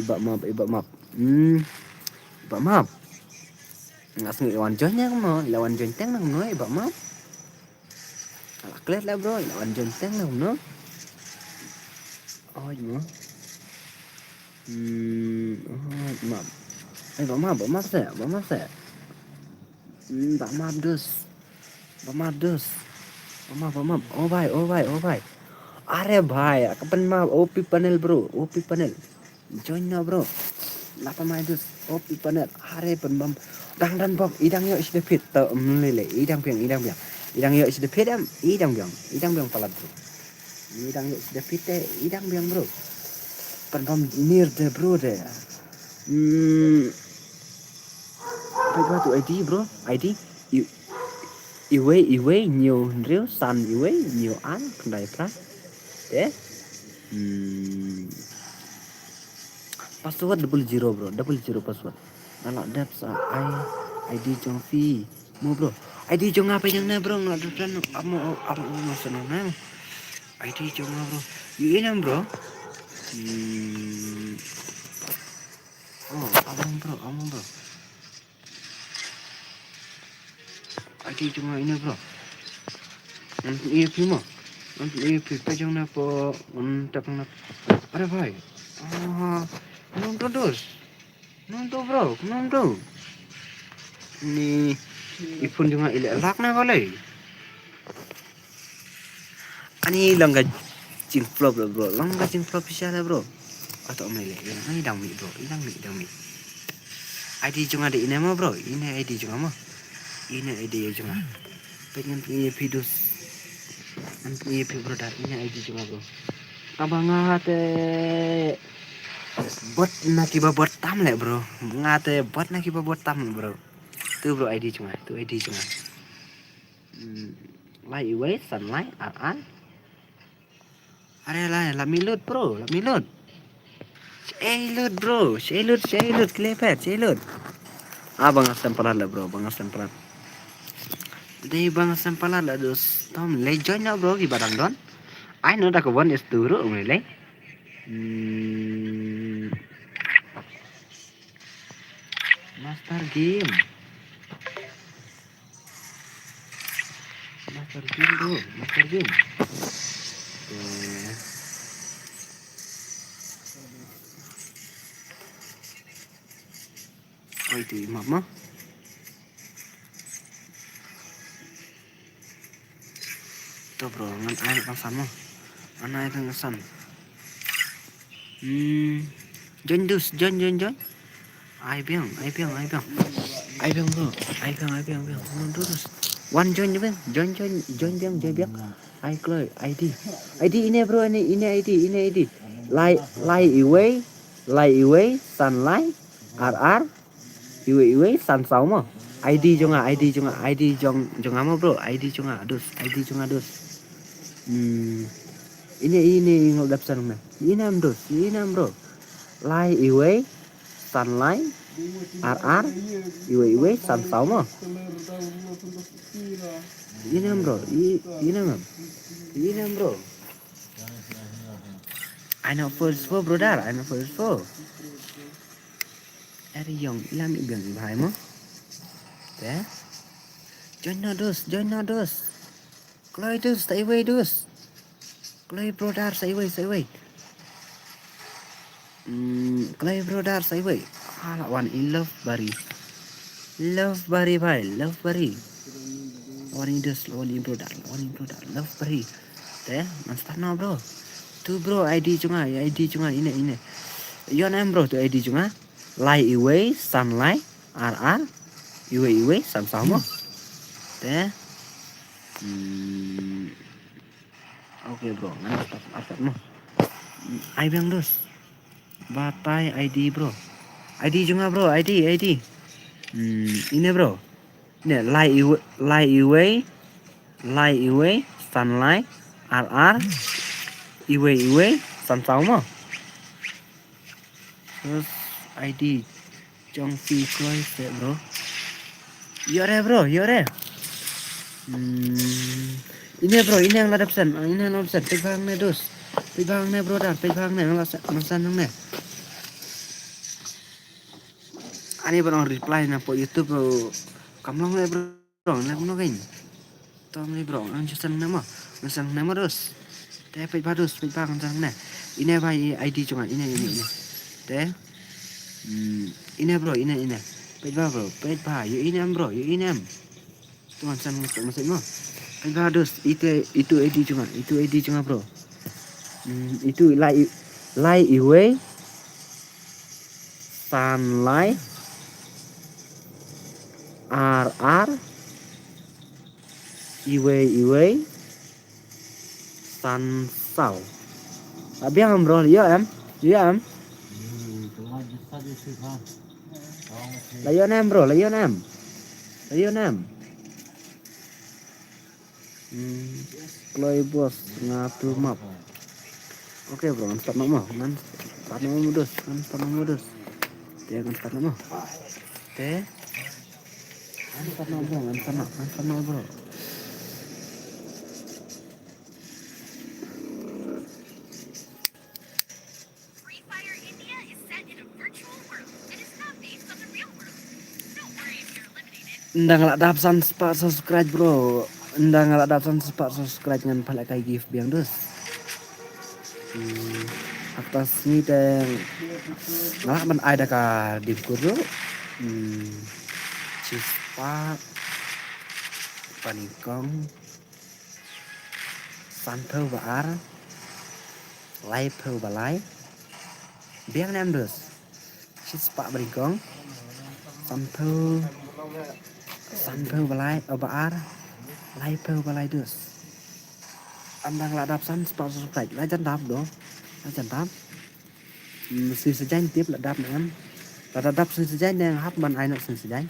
ngasih lawan jonnya kamu lawan jonteng nang no ibak map alak klet lah bro lawan jonteng nang no oh iya map ibak map saya ibak map dus oh bye are bhai kapan map OP panel bro OP panel join na bro lapa mai dus OP panel are penbam dang dan bom idang yo is the pit to lele idang piang idang yo is the pit idang biang palat bro idang yo is the pit idang biang bro penbam near the bro de apa tu ID bro ID Iwe nhiều riu san Iwe nhiều an pendai pra password 00 bro 00 password kalau dapsa ID jong fi mo bro ID jong apa yang na bro nggak ada kamu senang na ID jong bro yun bro among bro ID jong ini bro nanti pa jong na po untak na are bhai nonton bro ni ipun juga ilak na kali ani langga cing flop bro langga cing flop bisa lah bro atau mele ini dang mi bro ID juga ada ini mah bro ini ID juga mah ini ID juga pengen punya video nanti bro dah ini ID juga bro abang ngate bot nak iba bot tam le bro ngate bot nak iba bot tam bro tu bro ID cuma lai iwe sunlight an are la milut bro Shailut klepet abang asam palat lah bro Dei bang sampalan la dos tom le join na bro ki barang don I know da ko one is duro le master game bro master game oh itu mama tuh bro ngan air kan sama anak itu ngesan join ai biang bro ai biang terus one join biang ai kloy ID ini bro ini ID lai iwe sunlight RR iwe sun sama ID jonga jong ama bro ID jonga dus ini ngolap sana ini bro lai iwe sunlight RR iwe sun sama ini bro I know first four brother Ari yong ilam ibang bahai mo ya join na dos Kloy dus stay away Kloy brother stay away Kloy brother stay away lawan in love bari bhai love bari lawan in brother love bari ya mantap no bro tu bro ID cunga ini yon em bro tu ID cunga lai iwe sunlight RR iwe sama-sama teh oke bro ngan start mah ai bang dos batai ID bro ID juga bro ID ini bro ini lai iwe sunlight RR iwe sama-sama terus ID Chong Phi Chloe bro yore bro yore ini bro ini yang ada pesan pegang nih dos pegang nih bro pegang nih masan nih ani bro reply na po YouTube bro kamlong nih bro nih kuno kain tom nih bro ang jusan nama dos teh pegang nih ini apa ID cuma ini teh ini bro ini pegang bro pegang yuk ini bro yuk ini tuan san maksud mo pegang dos itu ID cuma bro itu lai iwe sunlight RR iwe sansau abiang bro iya em layon em bro layon em Chloe bos ngatur map oke bro start nama modus dia akan start nama teh start nama bro
Free Fire India is set in a virtual world and is not based on the real world. Don't worry if you're eliminated.
ndang lak dapsan sepak subscribe bro ndang lak dapsan sepak subscribe dengan palak kai gift biang dos atas ni teng ngalak man ada ka dim kurdo cispa panikong santhau baar lai phau balai biang nem dos cispa panikong santhau balai baar lai phau balai dos andang lak dapsan sepak subscribe lai jan dap do sự danh tiếp là đáp nữa là đáp sự danh đang hấp ban ai nó sự danh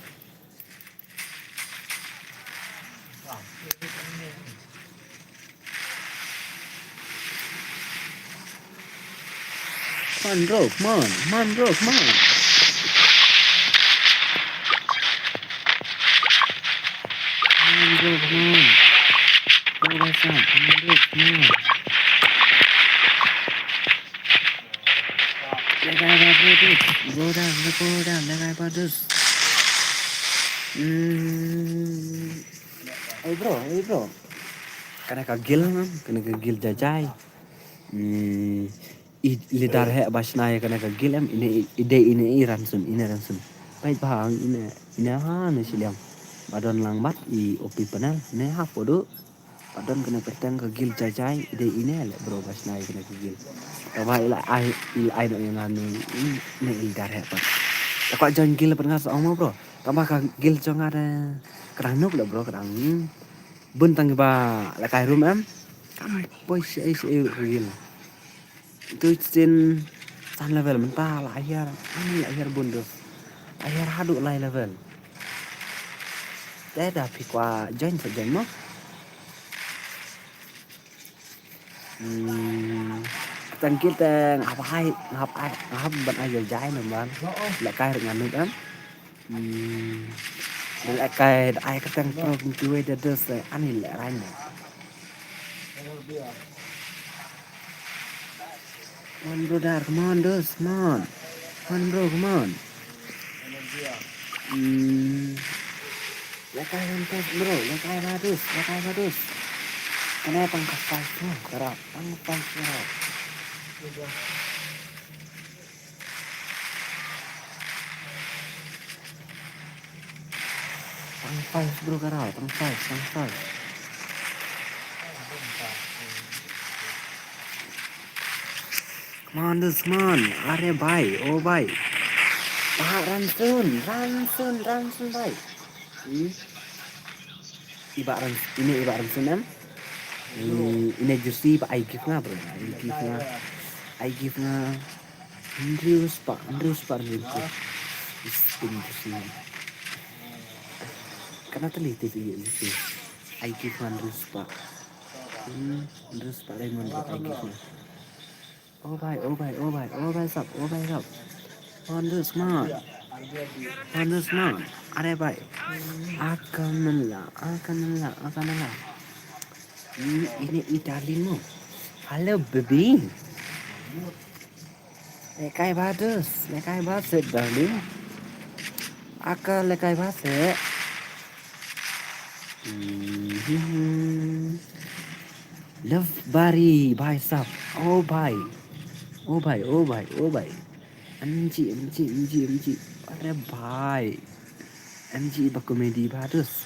man bro come on go down legai badus bro kena kagil jajai lidar he basnaya kena kagil em ini ransun baik bahang ini ne siliam badon langbat I opi panel ne ha podo badon kena kerteng kagil jajai ini le bro basnaya kena kagil Kawa ila ai no yang anu ini lidar he pak kok jangan gil pernah sama bro tambah gil jong ada kerang nuk lah bro kerang buntang ba la kai room em kan boy si gil itu sin san level mentah lahir bundos lahir hadu lai level teh dah pikwa join saja mo tang kita ngap ban aja jai ban lại cay được ngàn nước em lại cay ai cái tang pro cũng chưa được được ăn thì lại anh on bro dar come on dos come on bro come on lại cay bro lại cay badus Kena pangkas tuh, gerak, pangkas gerak. Pangkas bro gerak, pangkas. Come on, are bye, oh bye. Pak Ransun baik. Iba Ransun em. Ini jersey Pak I give nga bro. I give nga Andrews Pak jersey. Spin jersey. Karena teliti jersey. I give nga Andrews Pak. Andrews Pak Raymond Pak I give nga. Oh bye sap. Andrews man. Are bye. Akanala. Ini Italian mo. Hello baby. Lekai bagus darling. Lekai bagus. Love bari bye sap. Oh bye. Anji. Are bye. MG iba komedi bagus.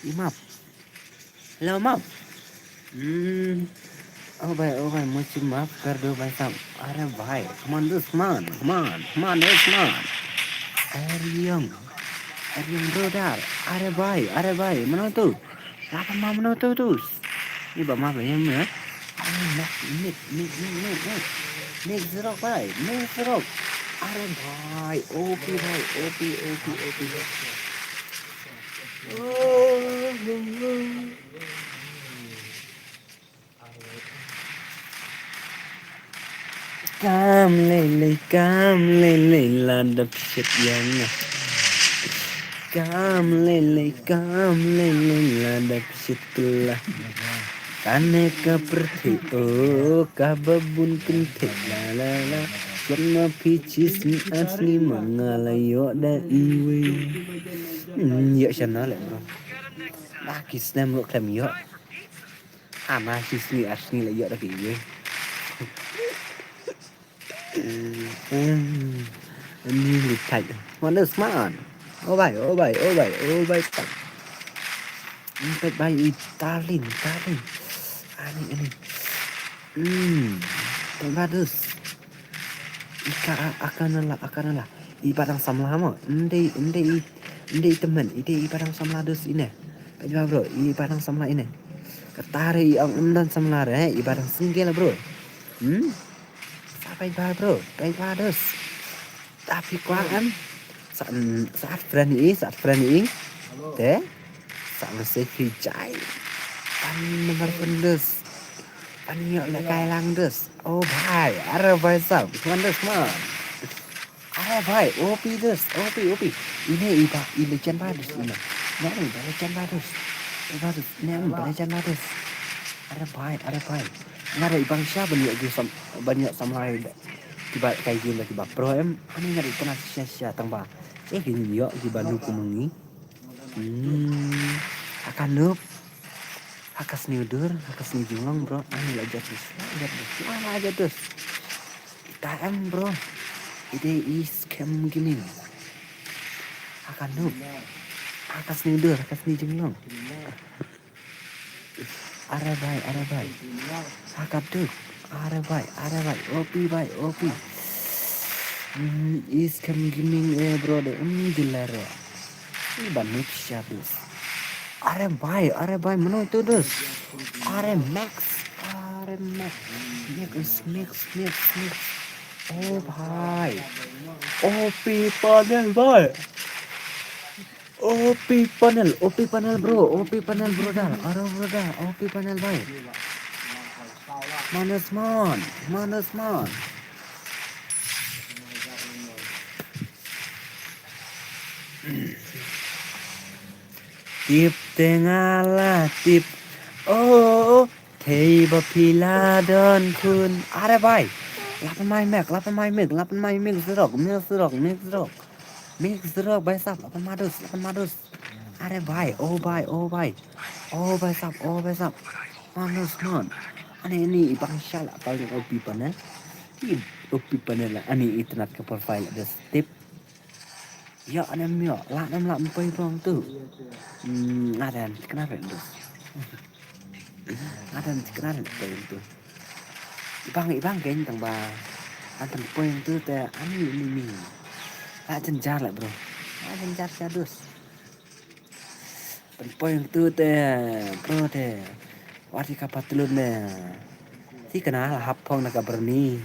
Imap. Hello map. Oh bye, much maaf कर दो भाई साहब. अरे भाई, come on this man. Arium brother. Are bye, mana tu? Apa mana tu? Ini bapak apa yang mana? Nik zerok bye. Are bye, OP. Cam lele landap shit yang cam lele landap shit lah kane keperti kababun kentik la karena picis ni asli mangalayo da iwe ya sana le bro laki snam lo kem yo ama sisni asli la yo da iwe ini lihat mana smart oh bye tak empat bayi Italian ini bagus akanlah ibarang samlah mo ende teman ide ibarang samlah dus ini kayak bro ibarang samlah ini ketari ang dan samlah ibarang singgil bro Baik bro, bagus. Tapi kuan saat berani, deh, saat masih hijai, pan nomor pendus, pan yuk lekai langdus. Oh bye, ada bye sab, langdus mah. Ada bye, opi. Ini ilejan badus ini. Ini ilejan badus. Ada bye. Ngari ibang siya banyak sama tiba kayak gini tiba pro em ani ngari kena sia tangba gini yo tiba nuku mengi akan nup akas ni junglang bro ani aja terus mana aja terus kita bro ide is kem gini akan nup akas ni junglang are bye Hakaduk, are bye, opi. Is kam giming brother, dilare. Ini banyak siapus. Are bye, mana itu dus? Are max. Mix. Oh bye. Opi panel bye. OP panel bro dah. Aro bro dah, OP panel bye. Manas man. Tip tengala tip. Oh, teba pila don kun. Are bye. Lapan mai meg serok. Mix serok bye sap. Lapan madus. Are bye. Oh bye sap. Manus man. Ini ibang syala paling OP panel. OP panel lah. Ini internet ke profile ada tip. Ya anam yo, lah empai ruang tu. Ada kenapa itu? Ada kenapa itu? Ibang geng tang ba. Antam poin tu te ani ini. jenjar lah bro. Jenjar jadus. Poin tu teh bro teh. Wati kapatulun teh. Si kenal hapong nak berni.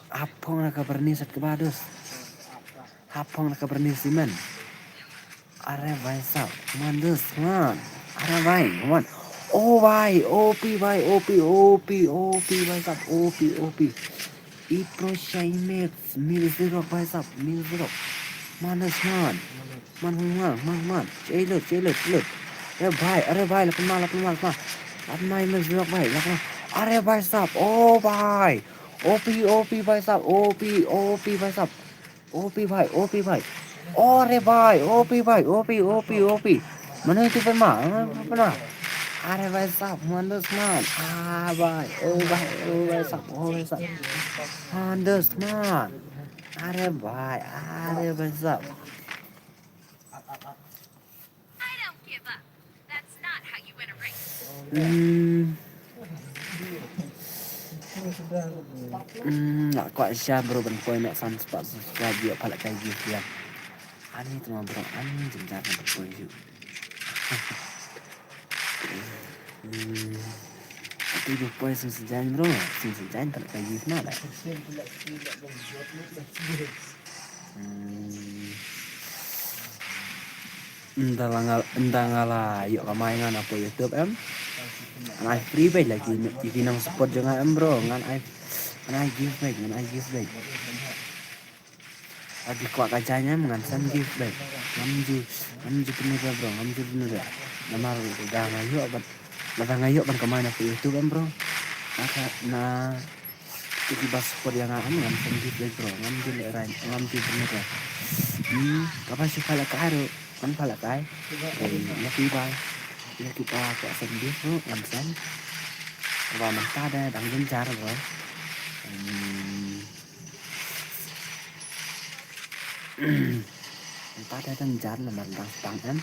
Hapong nak berni sat kebadus. Hapong nak berni simen. Are vai sap. Mandus man. Are vai, man. Oh vai, OP vai, OP vai sap, OP. Ipro Shaimet, mil zero vai sap, mil zero. Mandus man. Man. Celut. Are vai, lapan mal. Lapan mil zero vai, lapan. Are vai sap, oh vai. OP vai sap, OP vai sap. OP vai. Ore vai, OP. Mana itu pernah? Are vai sap, mandus man. Vai, oh vai sap. Mandus man. Are vai sap.
I don't give up. That's not how you win a race.
Nak kuat siya bro ban poin nak sunspot subscribe dia pala kayak gitu ya. Ani tu bro, ani jenjar nak poin ju. Tapi dia poin sejalan bro, sejalan pala kayak gitu nak. Entah ngalah, yuk kemaingan apa YouTube Ngan free baik lagi, TV nang support jangan bro, ngan I give back. Lagi kuat kacanya ngan san give back. Ngamju penuh bro, Nama udah ngayo ban kemain apa YouTube bro. Nah tiba support yang ngan san give back bro, ngamju penuh ya. Kapan sih pala karo, kan pala kai, lebih baik. Ya kita kayak sendiri bro, ngamsan. Và mình ta đây đang jenjar bro. Mình ta đây jenjar là mình đang tăng em.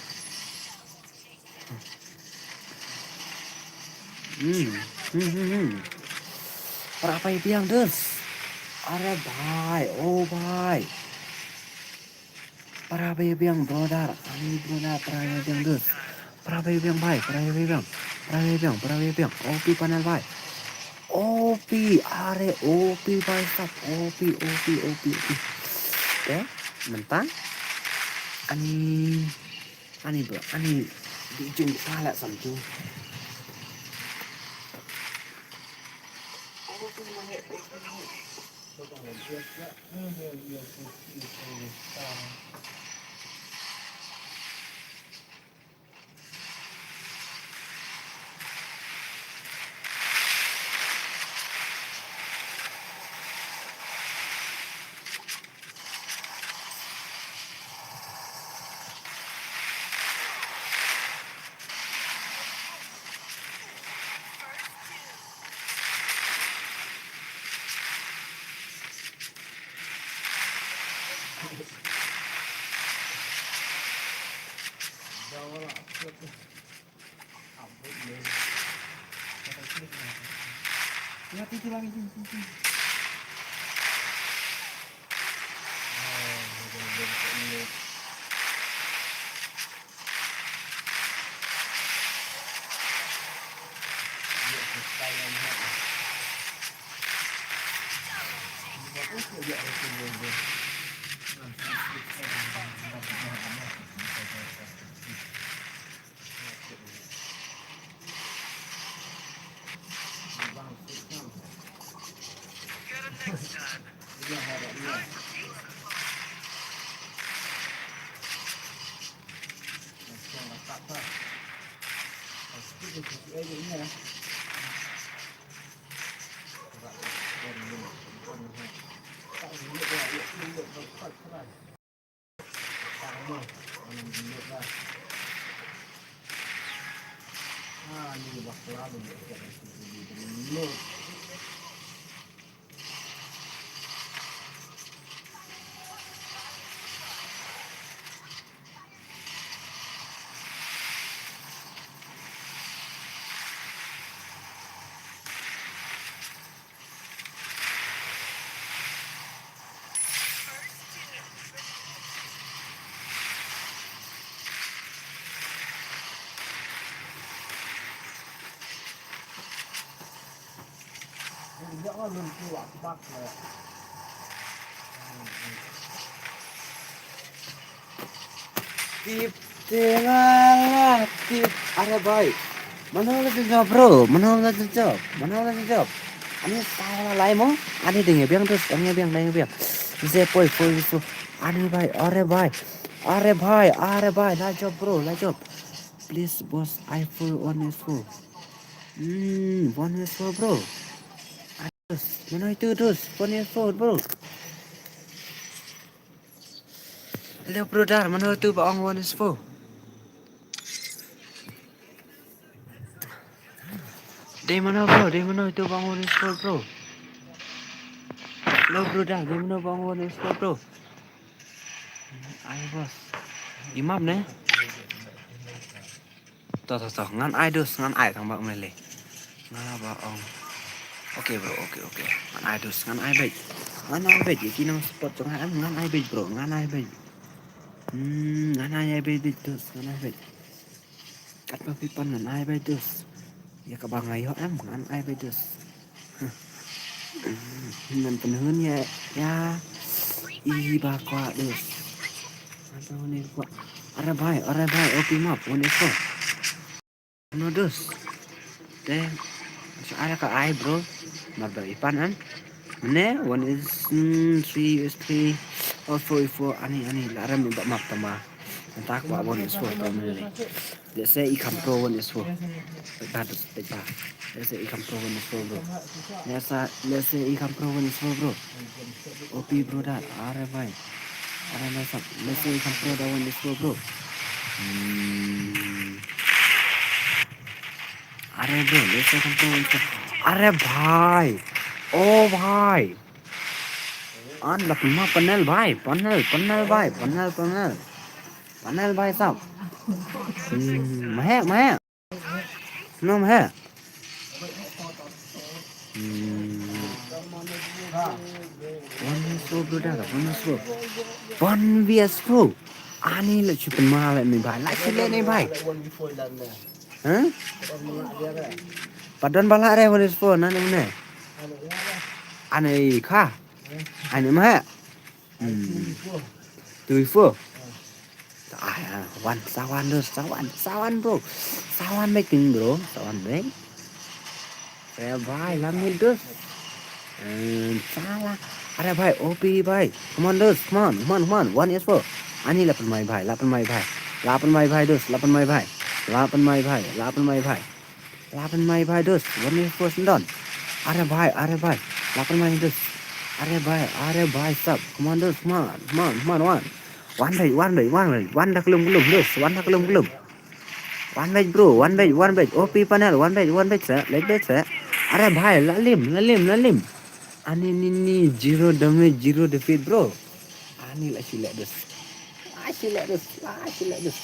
Berapa itu yang dus? Are bye, oh bye. Berapa itu yang brother? Ani brother berapa itu yang dus? Berapa itu yang bye? OP panel bye. OP, are OP bye stop. OP. Ya, mentang. Ani bro, ani di ujung salah samju. Ya itu lagi. Tip tengah tip ada baik. Mana lagi job bro? Mana lagi job? Mana lagi job? Ani salah lain mo? Ani dengar biang terus, dengar biang. Saya poi itu. Ani baik, are baik, lah job bro, lah job. Please boss, I full one is full. One is full bro. Terus, mana itu terus? One is full bro. Hello bro dar, mana itu bang one is full? Di mana bro? Di mana itu bang one is full bro? Hello bro dar, di mana bang one is full bro? Ayo bos, imam nih. Toh, ngan ai dus, ngan ai thằng bạn này lệ. Ngan apa ông? Oke bro, oke. Ngan ai dus, ngan ai baik. Ngan ai baik, jadi nang spot trong hai ngan ai baik bro, ngan ai baik. Ngan ai baik dus, ngan ai baik. Cắt vào pipan ngan ai baik dus. Ya các bạn ngày họ em ngan ai baik dus. Ngan penhun ya. Iba kwa dus. Atau ni kwa. Are bye, opi map, one is for. No dus. Deh, so ada ke ai bro, mabda ipan an. Mana one is 3 or 4 ani laram minta map tama. Entah apa one is for tama ni. Let's say ikam pro one is for. Bagus, bagus. Let's say ikam pro one is for bro. Let's say ikam pro one is for bro. Opi bro dah, are bye. Are masuk. Let's say ikam pro dah one is for bro. अरे bro let's अरे भाई ओ भाई आन लखमा पन्नल भाई पन्नल भाई साहब मैं नो है वन वीएस प्रो आनी लचुपन माल में भाई लाइक ले भाई Hah? Padan bala re one is for nan ne. Ane kha. Ane ma. Tui for. One sawan bro. Sawan making bro. Sawan make. Saya bhai lamil dus. Salah. Are bhai OP bhai. Come on dus. Come on. One is for. Ani lapan mai bhai. Lapan mai dus. Lapan mai bhai. Lapan mai bhai dus. One is first done. Are bhai. Lapan mai dus. Are bhai stop. Come on dus. Come on. One bait. One dah kelum dus. One dah kelum. One bait bro. One bait. OP panel. One bait sir. Like that sir. Are bhai. Lalim. Ani zero damage, zero defeat bro. Ani lah silap dus. Silap dus.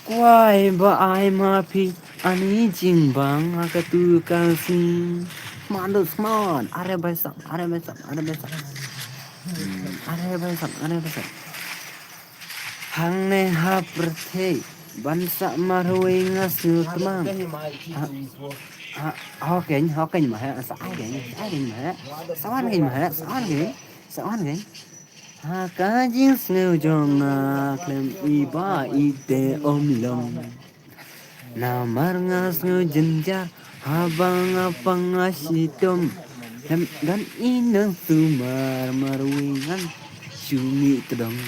Kuai ba ai ma phi ani jing bang akatu kalsi mandus man are bai sam are bai sam hang ne ha prthe bansa marwei ngasu tamang ho keny ma ha sa ai keny ma sawan keny Hakajing sneu jonga klem iba ite omlong Namar ngasneu jenja habang apang asitom dan inang sumar marwingan sumi tedong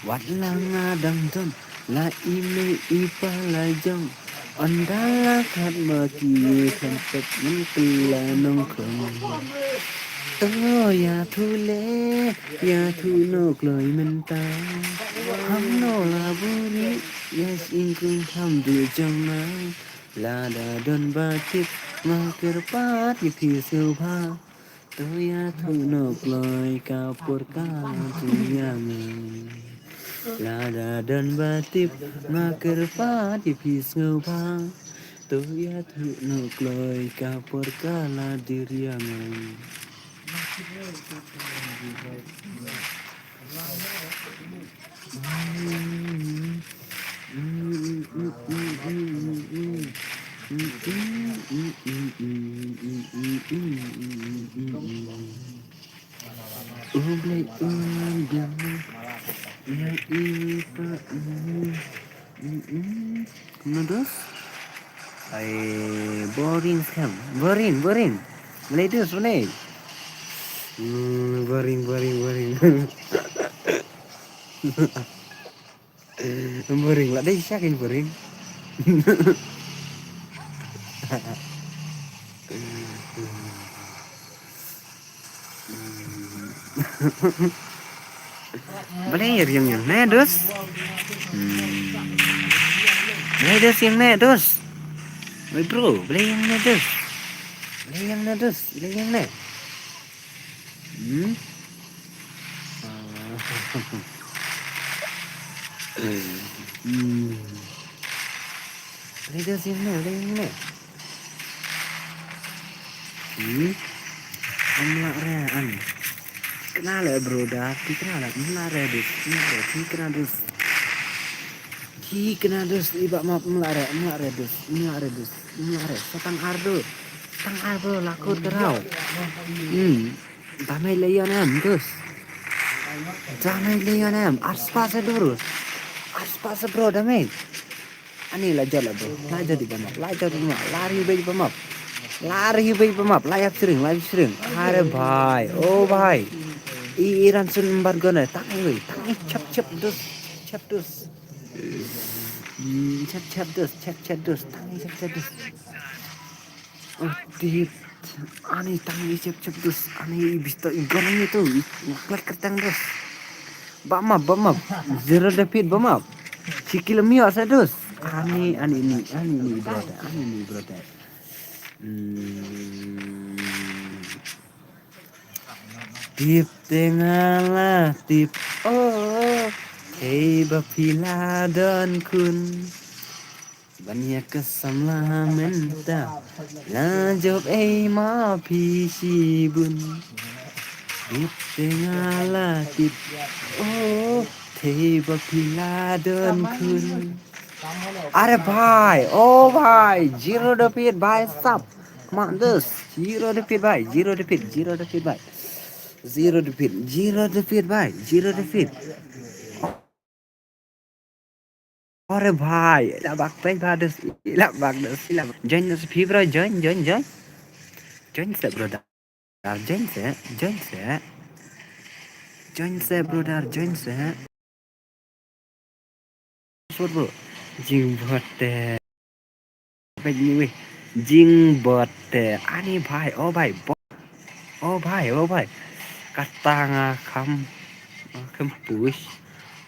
Wat langa dang ton la ime ipa lajong Ondala kat maki kempet mentela nongkrong ya thu nô lời mình ta hâm nô là buri yes in kun ham du jang mai la da don ba tip ma ker pat ye phi siêu pha ya thu nô lời ka por ka tu ya ngai la da don ba tip ma ker pat ye phi siêu pha ya thu nô lời ka por ka la diria ngai Ublay undang ya ipa Menurut ay boring scam boring mulai terus mulai boring boring lah deh siakin boring Belayar yang nedos. Nedos yang nedos. Oi bro, belayar yang nedos. Belayar yang nedos, belayar yang net. Nedos yang net, belayar yang net. Amlak rean. Kenal ya bro, dah. Kenal lah, melare dus, kenal dus. Iba map melare dus. Setang ardo lakut kerau. Damai leyon em dus. Aspas durus. Aspas bro damai. Ani lajar lah bro, lajar di pemap, lari bayi pemap, layak sering. Are bhai, oh bhai. Iran sun embar gona, tangi cap dus. Cap dus, tangi cap dus. Oh dit, ani tangi cap dus, ani bisa igorang itu, ngaklat kertang dus. Bamap, zero dapit bamap. Sikil mio sadus. Ani ini brother. Tip tengah tip oh hey bapila dan kun banyak kesamlah menta lanjut ma pisi bun tip tengah tip oh hey bapila dan kun are bhai oh bhai zero defeat bhai stop come on this zero defeat bhai zero defeat bhai zero defeat are bhai labak pen badas labak das join this fibra join se brother join se brother join se so bro jing bote begini jing bote ani bhai oh bhai katanga kam push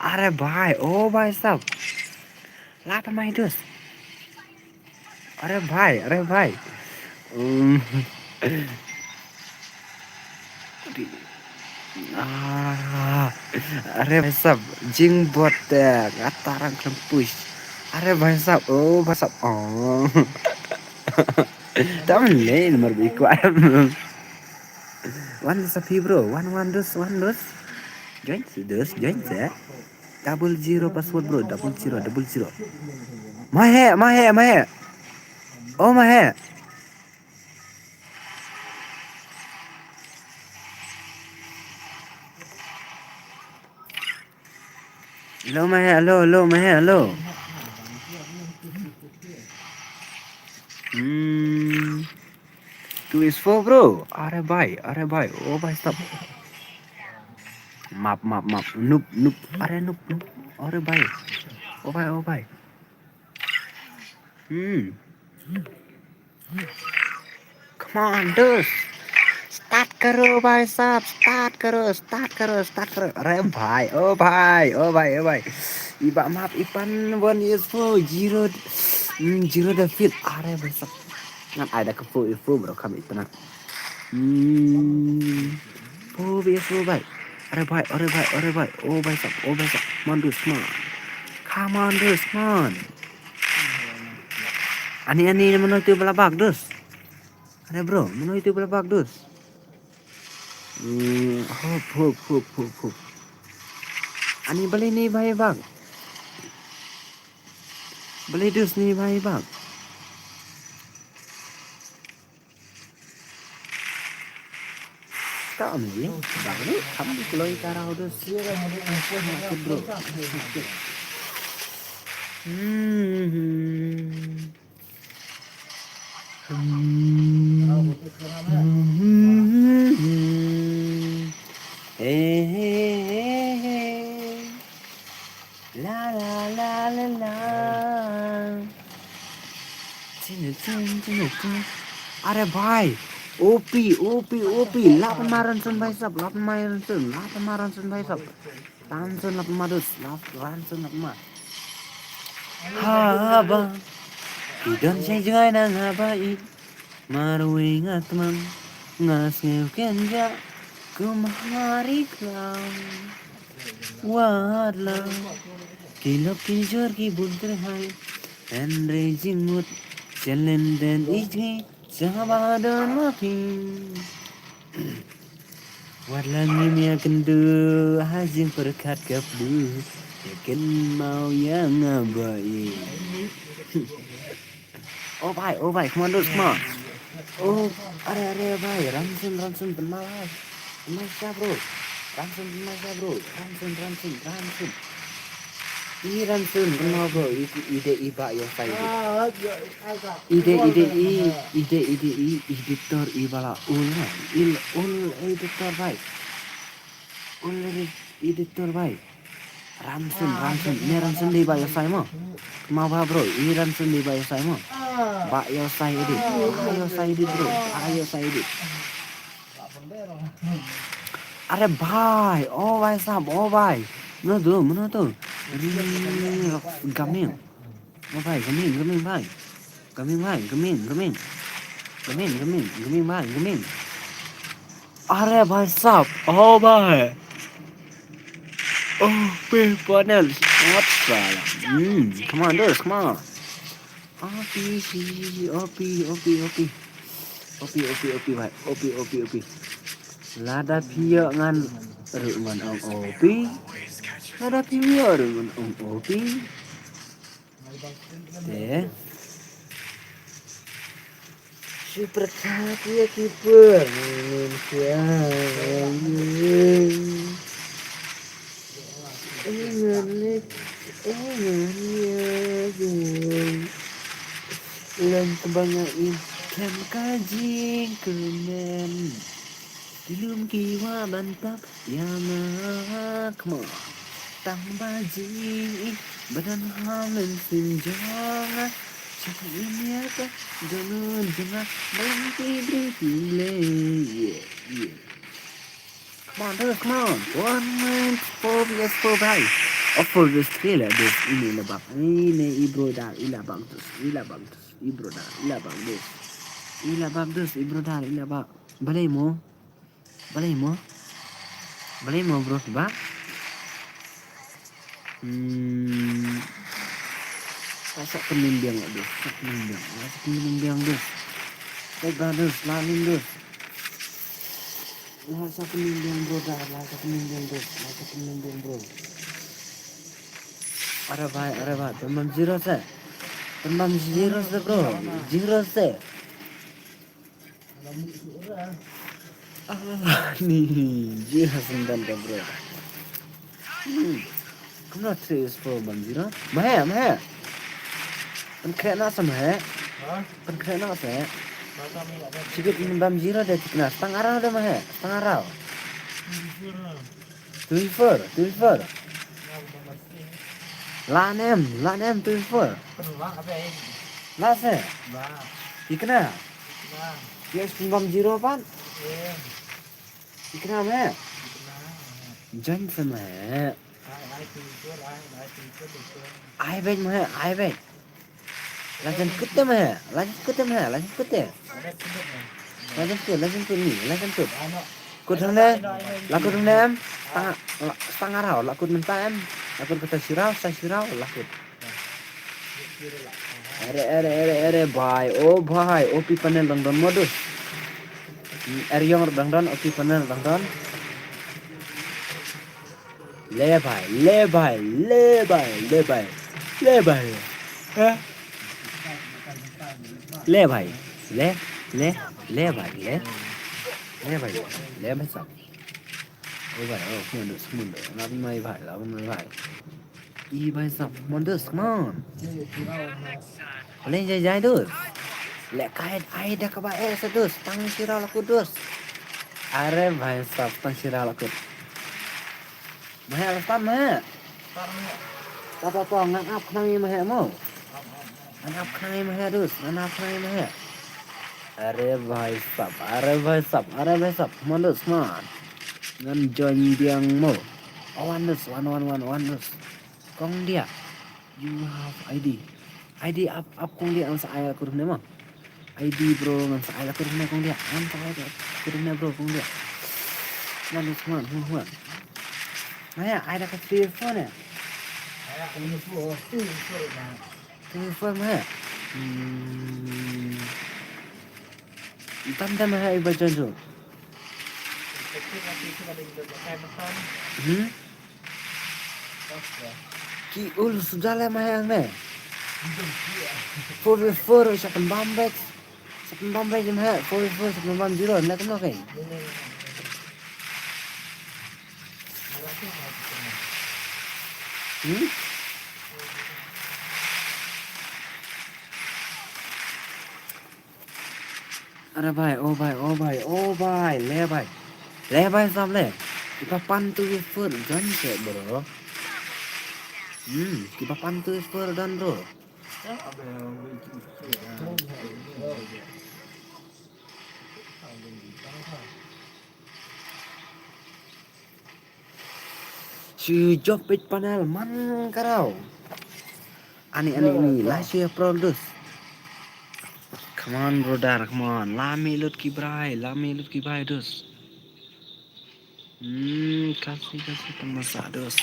are bhai oh bhai sab lapa mai dus are bhai are bhai sab jing bote katarang kam push are bhai sab oh bhai sab oh Tama le nomor biku one sapi bro one dos join se double zero password bro double zero mahe oh mahe hello mahe hello 2 is 4 bro are bhai oh bhai stop map noob are bhai oh bhai come on dos start karo bhai sab start karo are bhai oh bhai iba map ipan 1 is 4 zero defeat are bhai sab ngan ada ke full bro kami tenang full vs bhai are bhai oh bhai sab mandus man come on dus man ani mana itu belabak dus ada bro mana itu belabak dus hop ani balik ni bhai bang Beli dus nih bhai bang. Kau nih, bang nih, kamu keluar karau dus. Bro. La la la la la. Are bhai, OP, 8 maran sun bhai sab, 8 maran sun bhai sab. Tan sun 8 madus, 8 sun 8 ma. Ha bang, idon say jangai nang habai, maru ingat mang, ngasih kenja, kumari kau, wadlah, kilap kijor ki bunter hai, and raising mood, challenge dan iji, sahabadan makin. Warlangi mia kendu hajing perkat kaplu yakin mau yang abai. Oh bhai, come on dude, come on. Oh, are bhai, Ramsun penmalas. Penmalas bro. Ramsun bro. Ramsun. Ini Ramsun penmalas bro. Ide iba yo sai. Ide editor ibala ul editor bhai. Ul editor bhai. Ramsun. Ini Ramsun di ba yo sai mo. Mau ba bro? Ini Ramsun di ba yo sai mo. Ba yo sai edit. Bro. Ayo sai edit. Are bhai, oh bhai sahab, oh bhai. Mana tu? Gaming. Oh bhai, gaming bhai. Gaming bhai. Are bhai sahab, oh bhai. Oh, panel. What salah? Come on, dude, come on. OP bhai. OP. Lada pia ngan rungan OP. Lada pia rungan OP. Deh. Super ya keeper. Ulang kebanyain ikan kajing kenen. Dilum kiwa bantap yana kemo. Tang bajing badan hamen senjangan. Cakap ini apa? Jangan berhenti le. Yeah. Come on. 4 PS4 bhai. Offer this trailer this ini lebak. Ini ibro dar ila bagus. Ibro dar ila bagus. Ibro dar ila bak. Balai mo bro ba? Pasak penimbiang aduh. Penimbiang dus. Baik dus, lanin dus. Lasa penimbiang bro dah, bro. Are bhai, teman zero se bro. Zero se. Nih, zero sendan ka bro. Kena 3 is 4 bang zero. Mah. Penkena sama he. Penkena se. Sikit ini bam zero dah tikna. Setengah arah dah mah he. Setengah arah. 24. Lanem 24. Lah se. Ikna. Yes bam zero pan. Ikna mah. Jan sama he. Ai bej. Lanjut kete mah. Lanjut kete. Kut hang ne. Lakut hang ne. Setengah rau. Lakut mentam. Lakut kata sirau. Lakut. Ere bhai. Oh bhai. OP panel dangdon modus. Yang dangdon. OP panel dangdon. Le bhai.
ले भाई ले ले ले भाई ले भाई ले भाई साहब ओ भाई ओ मुंडो not my भाई not my भाई ई भाई साहब मुंडो come on lên dài dài dus lẹ kait ai dah ke bae sedus tang sirah laku dus are भाई साहब tang sirah laku mahal tam mah apa ngan ap khnang mah mo ngan ap khnang mah dus ngan ap khnang mah are भाई साहब mandus man ngan join biang mo one dus kong dia you have ID up kong dia ang sa ay aku rumah mah ID bro ngan sa ay aku rumah kong dia ngan sa ay aku rumah bro kong dia mandus man huan Maya, ada ke telefon ya? Telefon mah. Tam mah ibu janju. Ki ul sudah lah mah yang ni. For sakan bambek je mah. For sakan bam zero nak nak kan? Ada भाई ओ भाई ले भाई सब ले kita pantu for dan se bro kita pantu for dan bro si jopit panel man karau ani last year produce come on brother come on lami lut ki brai dus kasih temasa dus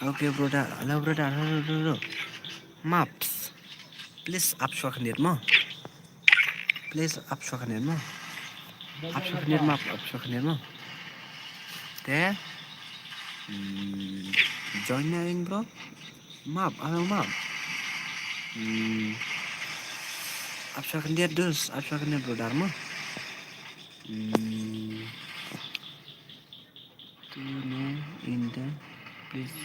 okay brother hello brother hello maps please up shwakanir mo there join bro map hello map abshakanir bro dharma to know in the please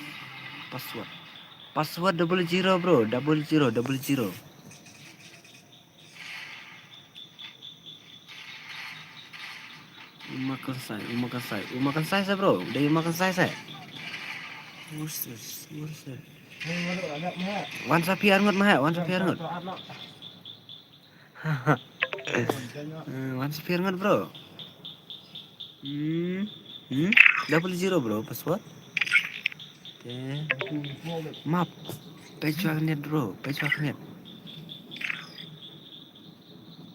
password 00 bro 00 umakan saya bro dari makan saya what's that wan sapiar ngot mah wan sapiar ngot bro 00 bro password map page net bro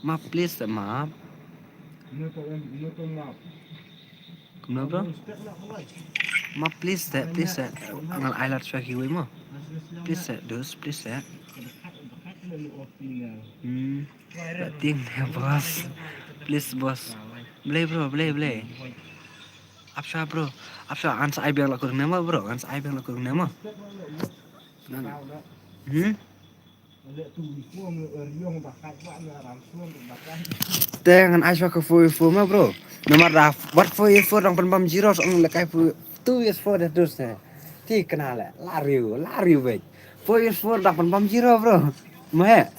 map please map Kenapa bro? Map please angal ailat syaki we mo. Please Bating ya bos. Please bos. Beli. Apsa bro. Ans ai biang laku nama bro. Dengan Aiswa ke fu mah bro. Nomor dah what for dang penbam zero song lekai fu 2 years for that dus ne. Ti kenal lari weh. 4 years for dang penbam zero bro. Mah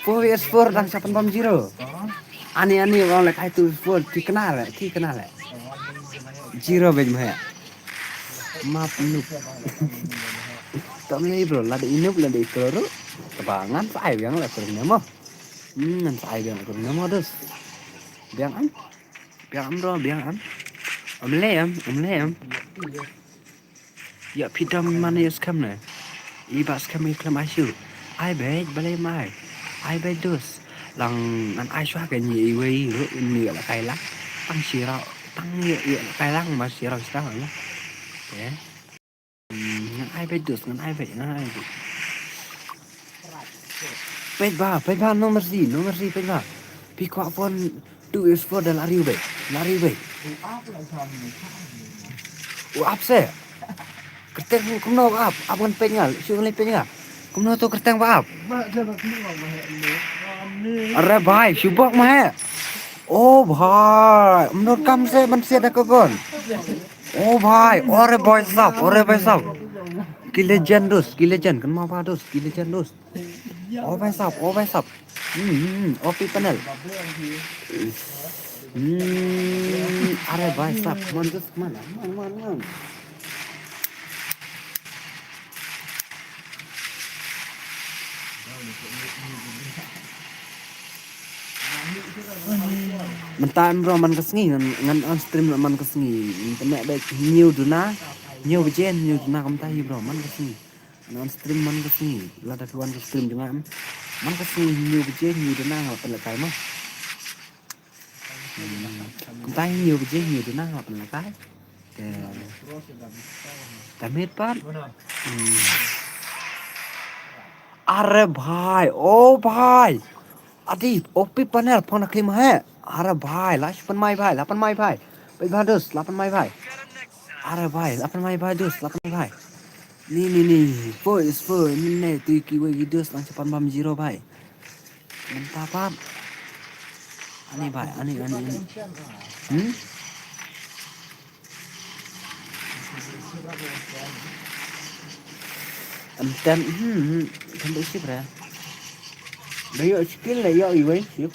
4 years for dang sa penbam zero. Ani orang lekai tu for ti kenal zero weh mah. Maaf noob. Tak ni bro, lada inup lada ikoro. Kebangan saya biang lah kurang nama. Saya biang kurang nama dus. Biang bro. Om lem. Ya pidam mana ya skam ne? Ibas kami kelam asu. Ai baik balai mai. Ai baik dus. Lang an asu kan ni iwe ru ni la kai lang. Tang sirau, tang ye kai lang mas sirau sekarang lah. Ya. Ai baik dus ngan ai baik. Pet ba nomor si pet ba. Pi kwa phone 2 is for dah lari baik. Up se. Ketek kau nak up kan pengal, siung le pengal.
Kamu tu kerteng apa? Arre भाई शुभक में है ओ भाई menurut kamu saya masih ada kegon oh भाई अरे भाई साहब की legend kan mau apa dus की legend dus oh भाई साहब OP panel अरे भाई साहब mana mentaan bro man kesengi ngan on stream man kesengi internet baik new duna new bejen new duna kamu tahu bro man kesengi on stream man kesengi lada tuan ke stream juga man kesengi new bejen new duna ngapain lekai mah kamu tahu new bejen new duna ngapain lekai damit pan अरे भाई ओ भाई अदी OP panel phone klim hai अरे भाई लाश pan mai भाई पे भादुस लापन mai भाई अरे भाई लापन mai भाई dus लापन mai भाई नी फोर नी tu ki we dus lang cepat bam zero भाई mantap apa ani भाई ani Enten kan được ship ra. Đấy ở skill này ở ý ship.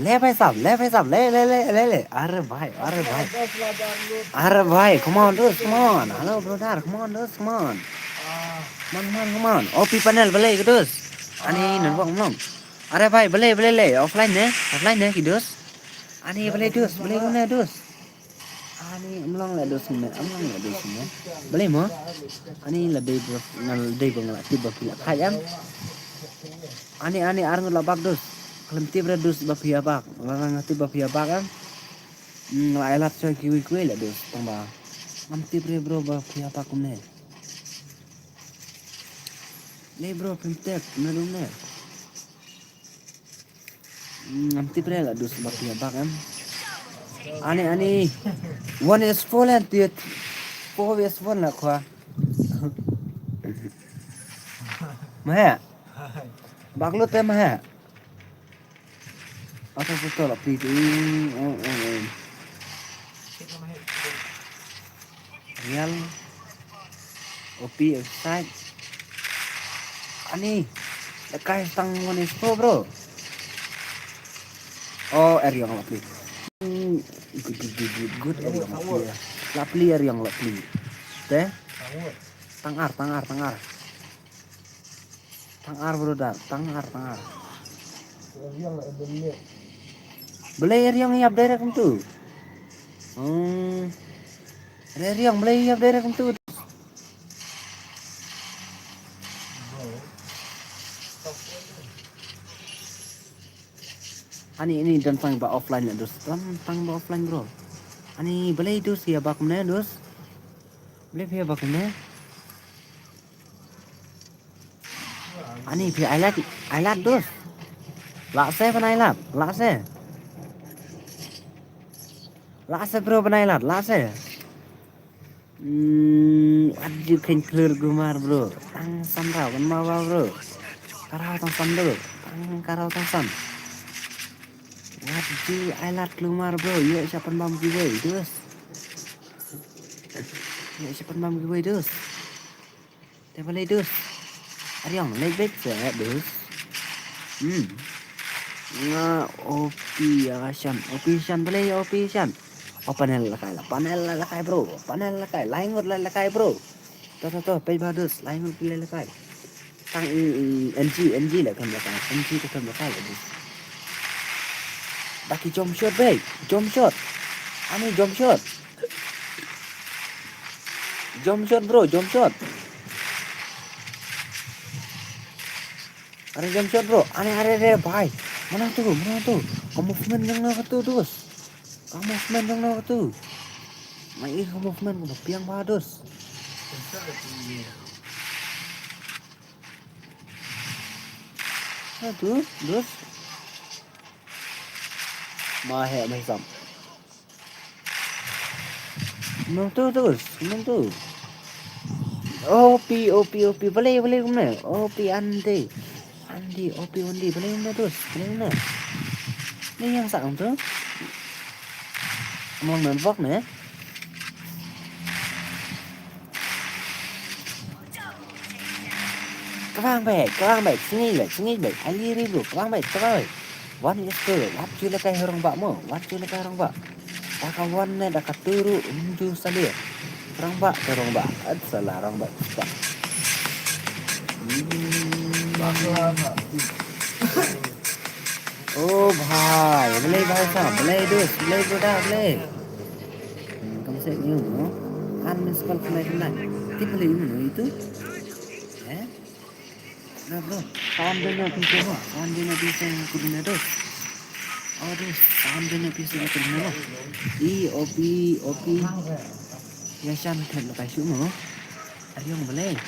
ले भाई साहब ले अरे भाई come on dude come on hello brother come on dude come on come on OP panel boleh ke dus ani nan bang belum अरे भाई boleh le offline ne ki dus ani boleh dus boleh guna dus ani amlang la dos me boleh mo ani la dei bro ngal dei bang la tiba pila khayam ani arang la bak dos kelam tibra dos bapia bak ngang ngati bapia bak kan la elat choy kiwi la dos tamba am tibre bro bapia bak ne le bro pintek na dum ne am tibre la dos bapia bak kan ani one is full and the four is full lah kau mah baglo teh mah apa betul lah pilih real OP side ani lekai tang one is full bro oh area lah pilih good area ya lapli area yang lapli teh tangar brother tangar beli area yang yap daerah tu area yang beli yap daerah tu ini dan tang ba offline ya dos tang ba offline bro ani boleh itu siapa kumne dos boleh siapa kumne ani phi ailat dos la se ban ailat la se bro ban ailat la se aju keng clear gumar bro tang samra ban mawa bro karau tang sam dulu karau tang sam Wadi ailat keluar bro, yuk siapa bam giveaway dus. Yuk siapa bam giveaway dus. Teh boleh dus. Ariang lebih set dus. Nga OP Shan boleh OP Shan. Oh panel lakai bro, lain lakai bro. Tuh, pay badus, lain lakai. Tang NG lah kan lakai, NG kan lakai dus. Baki jump shot ani jump shot bro ada jump shot bro are bhai mana tuh movement yang nak tu dus movement yang nak tu mai movement ko piang badus aduh dus mai sam Belum terus, belum tu. OP, boleh mana? OP Andi, OP Andi, boleh mana terus, boleh mana? Ni yang sang tu, mau nampak ni? Các bạn sini baik, ali ribu, các bạn baik. Wan is tu, wat cila kai orang bak mo, wat cila kai orang bak. Dah wan ni dah katuru unju salia. Orang bak, salah orang bak. Oh भाई, boleh भाई साहब, boleh dus, boleh budak, boleh. Kamu set ni no? Uninstall kena. Tipe boleh itu? Nah bro, kawan dia PC mo, kawan dia PC kudu dos. Oh dos, kawan dia PC kudu mo. OP, ya shan thèm là cái sữa mo. Ariyo boleh.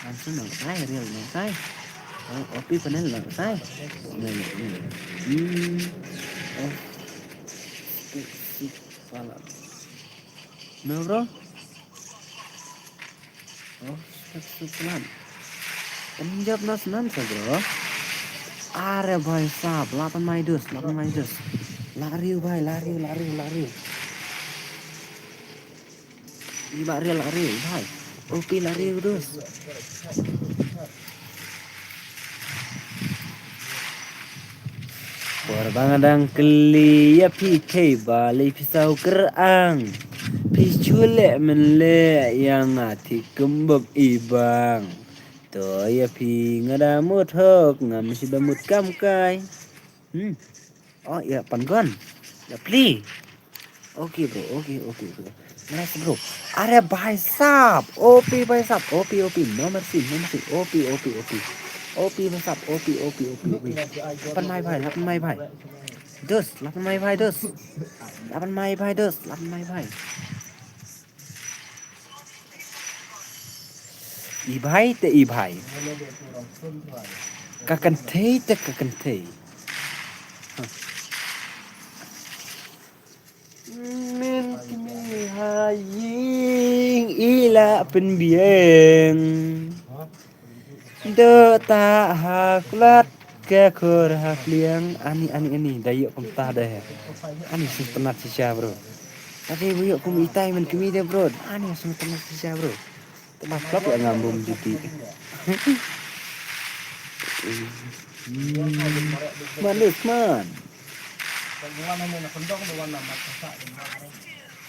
Langsung nak sai, ariyo nak sai. OP panel nak sai. Oh, pala. No bro. Oh, pelan. Penjab nasnan sa bro. Are भाई साहब, 8 Mei dus. Lari भाई, lari. Iba lari भाई. OP lari dus. Berbangdang keli ya PK balik pisau kerang. Pichule menle yang ati kembab ibang. To ya pi ngadamut hok ngam si bamut kamkai. Oh ya panggon. Ya pli. Oke bro. Nice bro. Are भाई साहब. OP nomor si. OP. OP besar, OP. 8 Mei भाई. Dus, 8 Mei भाई dus. 8 Mei भाई. I भाई. Kakantei. Men kimi haying ila penbieng. Đơ ta hạc lát ke khur hạc liang ani dayo kumta deh ani sunat sisa bro tadi buyuk kum itai men kemi deh bro ani sunat sisa bro tempat klub ya ngambung juti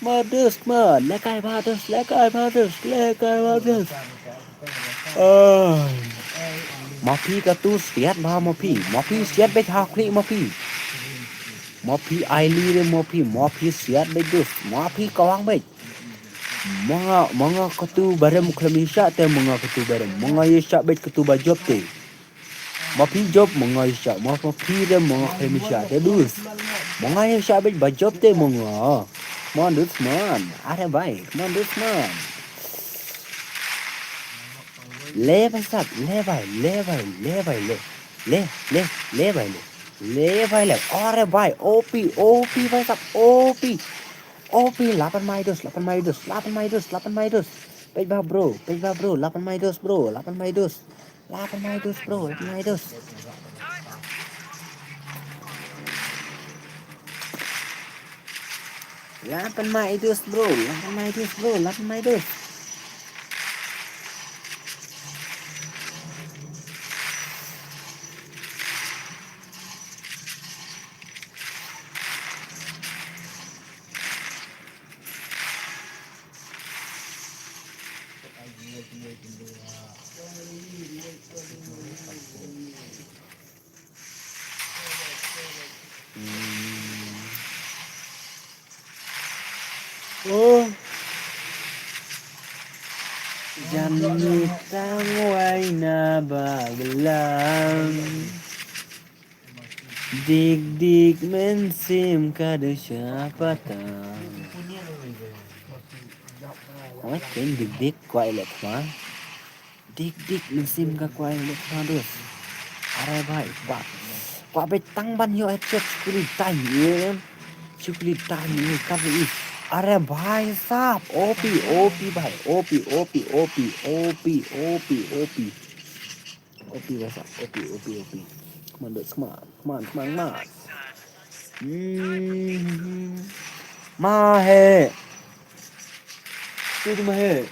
Madus man lekai badus Mopi katu siat bah mopi siat bet hakli mopi aili re mopi siat bet dus mopi kawang bet manga katu barem klamisa te manga katu barem manga yesa bet katu bajob te mopi job manga yesa mopi re manga klamisa te dus manga yesa bet bajob te manga mon dus man are baik mon dus man ले भाई साहब ले भाई अरे भाई ओपी भाई साहब ओपी 8 Mei dus page बा ब्रो 8 Mei dus bro 8 Mei dus bro 8 Mei dus Oh Jangan tawai na bagelam Dik mensim kada siapa tahu Oh kan dik kuai lek mah Dik mensim ka kuai lek mah dus Are bhai Kwa betang ban yo headshot Chukuli tanya Chukuli tanya Kabe is अरे भाई साहब OP OP भाई OP OP OP OP OP OP OP भाई साहब OP OP OP come on dude, come on come on Mahe Shoot Mahe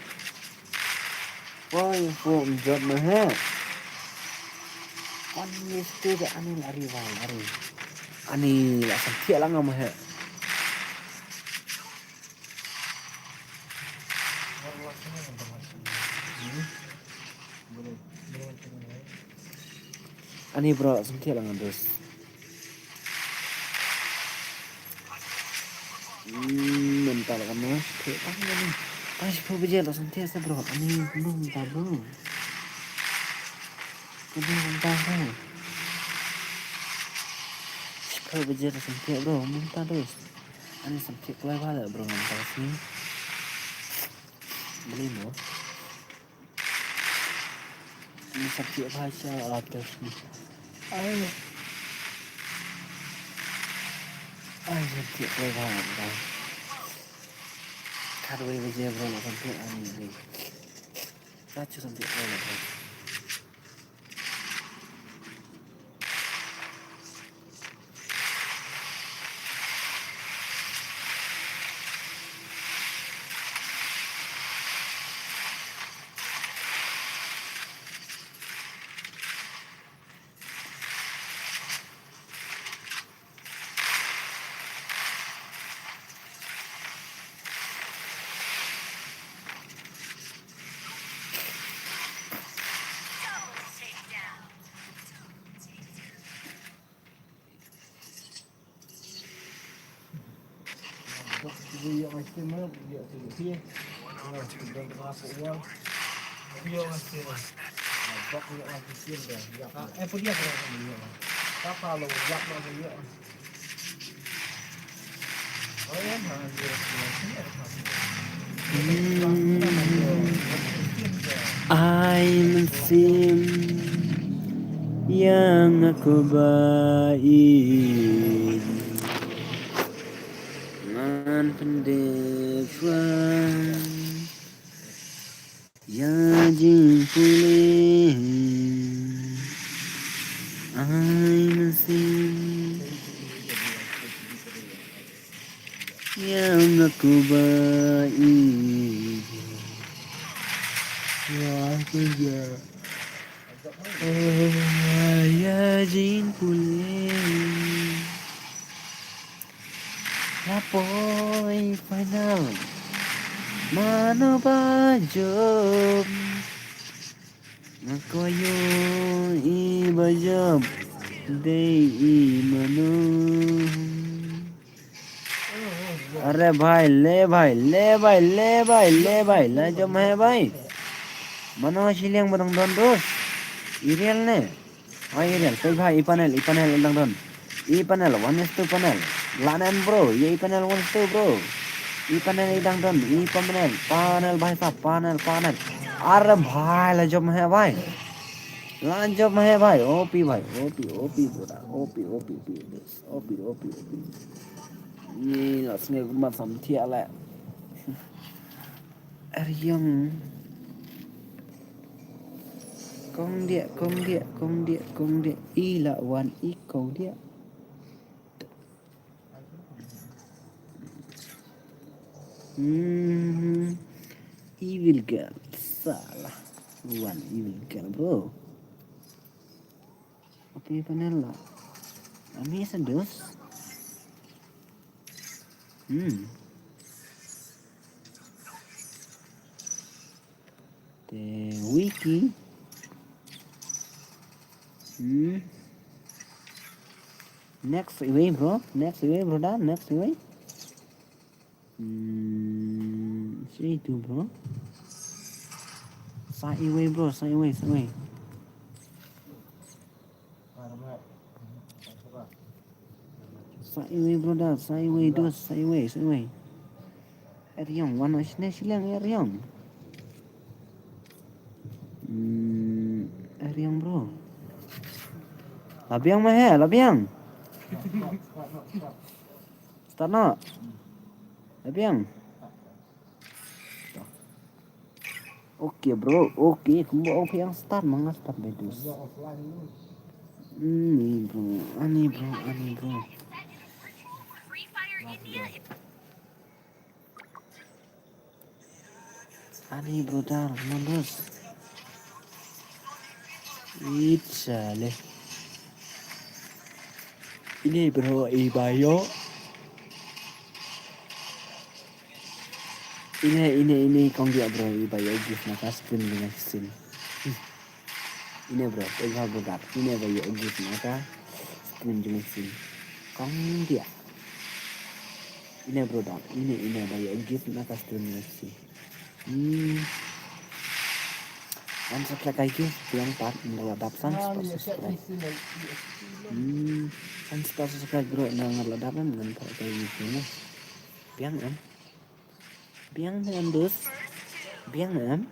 Why from job Mahe Ani stupid ani lari vai lari Ani lah sakit lah ngam Mahe Ani bro sakit lah ngam terus mental kamu kayak apa nih pas bekerja lo sentiasa bro ani belum tahu mental bro bekerja lo sentiasa bro mental terus ani sampai keluar bala bro mental sini beli mo ini sampai bahasa atas nih ayo sampai keluar bala bro Kadang bekerja bro sampai ani nih Sacu sampai keluar bro
Dia masih mau dia sih. Dan masuk uang. Dia masih. Bak dia masih dia. Ya. Apa dia berapa dia? Apa lo yak mau dia? Oh ya, dia
I'm sim yang aku baik dengan pendekwan yang jingkulin I'm sim yang aku baik ya kerja ya jin pulih lapoi final mana bajom ngakoyo I bajom dei mano अरे भाई ले भाई ले भाई ले भाई ले भाई ले जो मैं भाई मनो शिलिंग बदंग don terus Iriel nih Iriel tuh भाई panel bang don panel 1:2 panel lanen bro ya panel 1:2 bro panel idang don panel भाई साहब panel अरे भाई ले जो मैं भाई लांजो मैं भाई ओपी बोला ओपी ये लास्टने rumah samtia lah Ariang Kong dia I lawan I kong dia Evil girl salah one evil girl bro Oke panel lah Ami sedos The wiki next away bro next away say itu bro side away bro side away brother side away Ariong one silang Ariong Ariong bro Labiang mah labiang start no Tapi yang oke bro, oke, kumbo oke yang start mangas start bedus. Ini bro, aneh bro.
Free Fire India is
Aneh bro dar, mandos. Itzale. Ini bro, ibayo. Ini kong dia bro, ibayo gift nakas pun dengan sin. Ini bro, tengah budak. Ini bayo gift naka pun dengan sin. Kong dia. Ini bro dak. Ini bayo gift nakas pun dengan sin. Unsubscribe kayak gitu, yang part meledap subscribe. Subscribe bro, nang meledapnya dengan kayak gitu nih. Biang em dus, biang em.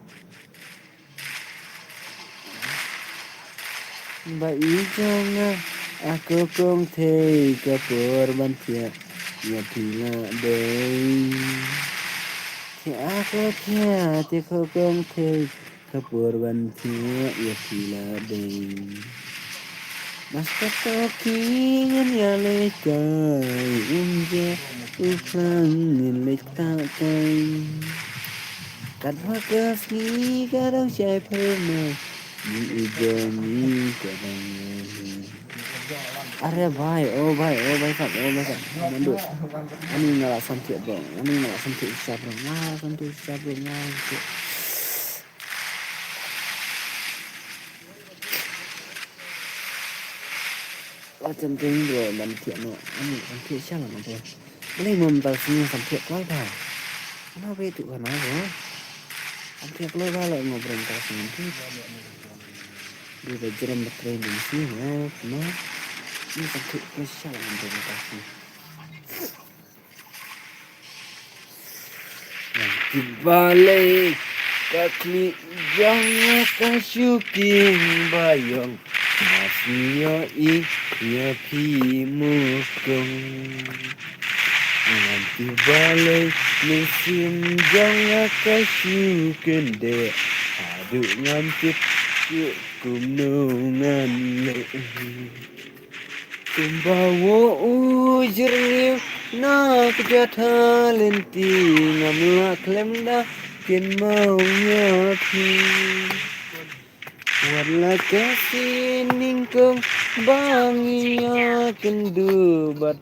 Vậy chăng aku không thể gặp korban thiệt, thì là đây. Thì aku thiệt thì không thể keporban ya tiladai mas katokin ya lekai unja uklangin letakai kadwa kasih kadang saya pernah di ujami kadang Arya bhai sab mandut ani ngala santik bro siap bro chân tinh rồi làm thiện nữa anh làm thiện chắc là thôi cái này ta xin làm thiện quá thà nó về tụi nó rồi làm thiện lôi ra lại ngồi bên ta xin thiện đi về chơi một trend mình xí nữa nó như làm thiện cái chắc là làm thiện ta xin làm thiện balik kaki jangan kasih bayang masih ya pimukung nanti balik musim jangan kasih kende aduk ngantip gunungan kumbawa ujurnya nak jatah lenti ngamla klem dah kin maunya pi warna kasih ningkung bangi ya kendu bat